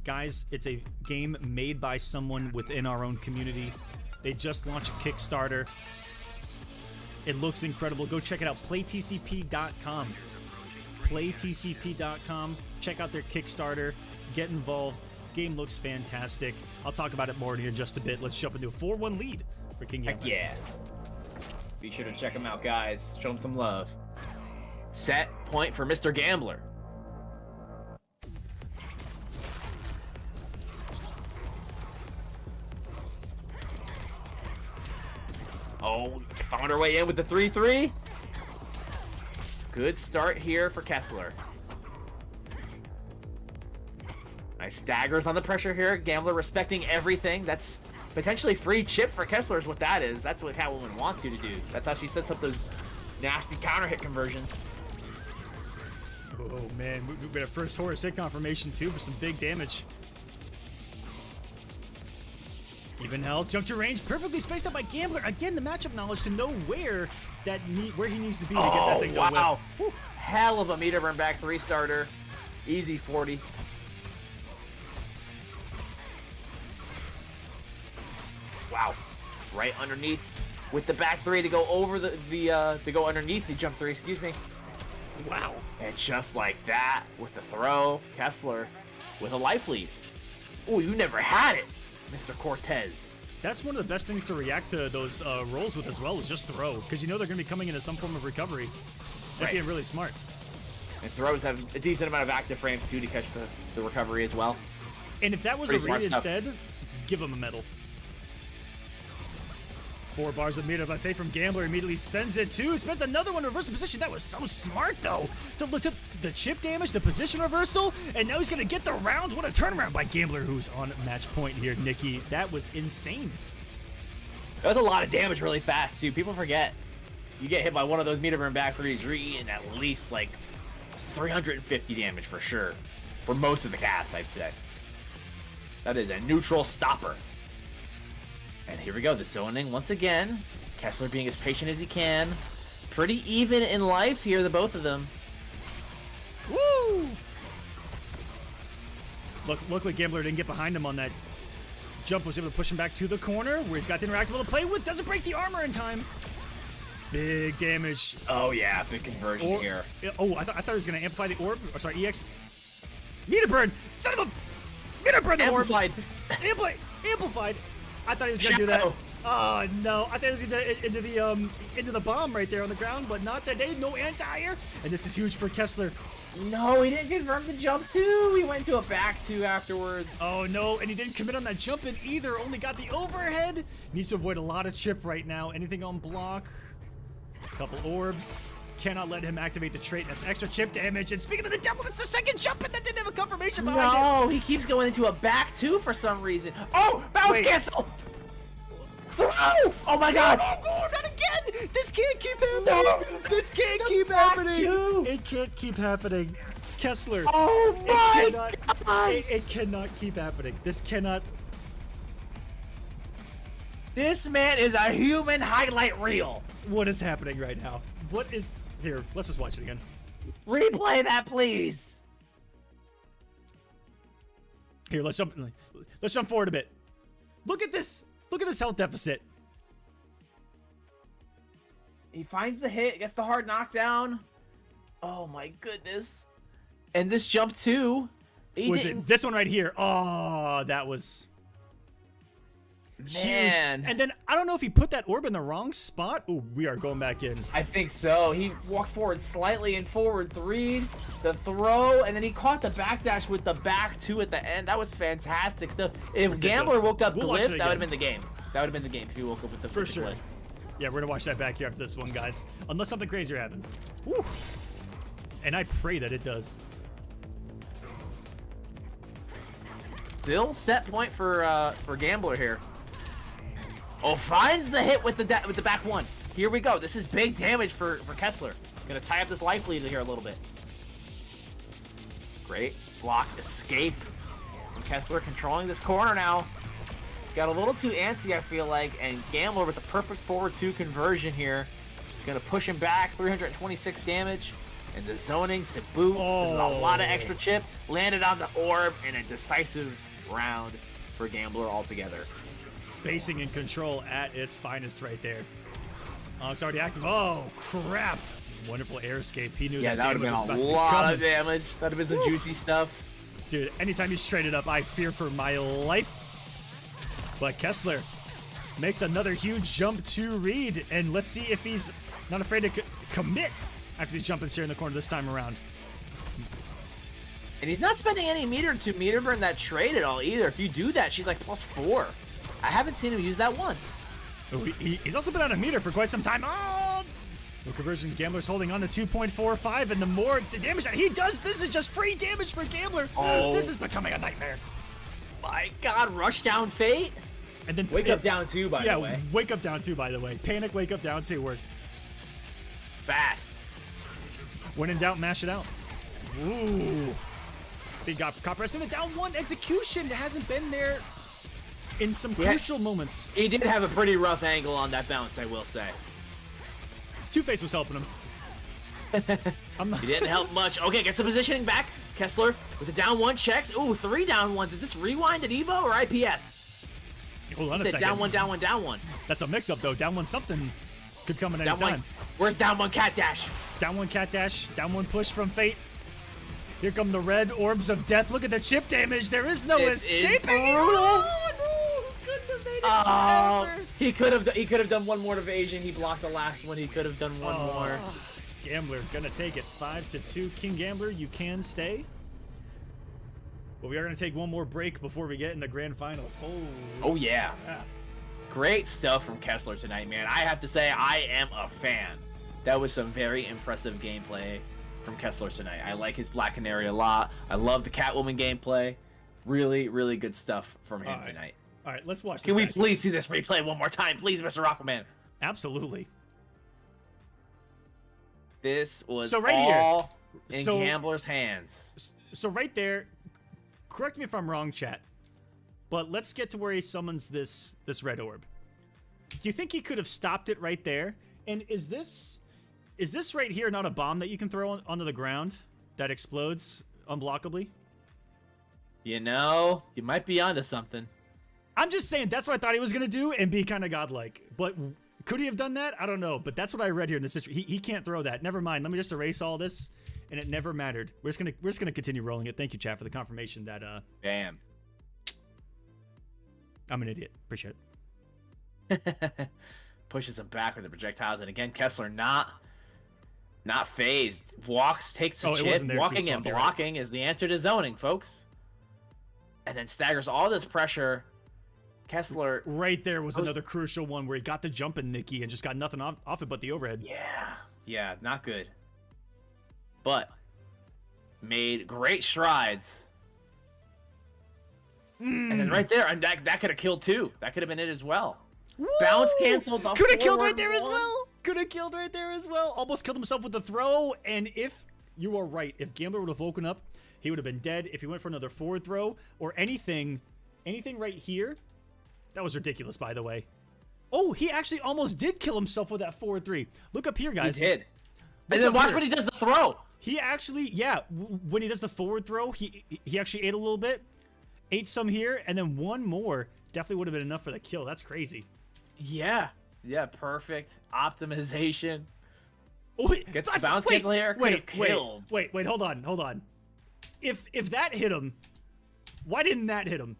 Guys, it's a game made by someone within our own community. They just launched a Kickstarter. It looks incredible. Go check it out. PlayTCP.com. PlayTCP.com. Check out their Kickstarter. Get involved. game looks fantastic. I'll talk about it more in here in just a bit. Let's jump into a 4-1 lead for King Heck Gambler. yeah. Be sure to check him out, guys. Show him some love. Set point for Mr. Gambler. Oh, found our way in with the 3-3. Good start here for Kessler. Nice staggers on the pressure here. Gambler respecting everything. That's potentially free chip for Kessler is what that is. That's what Catwoman wants you to do. That's how she sets up those nasty counter hit conversions. Oh man, we've got a first Horus hit confirmation too for some big damage. Even health, jump to range, perfectly spaced out by Gambler. Again, the matchup knowledge to know where he needs to be to get that thing done wow. with. Hell of a meter burn back 3 starter. Easy 40. Wow. Right underneath with the back 3 to go over to go underneath the jump 3, excuse me. Wow. And just like that, with the throw, Kessler with a life lead. Oh, you never had it, Mr. Cortez. That's one of the best things to react to those rolls with as well, is just throw. Because you know they're going to be coming into some form of recovery. That'd Right. be really smart. And throws have a decent amount of active frames, too, to catch the recovery as well. And if that was Pretty a smart read stuff. instead, give him a medal. 4 bars of meter, let's say, from Gambler. Immediately spends it, too. Spends another one in reversal position. That was so smart, though. To look at the chip damage, the position reversal, and now he's going to get the round. What a turnaround by Gambler, who's on match point here, Nikki. That was insane. That was a lot of damage really fast, too. People forget. You get hit by one of those meter burn back 3s, you're eating at least, like, 350 damage for sure. For most of the cast, I'd say. That is a neutral stopper. And here we go, the zoning once again. Kessler being as patient as he can. Pretty even in life here, the both of them. Woo! Look like Gambler didn't get behind him on that jump. Was able to push him back to the corner where he's got the interactable to play with. Doesn't break the armor in time. Big damage. Oh yeah, big conversion here. Oh, I thought he was going to amplify the orb. Oh, sorry, EX. Meter burn! Son of a... Meter burn the orb! Amplified. Amplified. I thought he was going to do that. Shadow. Oh, no. I thought he was going to into the bomb right there on the ground, but not that day. No anti-air. And this is huge for Kessler. No, he didn't confirm the jump too. He went to a back 2 afterwards. Oh, no. And he didn't commit on that jump in either. Only got the overhead. Needs to avoid a lot of chip right now. Anything on block. Couple orbs. Cannot let him activate the trait. That's extra chip damage. And speaking of the devil, it's the second jump, and that didn't have a confirmation behind it. No, he keeps going into a back 2 for some reason. Oh, bounce Wait. cancel! Throw! Oh my god! Oh, not again! This can't keep happening! No. This can't The keep back happening! two. It can't keep happening. Kessler. Oh my god! It cannot keep happening. This cannot. This man is a human highlight reel. What is happening right now? What is. Here, let's just watch it again. Replay that, please. Here, let's jump forward a bit. Look at this! Look at this health deficit. He finds the hit, gets the hard knockdown. Oh my goodness. And this jump too. Was it this one right here? Oh, that was huge. Man. And then I don't know if he put that orb in the wrong spot. Oh, we are going back in. I think so. He walked forward slightly and forward 3, the throw, and then he caught the backdash with the back 2 at the end. That was fantastic stuff. If Ridiculous. Gambler woke up We'll to watch lift, it that would have again. been the game. That would have been the game if he woke up with the For with the sure. lift. Yeah, we're gonna watch that back here after this one, guys. Unless something crazier happens. Woo. And I pray that it does. Still set point for Gambler here. Oh, finds the hit with the back 1. Here we go. This is big damage for Kessler. Gonna tie up this life lead here a little bit. Great block escape from Kessler, controlling this corner now. Got a little too antsy, I feel like, and Gambler with the perfect forward 2 conversion here. Gonna push him back, 326 damage. And the zoning to boot. This is a lot of extra chip. Landed on the orb, and a decisive round for Gambler altogether. Spacing and control at its finest right there. Oh, it's already active. Oh, crap. Wonderful air escape. He knew Yeah, that would have damage was been about a to be lot coming. of damage. That would have been some juicy stuff. Dude, anytime he's traded up, I fear for my life. But Kessler makes another huge jump to Reed, and let's see if he's not afraid to commit after these jump-ins here in the corner this time around. And he's not spending any meter to meter burn that trade at all either. If you do that, she's like +4. I haven't seen him use that once. Oh, he's also been on a meter for quite some time. Oh! No conversion. Gambler's holding on to 2.45, and the more the damage that he does, this is just free damage for Gambler. Oh. This is becoming a nightmare. My God, rush down Fate. And then Wake up down 2, by the way. Yeah, wake up down 2, by the way. Panic, wake up down 2 worked. Fast. When in doubt, mash it out. Ooh. He got cop resting the down 1 execution. Hasn't been there in some crucial moments. He did have a pretty rough angle on that bounce, I will say. Two-Face was helping him. He didn't help much. Okay, gets the positioning back. Kessler with the down 1 checks. Ooh, 3 down 1s. Is this rewind at Evo or IPS? Hold on a second. Down 1, down 1, down 1. That's a mix-up, though. Down 1 something could come at any Down time. 1. Where's down 1 cat dash? Down 1 cat dash. Down 1 push from Fate. Here come the red orbs of death. Look at the chip damage. There is no escaping. Oh, no. Couldn't have made it forever. He could have done one more evasion. He blocked the last one. He could have done one more. Gambler gonna take it 5-2. King Gambler, you can stay. But we are gonna take one more break before we get in the grand final. Oh yeah. Great stuff from Kessler tonight, man. I have to say, I am a fan. That was some very impressive gameplay from Kessler tonight. I like his Black Canary a lot. I love the Catwoman gameplay. Really, really good stuff from him tonight. All right, let's watch. Can we please see this replay one more time, please, Mr. Aquaman? Absolutely. This was so right all here. in Gambler's hands. So right there, correct me if I'm wrong, chat, but let's get to where he summons this red orb. Do you think he could have stopped it right there? And is this right here not a bomb that you can throw onto the ground that explodes unblockably? You know, you might be onto something. I'm just saying that's what I thought he was going to do and be kind of godlike. But could he have done that? I don't know. But that's what I read here in this situation. He can't throw that. Never mind. Let me just erase all this. And it never mattered. We're just gonna continue rolling it. Thank you, chat, for the confirmation that Damn. I'm an idiot. Appreciate it. Pushes him back with the projectiles, and again, Kessler not phased. Walks, takes the chip. Walking and blocking is the answer to zoning, folks. And then staggers all this pressure. Kessler right there was another crucial one where he got the jump in Nikki and just got nothing off it but the overhead. Yeah, not good. But made great strides. And then right there, and that could have killed too. That could have been it as well. Woo! Bounce canceled. Could have killed right there as well. Could have killed right there as well. Almost killed himself with the throw. And if you are right, if Gambler would have woken up, he would have been dead. If he went for another forward throw or anything right here, that was ridiculous, by the way. Oh, he actually almost did kill himself with that forward 3. Look up here, guys. He did. And then watch when he does the throw. He actually, when he does the forward throw, he actually ate a little bit, ate some here, and then one more definitely would have been enough for the kill. That's crazy. Yeah, perfect optimization. Oh, Gets the bounce cancel here. Wait, hold on. If that hit him, why didn't that hit him?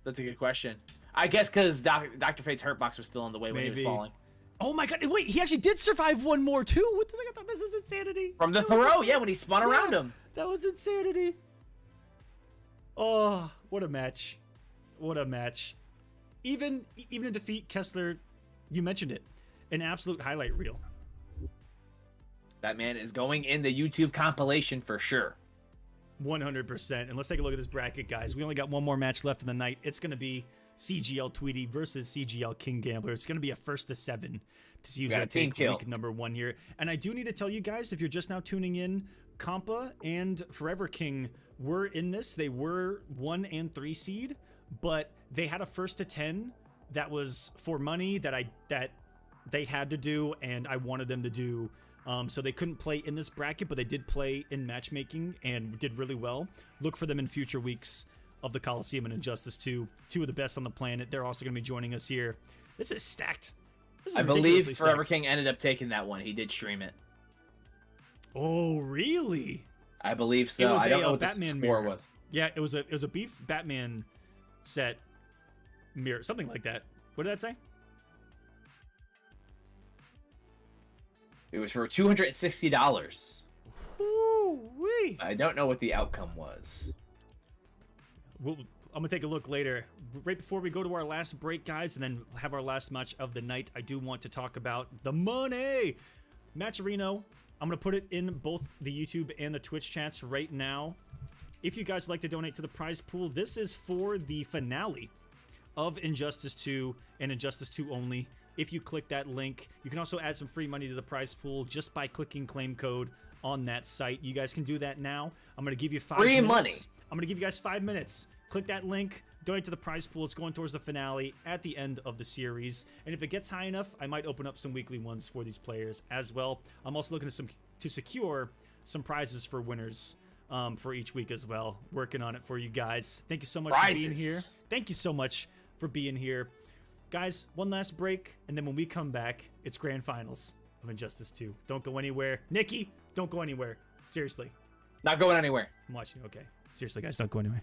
That's a good question. I guess because Dr. Fate's hurt box was still on the way when he was falling. Oh my god, wait, he actually did survive one more too? What the heck? I thought this is insanity. From the throw, when he spun around him. That was insanity. Oh, what a match. What a match. Even in defeat, Kessler, you mentioned it, an absolute highlight reel. That man is going in the YouTube compilation for sure. 100%. And let's take a look at this bracket, guys. We only got one more match left in the night. It's going to be CGL Tweety versus CGL King Gambler. It's going to be a 1-7 to see who's going to take week number 1 here. And I do need to tell you guys, if you're just now tuning in, Compa and Forever King were in this. They were 1 and 3 seed, but they had a 1-10 that was for money that they had to do, and I wanted them to do. So they couldn't play in this bracket, but they did play in matchmaking and did really well. Look for them in future weeks of the Kolosseum and Injustice 2. 2 of the best on the planet. They're also going to be joining us here. This is stacked. This is I believe Forever stacked. King ended up taking that one. He did stream it. Oh, really? I believe It so. was I don't a know what the Batman score mirror. was. Yeah, it was a beef Batman set mirror, something like that. What did that say? It was for $260. Woo-wee. I don't know what the outcome was. I'm gonna take a look later. Right before we go to our last break, guys, and then have our last match of the night, I do want to talk about the money. Matcherino, I'm gonna put it in both the YouTube and the Twitch chats right now. If you guys would like to donate to the prize pool, this is for the finale of Injustice 2 and Injustice 2 only. If you click that link, you can also add some free money to the prize pool just by clicking claim code on that site. You guys can do that now. I'm going to give you 5 Free minutes. money. I'm going to give you guys 5 minutes. Click that link, donate to the prize pool. It's going towards the finale at the end of the series. And if it gets high enough, I might open up some weekly ones for these players as well. I'm also looking to secure some prizes for winners for each week as well. Working on it for you guys. Thank you so much for being here. Thank you so much for being here. Guys, one last break, and then when we come back, it's grand finals of Injustice 2. Don't go anywhere. Nikki, don't go anywhere. Seriously. Not going anywhere. I'm watching you. Okay. Seriously, guys, don't go anywhere.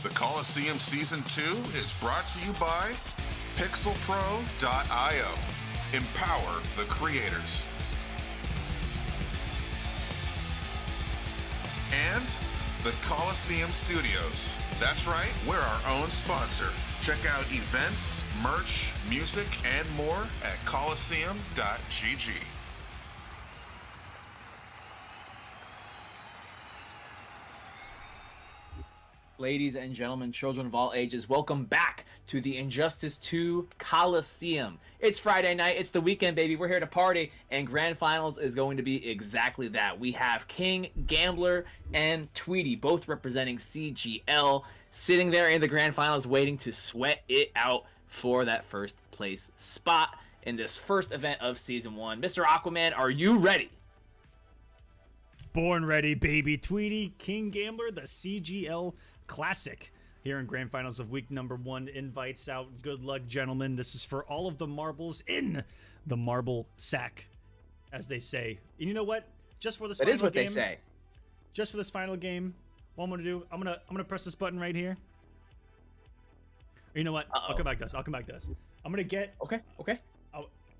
The Kolosseum Season 2 is brought to you by PixelPro.io. Empower the creators. And the Kolosseum Studios. That's right, we're our own sponsor. Check out events, merch, music, and more at Kolosseum.gg. Ladies and gentlemen, children of all ages, welcome back to the Injustice 2 Kolosseum. It's Friday night, it's the weekend, baby. We're here to party, and Grand Finals is going to be exactly that. We have King, Gambler, and Tweety, both representing CGL, sitting there in the Grand Finals waiting to sweat it out for that first place spot in this first event of Season 1. Mr. Aquaman, are you ready? Born ready, baby. Tweety, King Gambler, the CGL Classic here in Grand Finals of week number 1. Invites out. Good luck, gentlemen. This is for all of the marbles in the marble sack, as they say. And you know what? Just for this final game. That is what they say. Just for this final game, what I'm gonna do, I'm gonna press this button right here. Or you know what? I'll come back to us. I'm gonna get. Okay.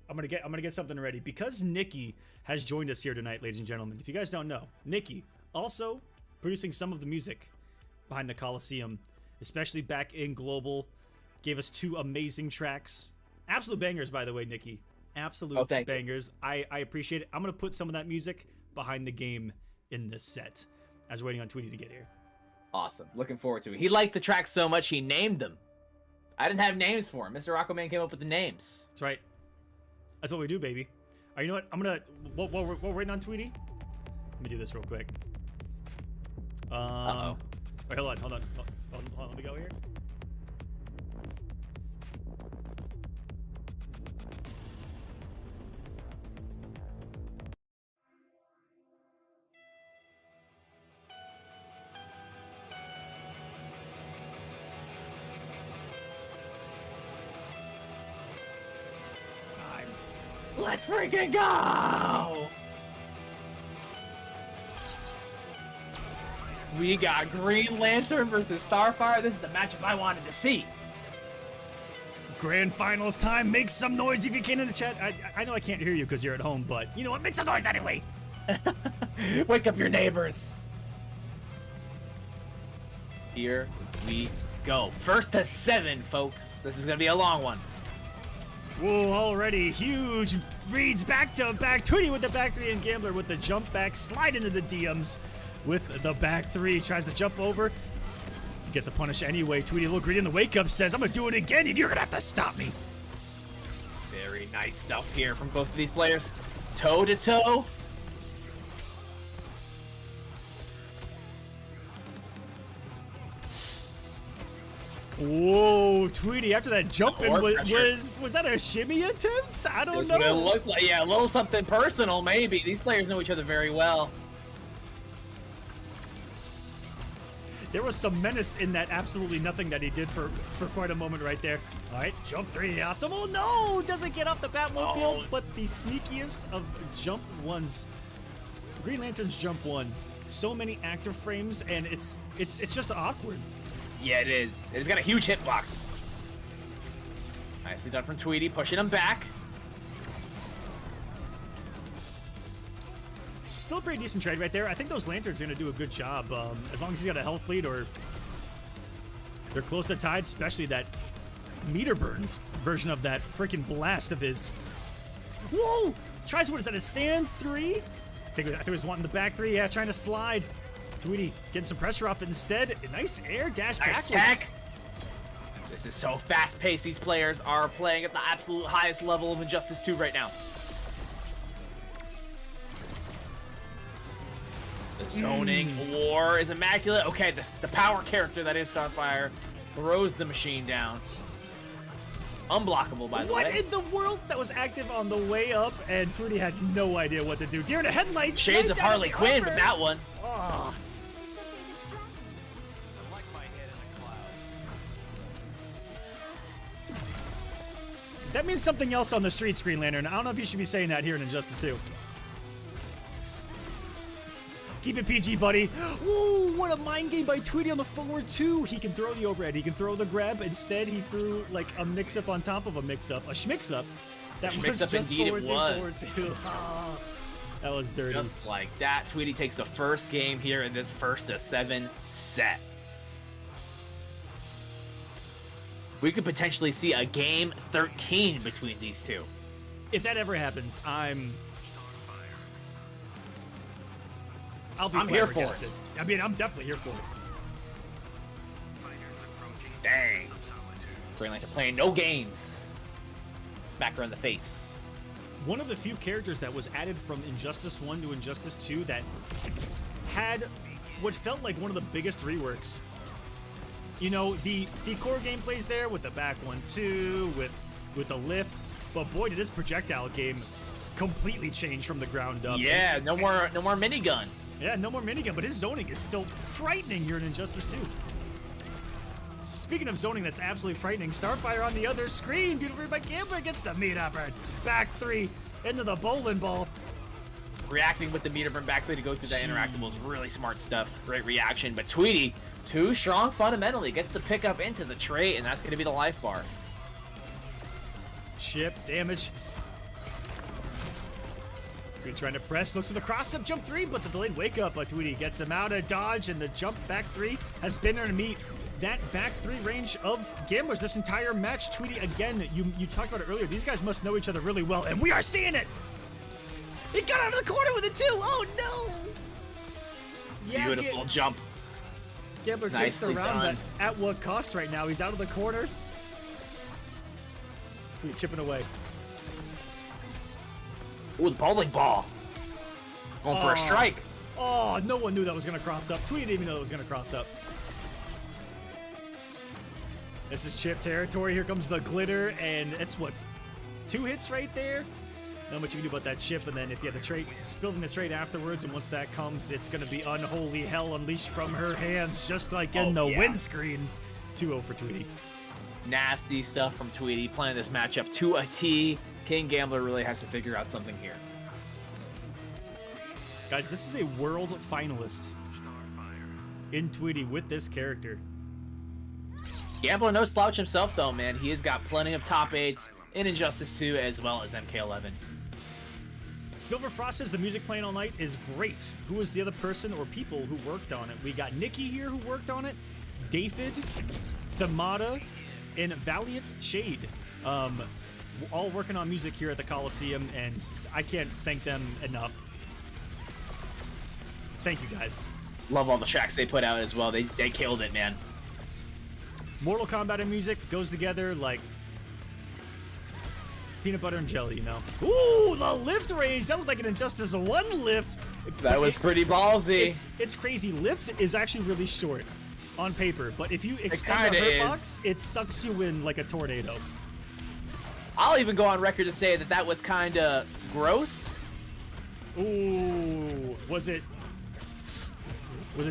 I'm gonna get something ready because Nikki has joined us here tonight, ladies and gentlemen. If you guys don't know, Nikki also producing some of the music behind the Kolosseum, especially back in Global, gave us 2 amazing tracks, absolute bangers, by the way, Nikki, absolute bangers. I appreciate it. I'm gonna put some of that music behind the game in this set. I was waiting on Tweety to get here. Awesome. Looking forward to it. He liked the tracks so much he named them. I didn't have names for him. Mr. Aquaman came up with the names. That's right. That's what we do, baby. You know what? I'm gonna while we're waiting on Tweety, let me do this real quick. Wait, hold on. Let me go here. Let's freaking go! We got Green Lantern versus Starfire. This is the matchup I wanted to see. Grand Finals time. Make some noise if you can in the chat. I know I can't hear you because you're at home, but you know what? Make some noise anyway. Wake up your neighbors. Here we go. First to 7, folks. This is going to be a long one. Whoa, already huge reads back to back. Tweety with the back 3 and Gambler with the jump back. Slide into the DMs with the back 3. Tries to jump over. Gets a punish anyway. Tweety, a little greedy in the wake up, says, I'm going to do it again, and you're going to have to stop me. Very nice stuff here from both of these players. Toe to toe. Whoa, Tweety, after that jump in, was that a shimmy attempt? I don't know. It looked like, yeah, a little something personal, maybe. These players know each other very well. There was some menace in that absolutely nothing that he did for quite a moment right there. All right, jump 3, optimal. No, doesn't get off the Batmobile, but the sneakiest of jump 1s. Green Lantern's jump 1. So many active frames, and it's just awkward. Yeah, it is. It's got a huge hitbox. Nicely done from Tweety, pushing him back. Still a pretty decent trade right there. I think those lanterns are going to do a good job. As long as he's got a health lead or they're close to tied, especially that meter burned version of that freaking blast of his. Whoa! Tries, what is that, a stand 3? I think he was wanting the back 3. Yeah, trying to slide. Tweety getting some pressure off it instead. A nice air dash backwards. Nice tech. This is so fast-paced. These players are playing at the absolute highest level of Injustice 2 right now. The zoning war is immaculate. Okay, the power character that is Starfire throws the machine down. Unblockable, by the way. What in the world? That was active on the way up, and Tweety had no idea what to do. Deer in the headlights. Shades of Harley Quinn with that one. Oh. That means something else on the street, Green Lantern. I don't know if you should be saying that here in Injustice 2. Keep it PG, buddy. Ooh, what a mind game by Tweety on the forward two. He can throw the overhead. He can throw the grab. Instead, he threw like a mix-up on top of a mix-up. A schmix-up. That was Schmix-up just indeed forward it two, was. forward two. Ah, that was dirty. Just like that, Tweety takes the first game here in this first of 7 set. We could potentially see a game 13 between these two. If that ever happens, I'll be I'm here for flabbergasted. I mean, I'm definitely here for it. Dang. Greenlight are playing no games. Smack her in the face. One of the few characters that was added from Injustice 1 to Injustice 2 that had what felt like one of the biggest reworks. You know, the core gameplay's there with the back 1-2, with the lift, but boy, did this projectile game completely change from the ground up. Yeah, no more minigun. Yeah, no more minigun, but his zoning is still frightening here in Injustice 2. Speaking of zoning, that's absolutely frightening. Starfire on the other screen. Beautiful by Gambler gets the meat upper. Back three into the bowling ball. Reacting with the meter from back three to go through that interactable is really smart stuff. Great reaction, but Tweety, too strong fundamentally, gets the pick up into the trait, and that's going to be the life bar. Chip damage. Good trying to press, looks for the cross-up jump three, but the delayed wake-up by Tweety gets him out of dodge, and the jump back three has been there to meet that back three range of Gamblers this entire match. Tweety, again, you talked about it earlier, these guys must know each other really well, and we are seeing it! He got out of the corner with it too! Oh no! Yeah, Beautiful jump. Gambler takes the Nicely round, done. but at what cost right now? He's out of the corner. Tweety chipping away. Ooh, the bowling ball. Going for a strike. Oh, no one knew that was going to cross up. Tweety didn't even know it was going to cross up. This is chip territory. Here comes the glitter, and it's what, 2 hits right there? Not much you can do about that chip, and then if you have the trait, just building the trait afterwards, and once that comes, it's going to be unholy hell unleashed from her hands, just like in the windscreen. 2-0 for Tweety. Nasty stuff from Tweety, playing this matchup to a T. King Gambler really has to figure out something here. Guys, this is a world finalist in Tweety with this character. Gambler no slouch himself, though, man. He has got plenty of top 8s in Injustice 2 as well as MK11. Silver Frost says the music playing all night is great. Who was the other person or people who worked on it? We got Nikki here who worked on it, David, Thamada, and Valiant Shade. All working on music here at the Kolosseum, and I can't thank them enough. Thank you, guys. Love all the tracks they put out as well. They killed it, man. Mortal Kombat and music goes together like peanut butter and jelly, you know? Ooh, the lift range! That looked like an Injustice 1 lift. That was pretty ballsy. It's crazy. Lift is actually really short on paper, but if you extend the kinda hurt box, it sucks you in like a tornado. I'll even go on record to say that was kind of gross. Ooh, was it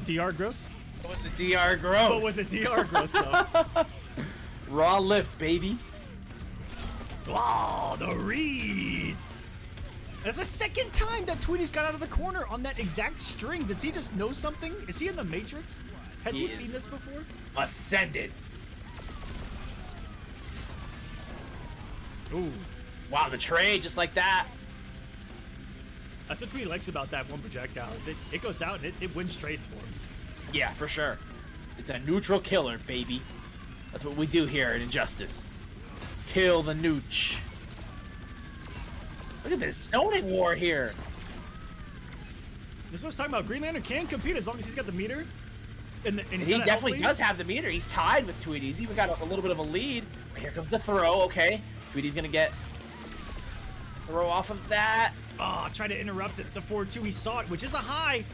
DR gross? It was a DR gross. But was it DR gross though? Raw lift, baby. Oh, the reads! That's the second time that Tweety's got out of the corner on that exact string. Does he just know something? Is he in the Matrix? Has he seen this before? Ascended. Ooh. Wow, the trade just like that. That's what Tweety likes about that one projectile. Is it goes out and it wins trades for him. Yeah, for sure. It's a neutral killer, baby. That's what we do here in Injustice. Kill the nooch. Look at this zoning war here. This was talking about. Green Lantern can compete as long as he's got the meter. And he's He got a definitely health lead. does have the meter. He's tied with Tweety. He's even got a little bit of a lead. Here comes the throw. Okay. Tweety's going to get throw off of that. Oh, try to interrupt it. The 4-2, he saw it, which is a high.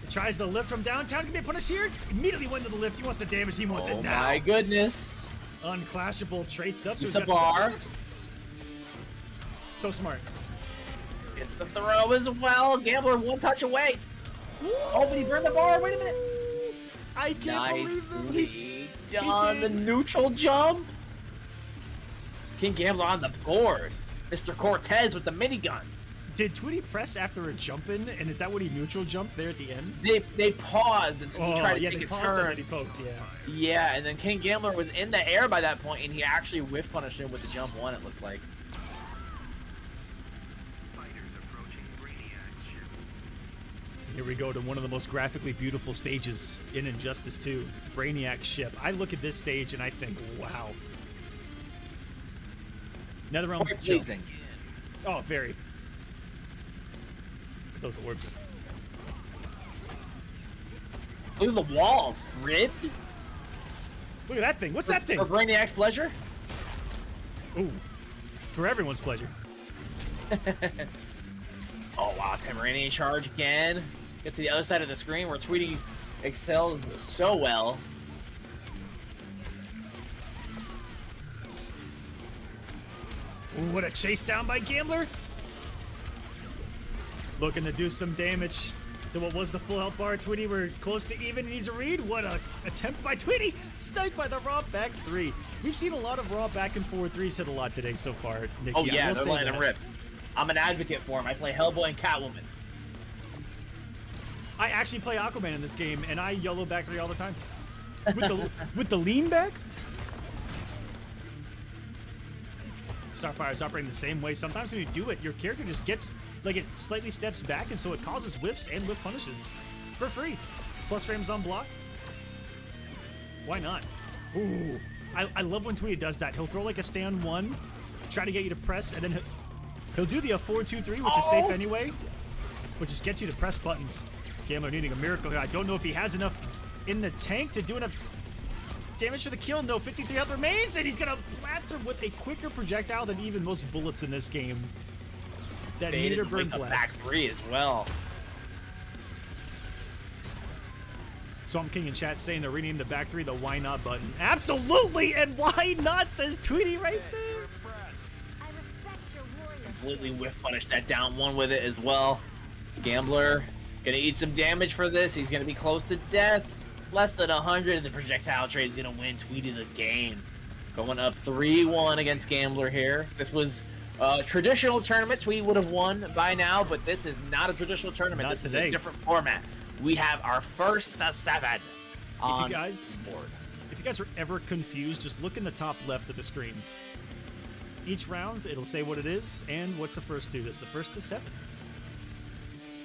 He tries the lift from downtown. Can be a punish here. Immediately went to the lift. He wants the damage. He wants it now. Oh my goodness. Unclashable traits up. So It's he's a got bar. So smart. It's the throw as well. Gambler one touch away. Oh, but he burned the bar. Wait a minute. I can't believe him. Nicely done. The did. neutral jump. King Gambler on the board. Mr. Cortez with the minigun. Did Tweety press after a jump in, and is that what he neutral jumped there at the end? They paused and he tried to take they a paused turn. and then he poked, yeah. Yeah, and then King Gambler was in the air by that point, and he actually whiff punished him with the jump one, it looked like. Fighters approaching Brainiac ship. Here we go to one of the most graphically beautiful stages in Injustice 2, Brainiac ship. I look at this stage and I think, wow. NetherRealm Quite pleasing. Oh, very. Look at those orbs. Look at the walls. Ribbed? Look at that thing. What's that thing? For Brainiac's pleasure? Ooh. For everyone's pleasure. Oh, wow. Tamaranian charge again. Get to the other side of the screen where Tweety excels so well. Ooh, what a chase down by Gambler. Looking to do some damage to what was the full health bar. Tweety, we're close to even. He's a read. What a attempt by Tweety. Sniped by the raw back three. We've seen a lot of raw back and forward threes hit a lot today so far, Nikki. Oh, yeah, I will they're say letting that. them rip. I'm an advocate for him. I play Hellboy and Catwoman. I actually play Aquaman in this game, and I YOLO back three all the time. With the lean back? Starfire is operating the same way. Sometimes when you do it, your character just gets, like, it slightly steps back, and so it causes whiffs and whiff punishes for free. Plus frames on block. Why not? Ooh. I love when Tweety does that. He'll throw like a stand one, try to get you to press, and then he'll do the 4-2-3, which is safe anyway, which just gets you to press buttons. Gambler needing a miracle here. I don't know if he has enough in the tank to do enough damage for the kill. No, 53 health remains, and he's gonna blast him with a quicker projectile than even most bullets in this game. That Faded meter and burn wake up blast. back three as well. Swamp King in chat saying to rename the back three the why not button. Absolutely, and why not, says Tweety right there. I respect your warrior. Completely whiff punish that down one with it as well. Gambler gonna eat some damage for this. He's gonna be close to death. Less than 100, and the projectile trade is gonna win Tweety the game. Going up 3-1 against Gambler here. This was a traditional tournament. Tweety would have won by now, but this is not a traditional tournament. Not this today. is a different format. We have our first 7 on If you guys are ever confused, just look in the top left of the screen. Each round, it'll say what it is and what's the first two. This is the first to 7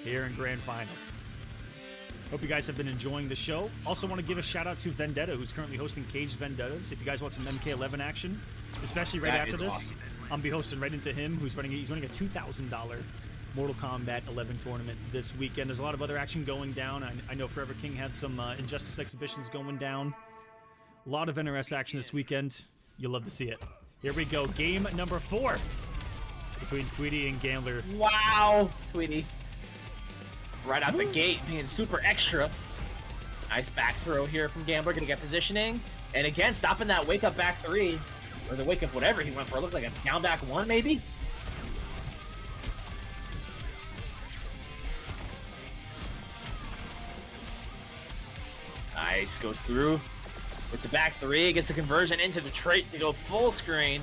here in Grand Finals. Hope you guys have been enjoying the show. Also want to give a shout out to Vendetta, who's currently hosting Caged Vendettas. If you guys want some MK11 action, especially right That after is this, awesome. I'll be hosting right into him, he's running a $2,000 Mortal Kombat 11 tournament this weekend. There's a lot of other action going down. I know Forever King had some Injustice exhibitions going down. A lot of NRS action this weekend. You'll love to see it. Here we go. Game number 4 between Tweety and Gambler. Wow, Tweety. Right out the gate, being super extra. Nice back throw here from Gambler, gonna get positioning. And again, stopping that wake up back three. Or the wake up whatever he went for. It looked like a down back one, maybe? Nice, goes through with the back three, gets the conversion into the trait to go full screen.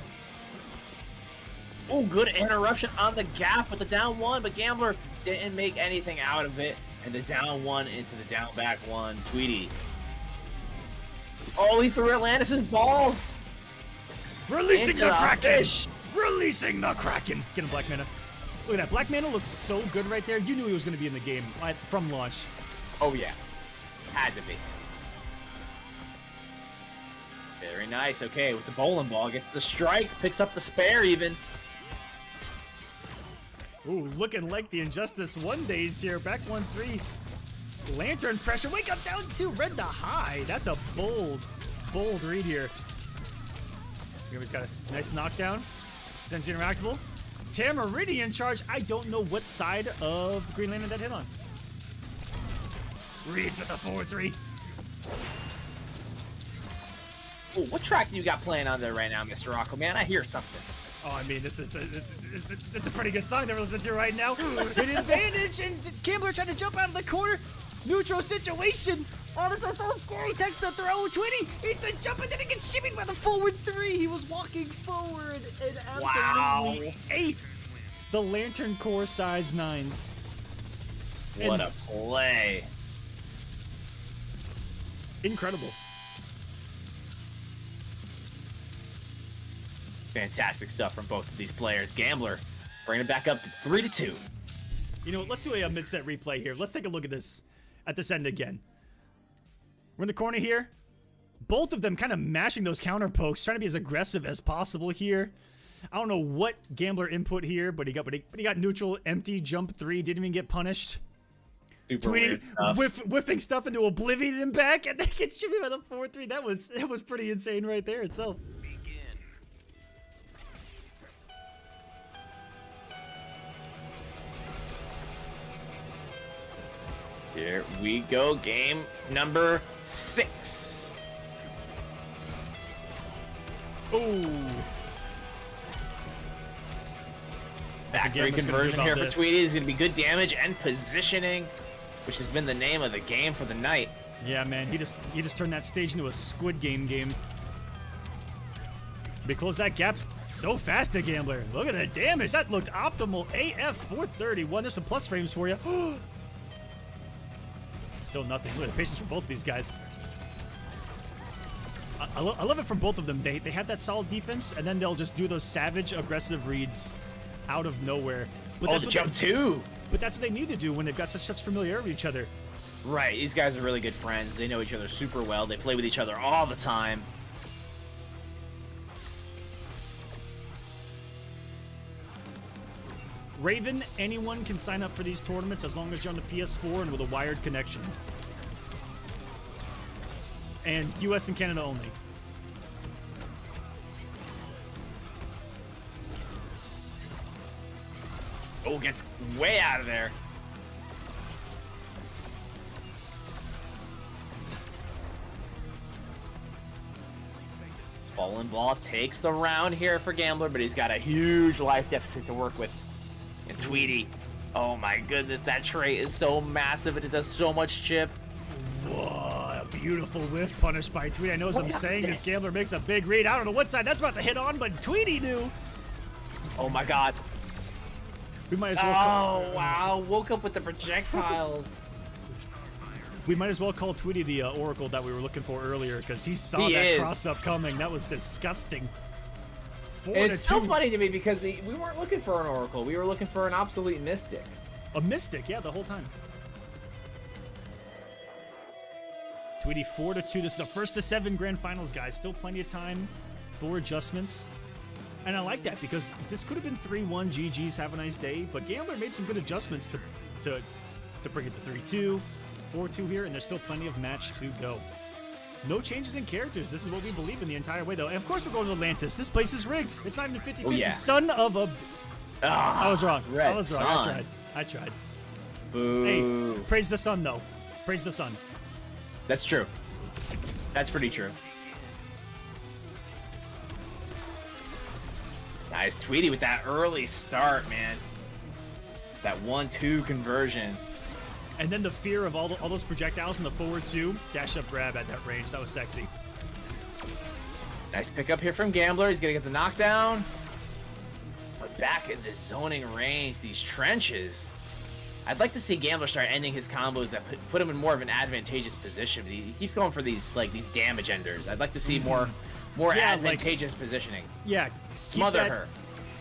Oh, good interruption on the gap with the down one, but Gambler didn't make anything out of it. And the down one into the down back one. Tweety. Oh, he threw Atlantis' balls. Releasing Into the the Kraken! fish. Releasing the Kraken! Get him, Black Mana. Look at that. Black Mana looks so good right there. You knew he was going to be in the game from launch. Oh, yeah. Had to be. Very nice. Okay, with the bowling ball, gets the strike, picks up the spare even. Ooh, looking like the Injustice 1 days here. Back 1-3. Lantern pressure. Wake up down 2. Red the high. That's a bold read here. He's got a nice knockdown. Sends interactable. Tamaridian charge. I don't know what side of Green Lantern that hit on. Reads with the 4-3. Oh, what track do you got playing on there right now, Mr. Aquaman? I hear something. Oh, I mean, this is a pretty good song to listen to right now. An advantage, and Gambler trying to jump out of the corner. Neutral situation. Oh, this is so scary. Takes the throw. Tweety. He's the jump, and then he gets shimmied by the forward 3. He was walking forward and absolutely ate The Lantern Core size 9s. What a play. Incredible. Fantastic stuff from both of these players. Gambler bringing it back up to 3-2. You know what? Let's do a mid-set replay here. Let's take a look at this at this end again. We're in the corner here. Both of them kind of mashing those counter pokes, trying to be as aggressive as possible here. I don't know what Gambler input here, but he got neutral, empty, jump 3, didn't even get punished. Super Tweety weird stuff. whiffing stuff into oblivion and back, and they get shipped by the 4-3. That was pretty insane right there itself. Here we go, game number 6. Ooh. Back three Gambler's gonna do conversion about here for this. Tweety is going to be good damage and positioning, which has been the name of the game for the night. Yeah, man, he just turned that stage into a Squid Game game. They close that gap so fast to Gambler. Look at the damage. That looked optimal. AF 431. There's some plus frames for you. Still nothing. Look at the patience from both of these guys. I love it from both of them. They have that solid defense, and then they'll just do those savage, aggressive reads out of nowhere. But Oh, the jump 2. But that's what they need to do when they've got such familiarity with each other. Right, these guys are really good friends. They know each other super well. They play with each other all the time. Raven, anyone can sign up for these tournaments as long as you're on the PS4 and with a wired connection. And US and Canada only. Oh, gets way out of there. Fallen Ball takes the round here for Gambler, but he's got a huge life deficit to work with. And Tweety, oh my goodness, that trait is so massive and it does so much chip. Whoa, a beautiful whiff punished by Tweety. I know as I'm saying this, Gambler makes a big read. I don't know what side that's about to hit on, but Tweety knew. Oh my god. We might as well Oh wow, woke up with the projectiles. we might as well call Tweety the Oracle that we were looking for earlier, because he saw He that is. cross up coming. That was disgusting. 4-2. It's so funny to me because we weren't looking for an Oracle. We were looking for an obsolete Mystic. A Mystic, yeah, the whole time. Tweety 4-2. This is the first to 7 grand finals, guys. Still plenty of time for adjustments. And I like that because this could have been 3-1 GG's, have a nice day, but Gambler made some good adjustments to bring it to 3-2, 4-2 here, and there's still plenty of match to go. No changes in characters. This is what we believe in the entire way, though. And of course, we're going to Atlantis. This place is rigged. It's not even 50-50. Oh, yeah. Son of a... I was wrong. Red I was wrong. sun. I tried. Boo. Hey, praise the sun, though. Praise the sun. That's true. That's pretty true. Nice Tweety with that early start, man. That 1-2 conversion. And then the fear of all those projectiles in the forward 2. Dash up grab at that range. That was sexy. Nice pickup here from Gambler. He's gonna get the knockdown. But back in the zoning range, these trenches. I'd like to see Gambler start ending his combos that put him in more of an advantageous position. But he keeps going for these these damage enders. I'd like to see more advantageous positioning. Yeah. Smother her.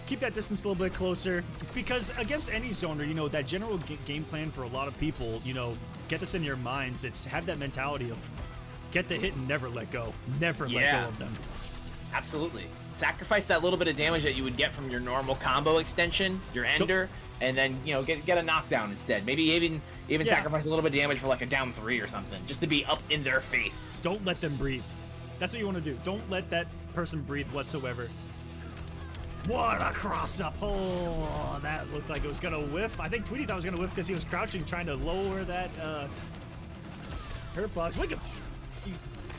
Keep that distance a little bit closer, because against any zoner, you know, that general game plan for a lot of people, you know, get this in your minds. It's have that mentality of get the hit and never let go. Never let go of them. Absolutely. Sacrifice that little bit of damage that you would get from your normal combo extension, your ender, and then, you know, get a knockdown instead. Maybe even sacrifice a little bit of damage for like a down 3 or something, just to be up in their face. Don't let them breathe. That's what you want to do. Don't let that person breathe whatsoever. What a cross up. Oh, that looked like it was going to whiff. I think Tweety thought it was going to whiff because he was crouching, trying to lower that hurt box. Wake up.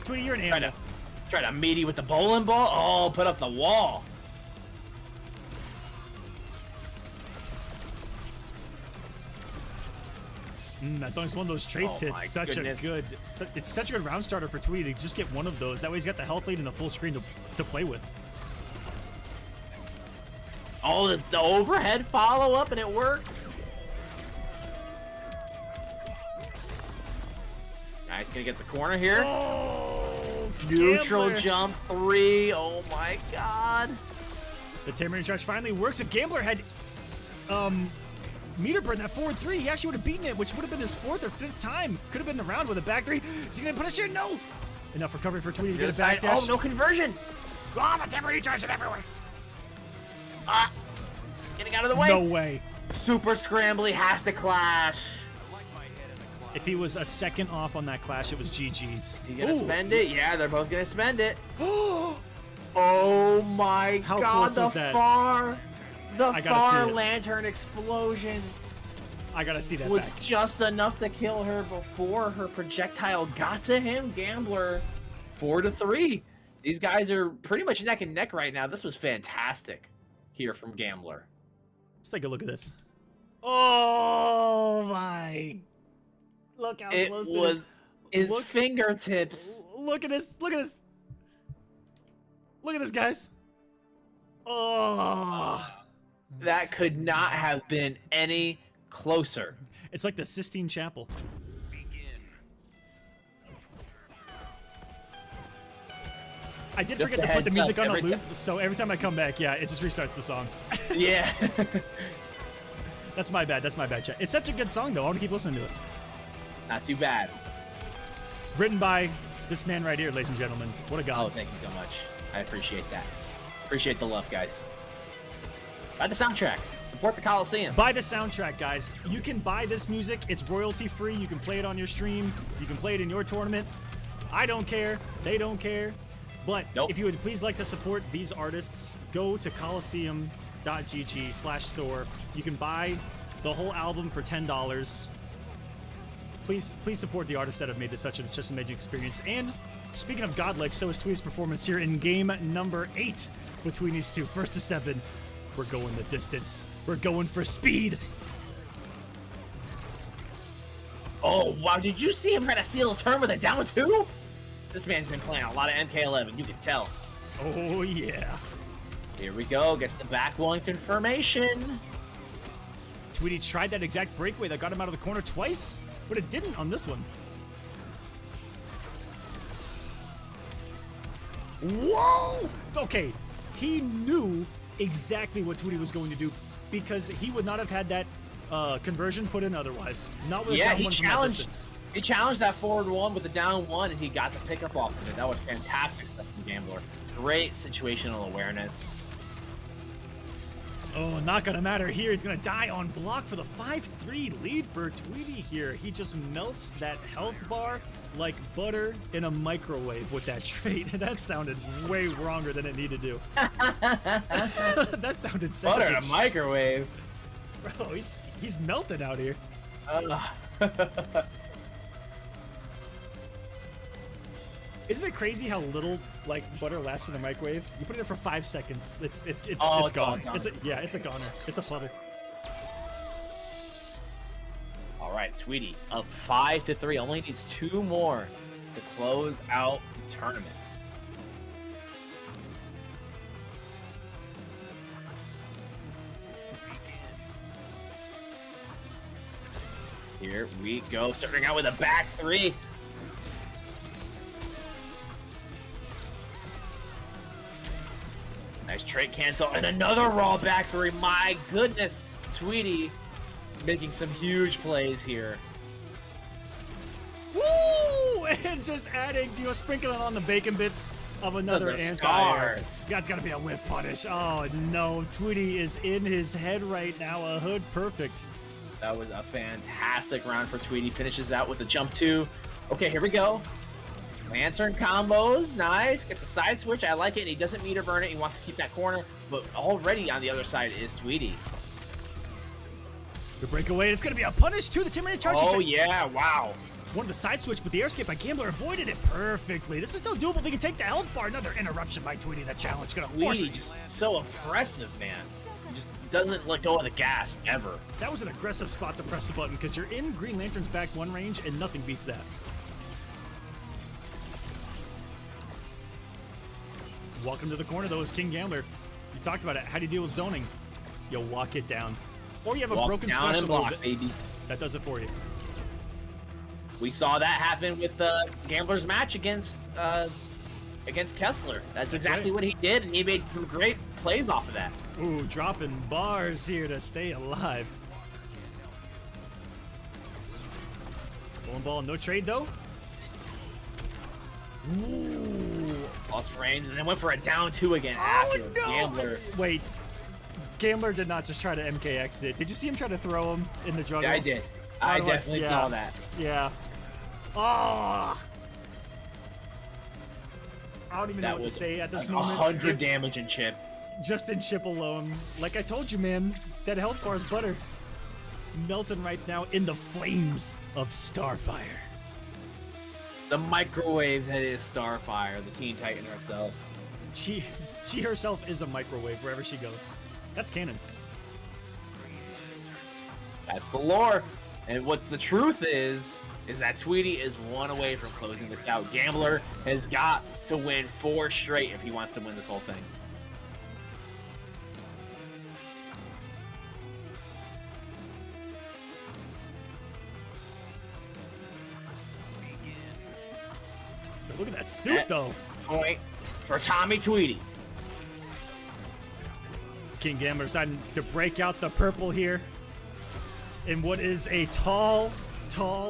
Tweety, you're an animal. Try to meaty with the bowling ball. Oh, put up the wall. As long as one of those traits hits, it's such a good round starter for Tweety to just get one of those. That way he's got the health lead and the full screen to play with. Oh, the overhead follow-up, and it worked. Nice, gonna get the corner here. Oh, Neutral Gambler. jump 3. Oh my god. The Tamarind charge finally works. If Gambler had meter burn that forward 3, he actually would have beaten it, which would have been his 4th or 5th time. Could have been the round with a back 3. Is he gonna punish here? No. Enough recovery for Tweety to get a back dash. Oh, no conversion. Oh, the Tamarind charge it everywhere. Ah, getting out of the way. No way. Super scrambly has to clash. If he was a second off on that clash, it was GG's. You gonna Ooh. spend it? Yeah, they're both gonna spend it. Oh my How god, close the was that? far I gotta see it. lantern explosion I gotta see that was back. just enough to kill her before her projectile got to him. Gambler 4-3. These guys are pretty much neck and neck right now. This was fantastic here from Gambler. Let's take a look at this. Oh my. Look how It close was it is. his fingertips. Look at this. Look at this. Look at this, guys. Oh. That could not have been any closer. It's like the Sistine Chapel. I did Just forget a to put the heads music up, on a every loop, so every time I come back, yeah, it just restarts the song. Yeah. That's my bad. That's my bad, chat. It's such a good song, though. I want to keep listening to it. Not too bad. Written by this man right here, ladies and gentlemen. What a Oh, god. thank you so much. I appreciate that. Appreciate the love, guys. Buy the soundtrack. Support the Kolosseum. Buy the soundtrack, guys. You can buy this music. It's royalty free. You can play it on your stream. You can play it in your tournament. I don't care. They don't care. But Nope. if you would please like to support these artists, go to Kolosseum.gg/store. You can buy the whole album for $10. Please support the artists that have made this such an amazing experience. And speaking of godlike, so is Tweety's performance here in game number 8 between these two. First to 7. We're going the distance. We're going for speed. Oh, wow. Did you see him trying to steal his turn with a down 2? This man's been playing a lot of MK11. You can tell. Oh, yeah. Here we go. Gets the back one confirmation. Tweety tried that exact breakaway that got him out of the corner twice, but it didn't on this one. Whoa! Okay, he knew exactly what Tweety was going to do because he would not have had that conversion put in otherwise. Not with a Yeah, down he one from that challenged. distance. He challenged that forward 1 with the down 1, and he got the pickup off of it. That was fantastic stuff from Gambler. Great situational awareness. Oh, not gonna matter here. He's gonna die on block for the 5-3 lead for Tweety here. He just melts that health bar like butter in a microwave with that trait. That sounded way wronger than it needed to. That sounded savage. Butter in a microwave. Bro, he's melted out here. Isn't it crazy how little like butter lasts in the microwave? You put it in for 5 seconds, it's Oh, it's it's all gone. gone. It's a goner. It's a putter. All right, Tweety up 5-3. Only needs 2 more to close out the tournament. Here we go, starting out with a back 3. Nice trait cancel and another raw back 3. My goodness, Tweety making some huge plays here. Woo! And just adding, sprinkling on the bacon bits of another The anti-air. stars. That's gotta be a whiff punish. Oh no, Tweety is in his head right now. A hood perfect. That was a fantastic round for Tweety. Finishes out with a jump 2. Okay, here we go. Lantern combos, nice. Get the side switch, I like it. And he doesn't meter burn it. He wants to keep that corner, but already on the other side is Tweety. The breakaway. It's gonna be a punish too. The 10-minute charge. Oh yeah, wow. One of the side switch, but the air escape by Gambler avoided it perfectly. This is still doable if he can take the health bar. Another interruption by Tweety. That challenge gonna force. Tweety just so aggressive, man. He just doesn't let go of the gas ever. That was an aggressive spot to press the button because you're in Green Lantern's back 1 range and nothing beats that. Welcome to the corner though, is King Gambler. You talked about it. How do you deal with zoning? You'll walk it down. Or you have a Walk broken down special and block, move baby. that does it for you. We saw that happen with Gambler's match against Kessler. That's exactly right. what he did, and he made some great plays off of that. Ooh, dropping bars here to stay alive. Bowling ball, no trade though. Ooh. Lost range, and then went for a down 2 again after no! Gambler. Wait, Gambler did not just try to MKX it. Did you see him try to throw him in the jungle? Yeah, I did. I definitely yeah. saw that. Yeah. Oh. I don't even know That what to was say at this like moment. 100 damage in chip. Just in chip alone. Like I told you, man, that health bar is butter. Melting right now in the flames of Starfire. The microwave that is Starfire, the Teen Titan herself. She herself is a microwave wherever she goes. That's canon. That's the lore. And what the truth is that Tweety is 1 away from closing this out. Gambler has got to win 4 straight if he wants to win this whole thing. Look at that suit, though. Point for Tommy Tweety. King Gambler deciding to break out the purple here in what is a tall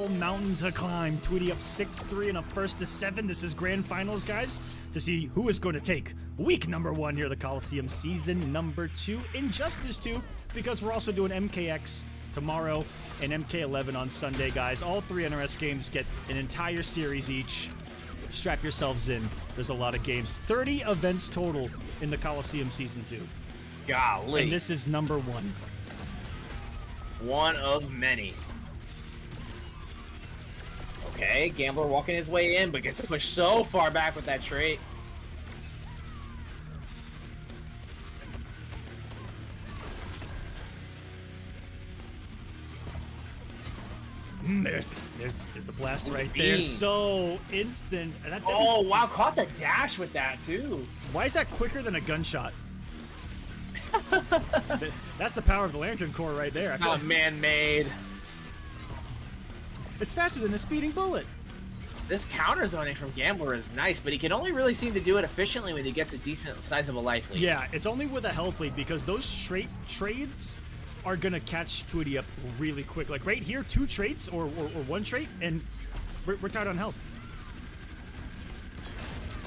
mountain to climb. Tweety up 6-3 in a first to 7. This is grand finals, guys, to see who is going to take week number 1 here at the Kolosseum, season number 2, Injustice 2, because we're also doing MKX tomorrow and MK11 on Sunday, guys. All 3 NRS games get an entire series each. Strap yourselves in. There's a lot of games. 30 events total in the Kolosseum season 2. Golly. And this is number 1. One of many. Okay, Gambler walking his way in, but gets pushed so far back with that trait. There's the blast right there. Beam. So instant. Oh, wow, caught the dash with that, too. Why is that quicker than a gunshot? That's the power of the Lantern Core right there. I It's feel not like man-made. it's faster than a speeding bullet. This counter zoning from Gambler is nice, but he can only really seem to do it efficiently when he gets a decent size of a life lead. Yeah, it's only with a health lead because those trades are gonna catch Tweety up really quick. Like right here, 2 traits or 1 trait, and we're tied on health.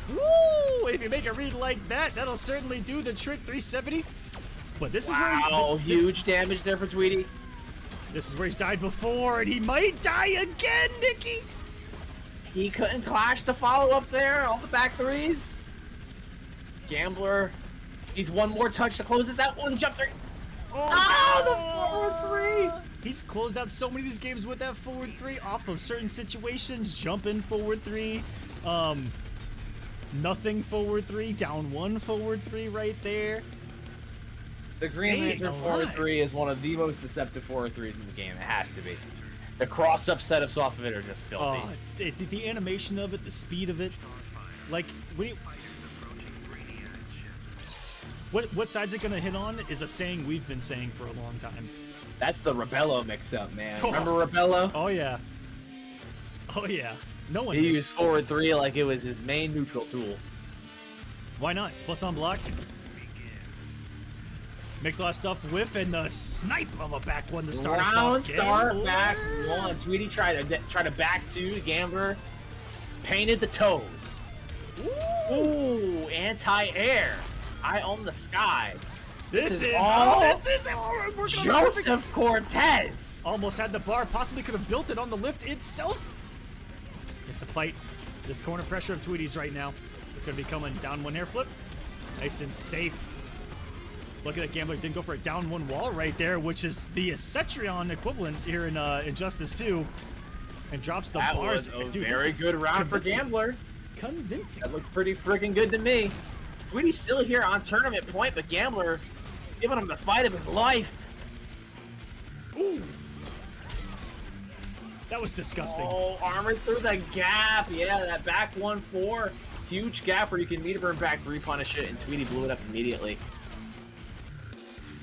Woo! If you make a read like that, that'll certainly do the trick. 370. But this is where Huge damage there for Tweety. this is where he's died before, and he might die again, Nikki. He couldn't clash the follow-up there, all the back 3s. Gambler needs 1 more touch to close this out. Oh, the jump 3. Oh, the forward 3. He's closed out so many of these games with that forward 3 off of certain situations. Jumping forward 3. Nothing forward 3. Down 1 forward 3 right there. The Green Staying Lantern forward alive. 3 is one of the most deceptive forward 3s in the game. It has to be. The cross-up setups off of it are just filthy. The animation of it, the speed of it. Like, what side's it gonna hit on is a saying we've been saying for a long time. That's the Rebello mix-up, man. Oh. Remember Rebello? Oh yeah. Oh yeah. No one He did. used forward 3 like it was his main neutral tool. Why not? It's plus on block. Makes a lot of stuff whiff and the snipe of a back one to start us Round off. start, Gambler. back 1. Tweety tried to back 2. Gambler painted the toes. Ooh, anti-air. Eye on the sky. This is all this is it. Oh, we're working on the perfect- Joseph Cortez. Almost had the bar. Possibly could have built it on the lift itself. Has to fight this corner pressure of Tweety's right now. It's going to be coming down 1 hair flip. Nice and safe. Look at that. Gambler didn't go for a down 1 wall right there, which is the Cetrion equivalent here in Injustice 2. And drops the That bars. was a Dude, very this is good round for convincing. Gambler. Convincing. That looked pretty freaking good to me. Tweety's still here on tournament point, but Gambler giving him the fight of his life. Ooh. That was disgusting. Oh, armored through the gap. Yeah, that back 1-4. Huge gap where you can meter burn back 3 punish it, and Tweety blew it up immediately.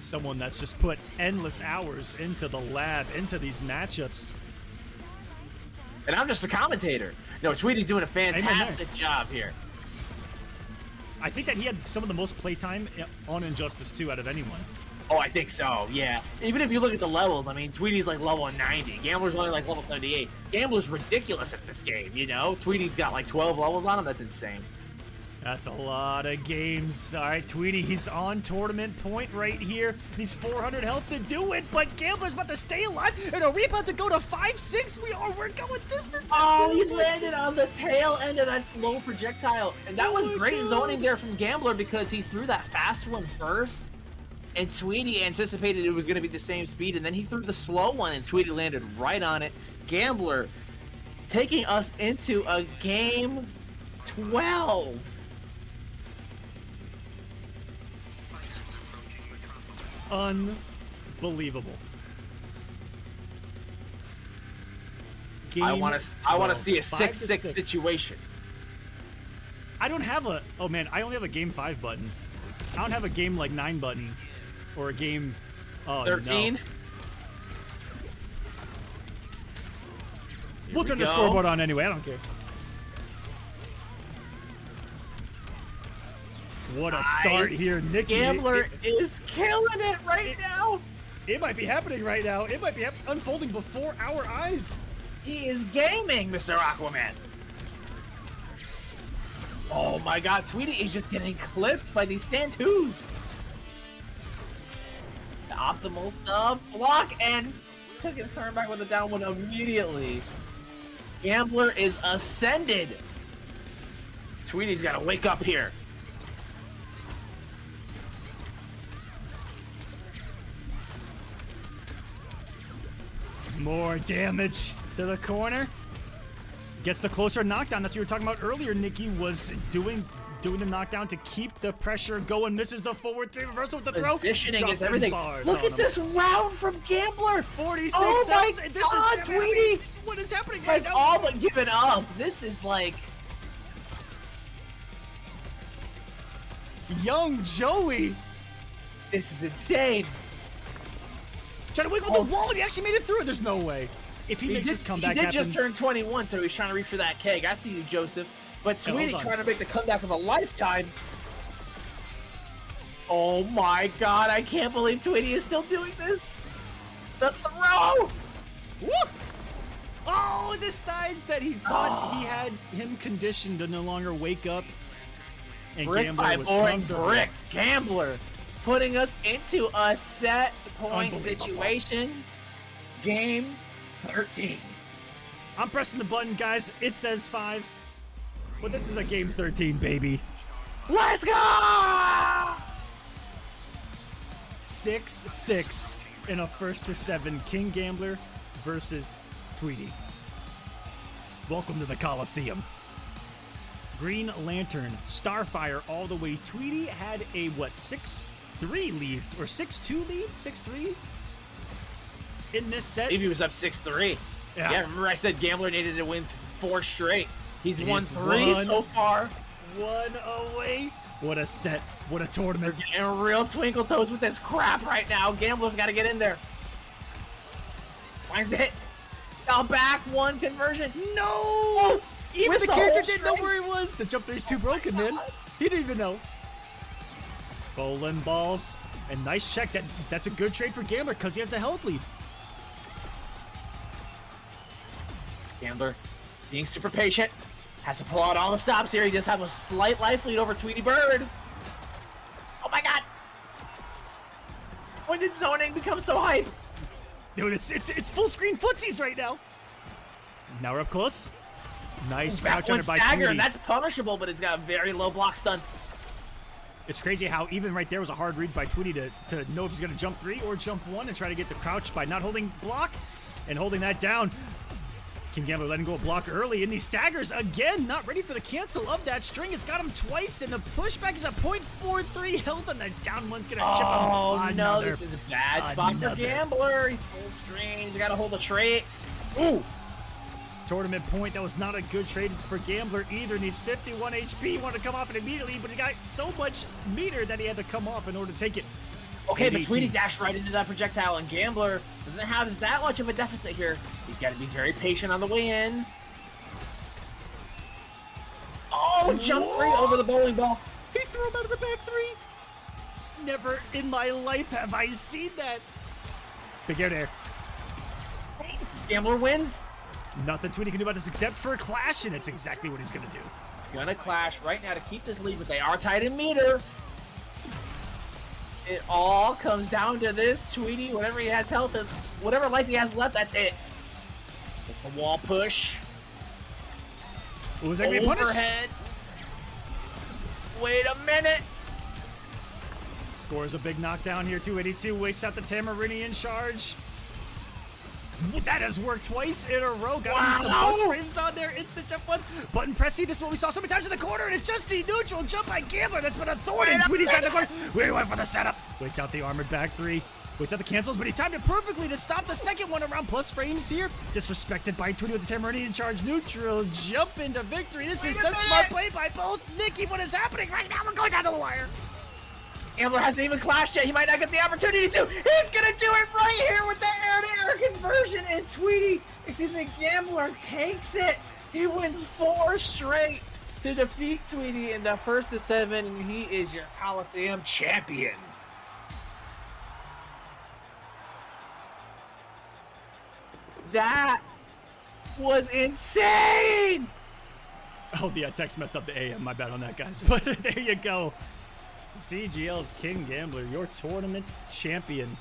Someone that's just put endless hours into the lab, into these matchups. And I'm just a commentator. No, Tweety's doing a fantastic job here. I think that he had some of the most playtime on Injustice 2 out of anyone. Oh, I think so, yeah. Even if you look at the levels, I mean, Tweety's like level 90. Gambler's only like level 78. Gambler's ridiculous at this game, you know? Tweety's got like 12 levels on him. That's insane. That's a lot of games. All right, Tweety, he's on tournament point right here. He's 400 health to do it, but Gambler's about to stay alive. And are we about to go to 5-6? We're going distance. Oh, he landed on the tail end of that slow projectile. And that was great zoning there from Gambler because he threw that fast one first. And Tweety anticipated it was going to be the same speed. And then he threw the slow one, and Tweety landed right on it. Gambler taking us into a game 12. Unbelievable. I want to see a 5-6 6-6 situation. I don't have a. Oh man, I only have a game 5 button. I don't have a game like 9 button, or a game. Oh 13. No. We'll turn the scoreboard on anyway. I don't care. What a start here, Nikki. Gambler is killing it right now. It might be happening right now. It might be unfolding before our eyes. He is gaming, Mr. Aquaman. Oh my god, Tweety is just getting clipped by these stand-twos. The optimal stuff, block, and took his turn back with a down one immediately. Gambler is ascended. Tweety's got to wake up here. More damage to the corner. Gets the closer knockdown. That's what you were talking about earlier. Nikki was doing the knockdown to keep the pressure going. Misses the forward 3 reversal with the throw. Positioning is Dropping everything. bars Look on at him. this round from Gambler. 46 Oh my health. This god, is Tweety what is happening right has now? all but given up. This is like Young Joey this is insane. trying to wiggle the wall, and he actually made it through. There's no way. If he makes this comeback he did happen, just turn 21, so he's trying to reach for that keg. I see you, Joseph. But Hey, hold Tweety on. trying to make the comeback of a lifetime. Oh my god, I can't believe Tweety is still doing this. The throw! Woo! Oh, decides that he thought he had him conditioned to no longer wake up. And Brick Gambler by was boring comfortable. brick. Gambler putting us into a set point Unbelievable. situation. Game 13. I'm pressing the button, guys. It says 5. But this is a game 13, baby. Let's go! 6-6 in a 1-7. King Gambler versus Tweety. Welcome to the Kolosseum. Green Lantern, Starfire all the way. Tweety had a, 6-3 lead? Or 6-2 lead? 6-3? In this set? I believe he was up 6-3. Yeah, remember I said Gambler needed to win 4 straight. He's won 3 so far. 1 away. What a set. What a tournament. Getting real twinkle toes with this crap right now. Gambler's got to get in there. Finds the hit. Now back 1 conversion. No! Even with the the character whole didn't know string. where he was. The jump 3's too broken, man. He didn't even know. Bowling balls. And nice check. That's a good trade for Gambler because he has the health lead. Gambler being super patient. Has to pull out all the stops here. He does have a slight life lead over Tweety Bird. Oh my god! When did zoning become so hype? Dude, it's full screen footsies right now. Now we're up close. Nice Back crouch one under by stagger, Tweety. and that's punishable, but it's got a very low block stun. It's crazy how even right there was a hard read by Tweety to know if he's going to jump 3 or jump 1 and try to get the crouch by not holding block and holding that down. King Gambler letting go a block early, and these staggers again not ready for the cancel of that string. It's got him twice, and the pushback is a 0.43 health, and the down one's gonna chip him. Oh no, Another- this is a bad spot for another. Gambler. He's full screen. He's got to hold a trait. Ooh. Tournament point. That was not a good trade for Gambler either. Needs 51 HP. Wanted to come off it immediately, but he got so much meter that he had to come off in order to take it. Okay, but 18. Tweety dashed right into that projectile, and Gambler doesn't have that much of a deficit here. He's got to be very patient on the way in. Oh, jump right over the bowling ball. He threw him out of the back three. Never in my life have I seen that. Big air there. Gambler wins. Nothing Tweety can do about this except for a clash, and it's exactly what he's going to do. He's going to clash right now to keep this lead, but they are tied in meter. It all comes down to this. Tweety, whatever he has health and whatever life he has left, that's it. It's a wall push. Ooh, is that going to be punished? Overhead. Wait a minute. Scores a big knockdown here. 282 waits out the Tamarinian charge. That has worked twice in a row. Got some post frames on there. Instant jump once. Button pressy. This is what we saw so many times in the corner. And it's just the neutral jump by Gambler. That's been a thorn in Tweety's side of the corner. We went for the setup. Waits out the armored back three. Waits out the cancels, but he timed it perfectly to stop the second one around plus frames here. Disrespected by Tweety with the Tamarinian charge. Neutral jump into victory. This is such smart play by both. Nikki, what is happening right now? We're going down to the wire. Gambler hasn't even clashed yet. He might not get the opportunity to. He's gonna do it right here with the air-to-air conversion, and Gambler takes it. He wins 4 straight to defeat Tweety in the first of 7, and he is your Kolosseum champion. That was insane. Oh, the text messed up the AM. My bad on that, guys. But there you go. CGL's King Gambler, your tournament champion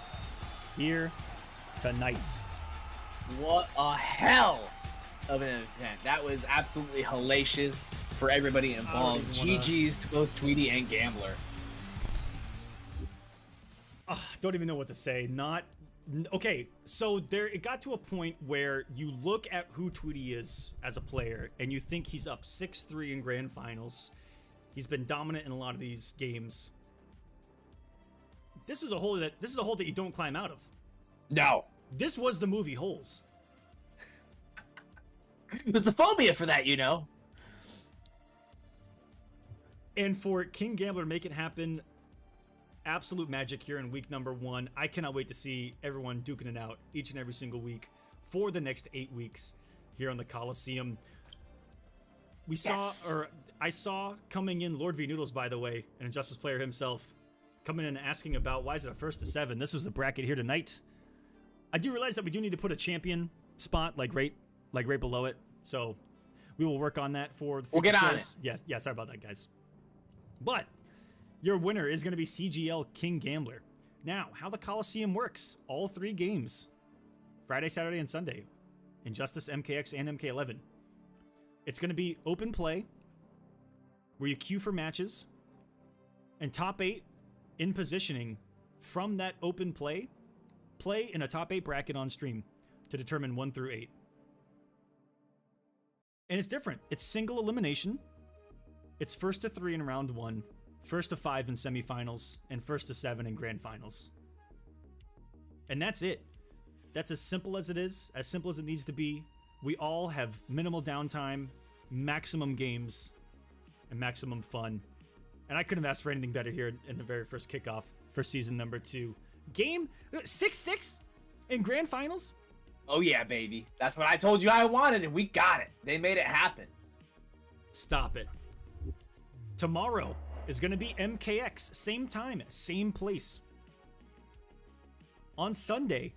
here tonight. What a hell of an event. That was absolutely hellacious for everybody involved. GG's to both Tweety and Gambler. Don't even know what to say. Okay, so it got to a point where you look at who Tweety is as a player, and you think he's up 6-3 in grand finals. He's been dominant in a lot of these games. This is a hole that you don't climb out of. No. This was the movie Holes. There's a phobia for that, you know. And for King Gambler to make it happen, absolute magic here in week number 1. I cannot wait to see everyone duking it out each and every single week for the next 8 weeks here on the Kolosseum. I saw coming in Lord V Noodles, by the way, an Injustice player himself, coming in and asking about why is it a first to 7. This was the bracket here tonight. I do realize that we do need to put a champion spot like right below it, so we will work on that for the future We'll get on shows. Yeah, sorry about that, guys. But your winner is going to be CGL King Gambler. Now, how the Kolosseum works: all 3 games, Friday, Saturday, and Sunday, Injustice, MKX, and MK11. It's going to be open play, where you queue for matches, and top 8 in positioning from that open play in a top 8 bracket on stream to determine 1 through 8. And it's different. It's single elimination. It's first to 3 in round 1, first to 5 in semifinals, and first to 7 in grand finals. And that's it. That's as simple as it is, as simple as it needs to be. We all have minimal downtime, maximum games, and maximum fun. And I couldn't have asked for anything better here in the very first kickoff for season number 2. Game 6-6 in grand finals. Oh yeah, baby. That's what I told you I wanted, and we got it. They made it happen. Stop it. Tomorrow is going to be MKX. Same time, same place. On Sunday,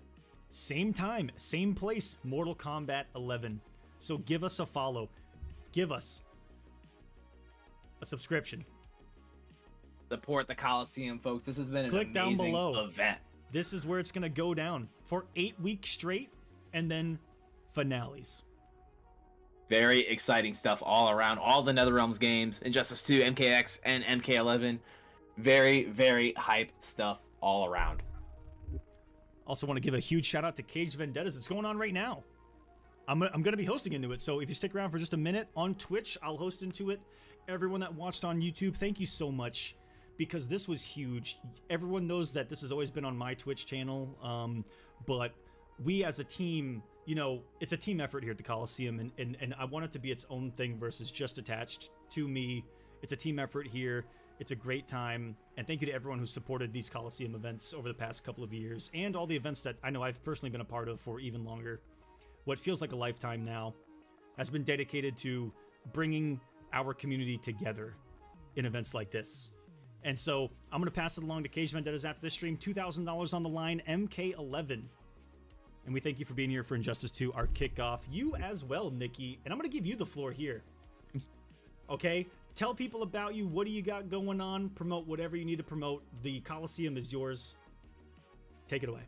same time, same place, Mortal Kombat 11. So give us a follow. Give us a subscription. Support the Kolosseum, folks. This has been an Click down amazing below. event. This is where it's going to go down for 8 weeks straight, and then finales. Very exciting stuff all around. All the NetherRealms games, Injustice 2, MKX, and MK11. Very, very hype stuff all around. Also want to give a huge shout out to Caged Vendettas. It's going on right now. I'm going to be hosting into it, so if you stick around for just a minute on Twitch, I'll host into it. Everyone that watched on YouTube, thank you so much, because this was huge. Everyone knows that this has always been on my Twitch channel, but we as a team, you know, it's a team effort here at the Kolosseum, and I want it to be its own thing versus just attached to me. It's a team effort here. It's a great time, and thank you to everyone who supported these Kolosseum events over the past couple of years, and all the events that I know I've personally been a part of for even longer. What feels like a lifetime now has been dedicated to bringing our community together in events like this. And so I'm going to pass it along to Cage Vendettas after this stream. $2,000 on the line, MK11. And we thank you for being here for Injustice 2, our kickoff. You as well, Nikki. And I'm going to give you the floor here. Okay? Tell people about you. What do you got going on? Promote whatever you need to promote. The Kolosseum is yours. Take it away.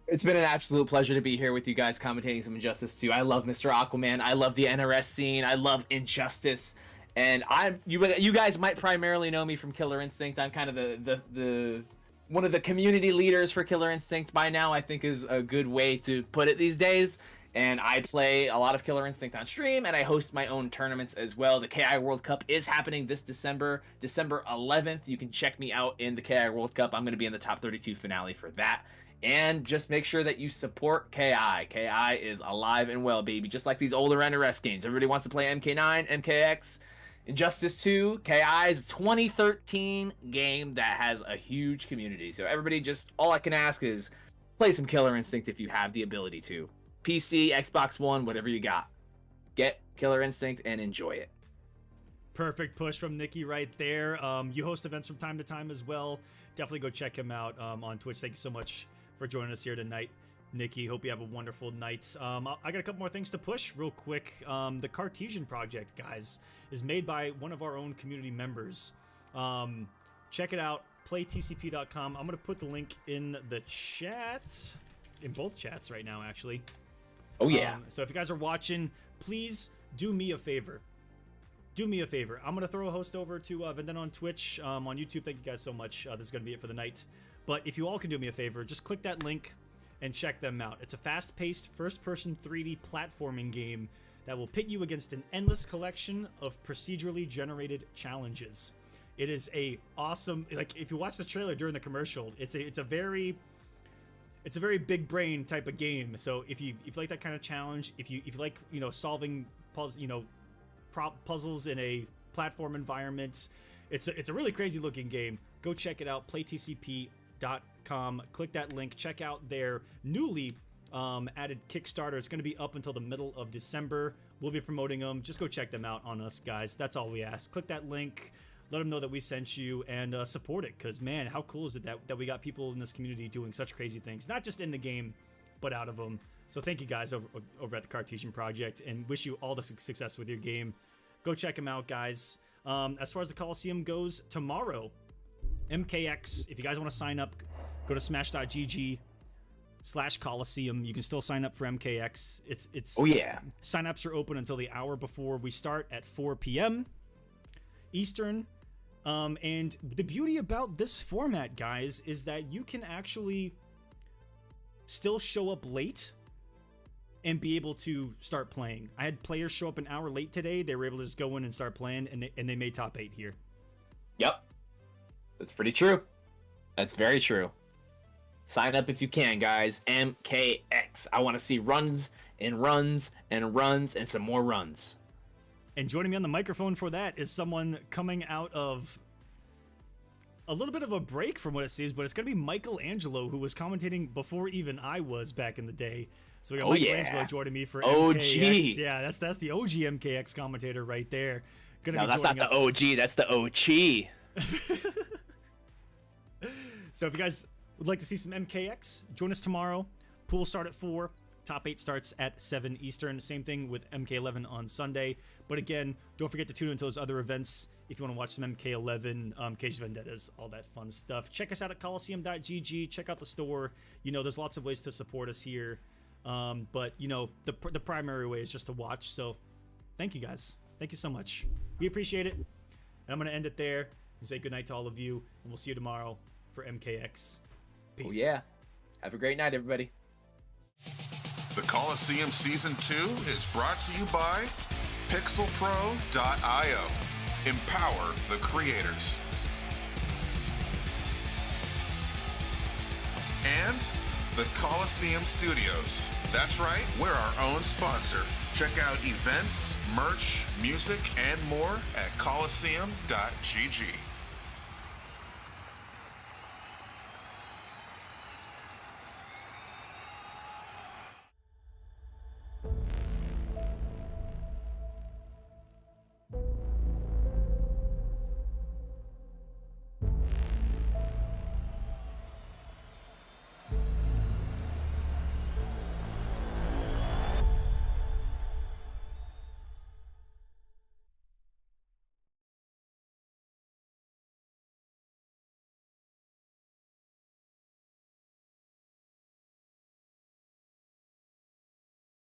It's been an absolute pleasure to be here with you guys commentating some Injustice 2. I love Mr. Aquaman. I love the NRS scene. I love Injustice. And you guys might primarily know me from Killer Instinct. I'm kind of the one of the community leaders for Killer Instinct by now, I think is a good way to put it these days. And I play a lot of Killer Instinct on stream, and I host my own tournaments as well. The KI World Cup is happening this December 11th. You can check me out in the KI World Cup. I'm going to be in the top 32 finale for that. And just make sure that you support KI. KI is alive and well, baby. Just like these older NRS games. Everybody wants to play MK9, MKX, Injustice 2. KI's 2013 game that has a huge community. So everybody, just all I can ask is play some Killer Instinct if you have the ability to. PC, Xbox One, whatever you got. Get Killer Instinct and enjoy it. Perfect push from Nikki right there. You host events from time to time as well. Definitely go check him out on Twitch. Thank you so much for joining us here tonight, Nikki. Hope you have a wonderful night. I got a couple more things to push real quick. The Cartesian project, guys, is made by one of our own community members. Check it out, playtcp.com. I'm going to put the link in the chat, in both chats right now, actually. Oh, yeah. So if you guys are watching, please do me a favor. Do me a favor. I'm going to throw a host over to Vendetta on Twitch, on YouTube. Thank you guys so much. This is going to be it for the night. But if you all can do me a favor, just click that link and check them out. It's a fast-paced, first-person 3D platforming game that will pit you against an endless collection of procedurally generated challenges. It is a awesome, like, if you watch the trailer during the commercial, it's a very big brain type of game. So if you like that kind of challenge, if you like, solving puzzles in a platform environment, it's a really crazy looking game. Go check it out, playtcp.com. Click that link. Check out their newly added Kickstarter. It's going to be up until the middle of December. We'll be promoting them. Just go check them out on us, guys. That's all we ask. Click that link. Let them know that we sent you, and support it, because, man, how cool is it that we got people in this community doing such crazy things, not just in the game, but out of them. So thank you guys over at the Cartesian Project, and wish you all the success with your game. Go check them out, guys. As far as the Kolosseum goes, tomorrow, MKX, if you guys want to sign up, go to smash.gg/Kolosseum. You can still sign up for MKX. It's oh, yeah. Sign-ups are open until the hour before we start at 4 p.m. Eastern. And the beauty about this format, guys, is that you can actually still show up late and be able to start playing. I had players show up an hour late today. They were able to just go in and start playing, and they made top 8 here. Yep. That's pretty true. That's very true. Sign up if you can, guys. MKX. I want to see runs and runs and runs and some more runs. And joining me on the microphone for that is someone coming out of a little bit of a break from what it seems, but it's going to be Michelangelo, who was commentating before even I was back in the day. So we got Michelangelo joining me for MKX. Yeah, that's the OG MKX commentator right there. No, that's not the OG. That's the OG. So if you guys would like to see some MKX, join us tomorrow. Pool start at 4. Top 8 starts at 7 Eastern. Same thing with MK11 on Sunday. But again, don't forget to tune into those other events if you want to watch some MK11, Cage Vendettas, all that fun stuff. Check us out at Kolosseum.gg. Check out the store. There's lots of ways to support us here. But, the primary way is just to watch. So thank you, guys. Thank you so much. We appreciate it. And I'm going to end it there and say goodnight to all of you. And we'll see you tomorrow for MKX. Peace. Oh, yeah. Have a great night, everybody. The Kolosseum Season 2 is brought to you by pixelpro.io. Empower the creators. And the Kolosseum Studios. That's right, we're our own sponsor. Check out events, merch, music, and more at Kolosseum.gg.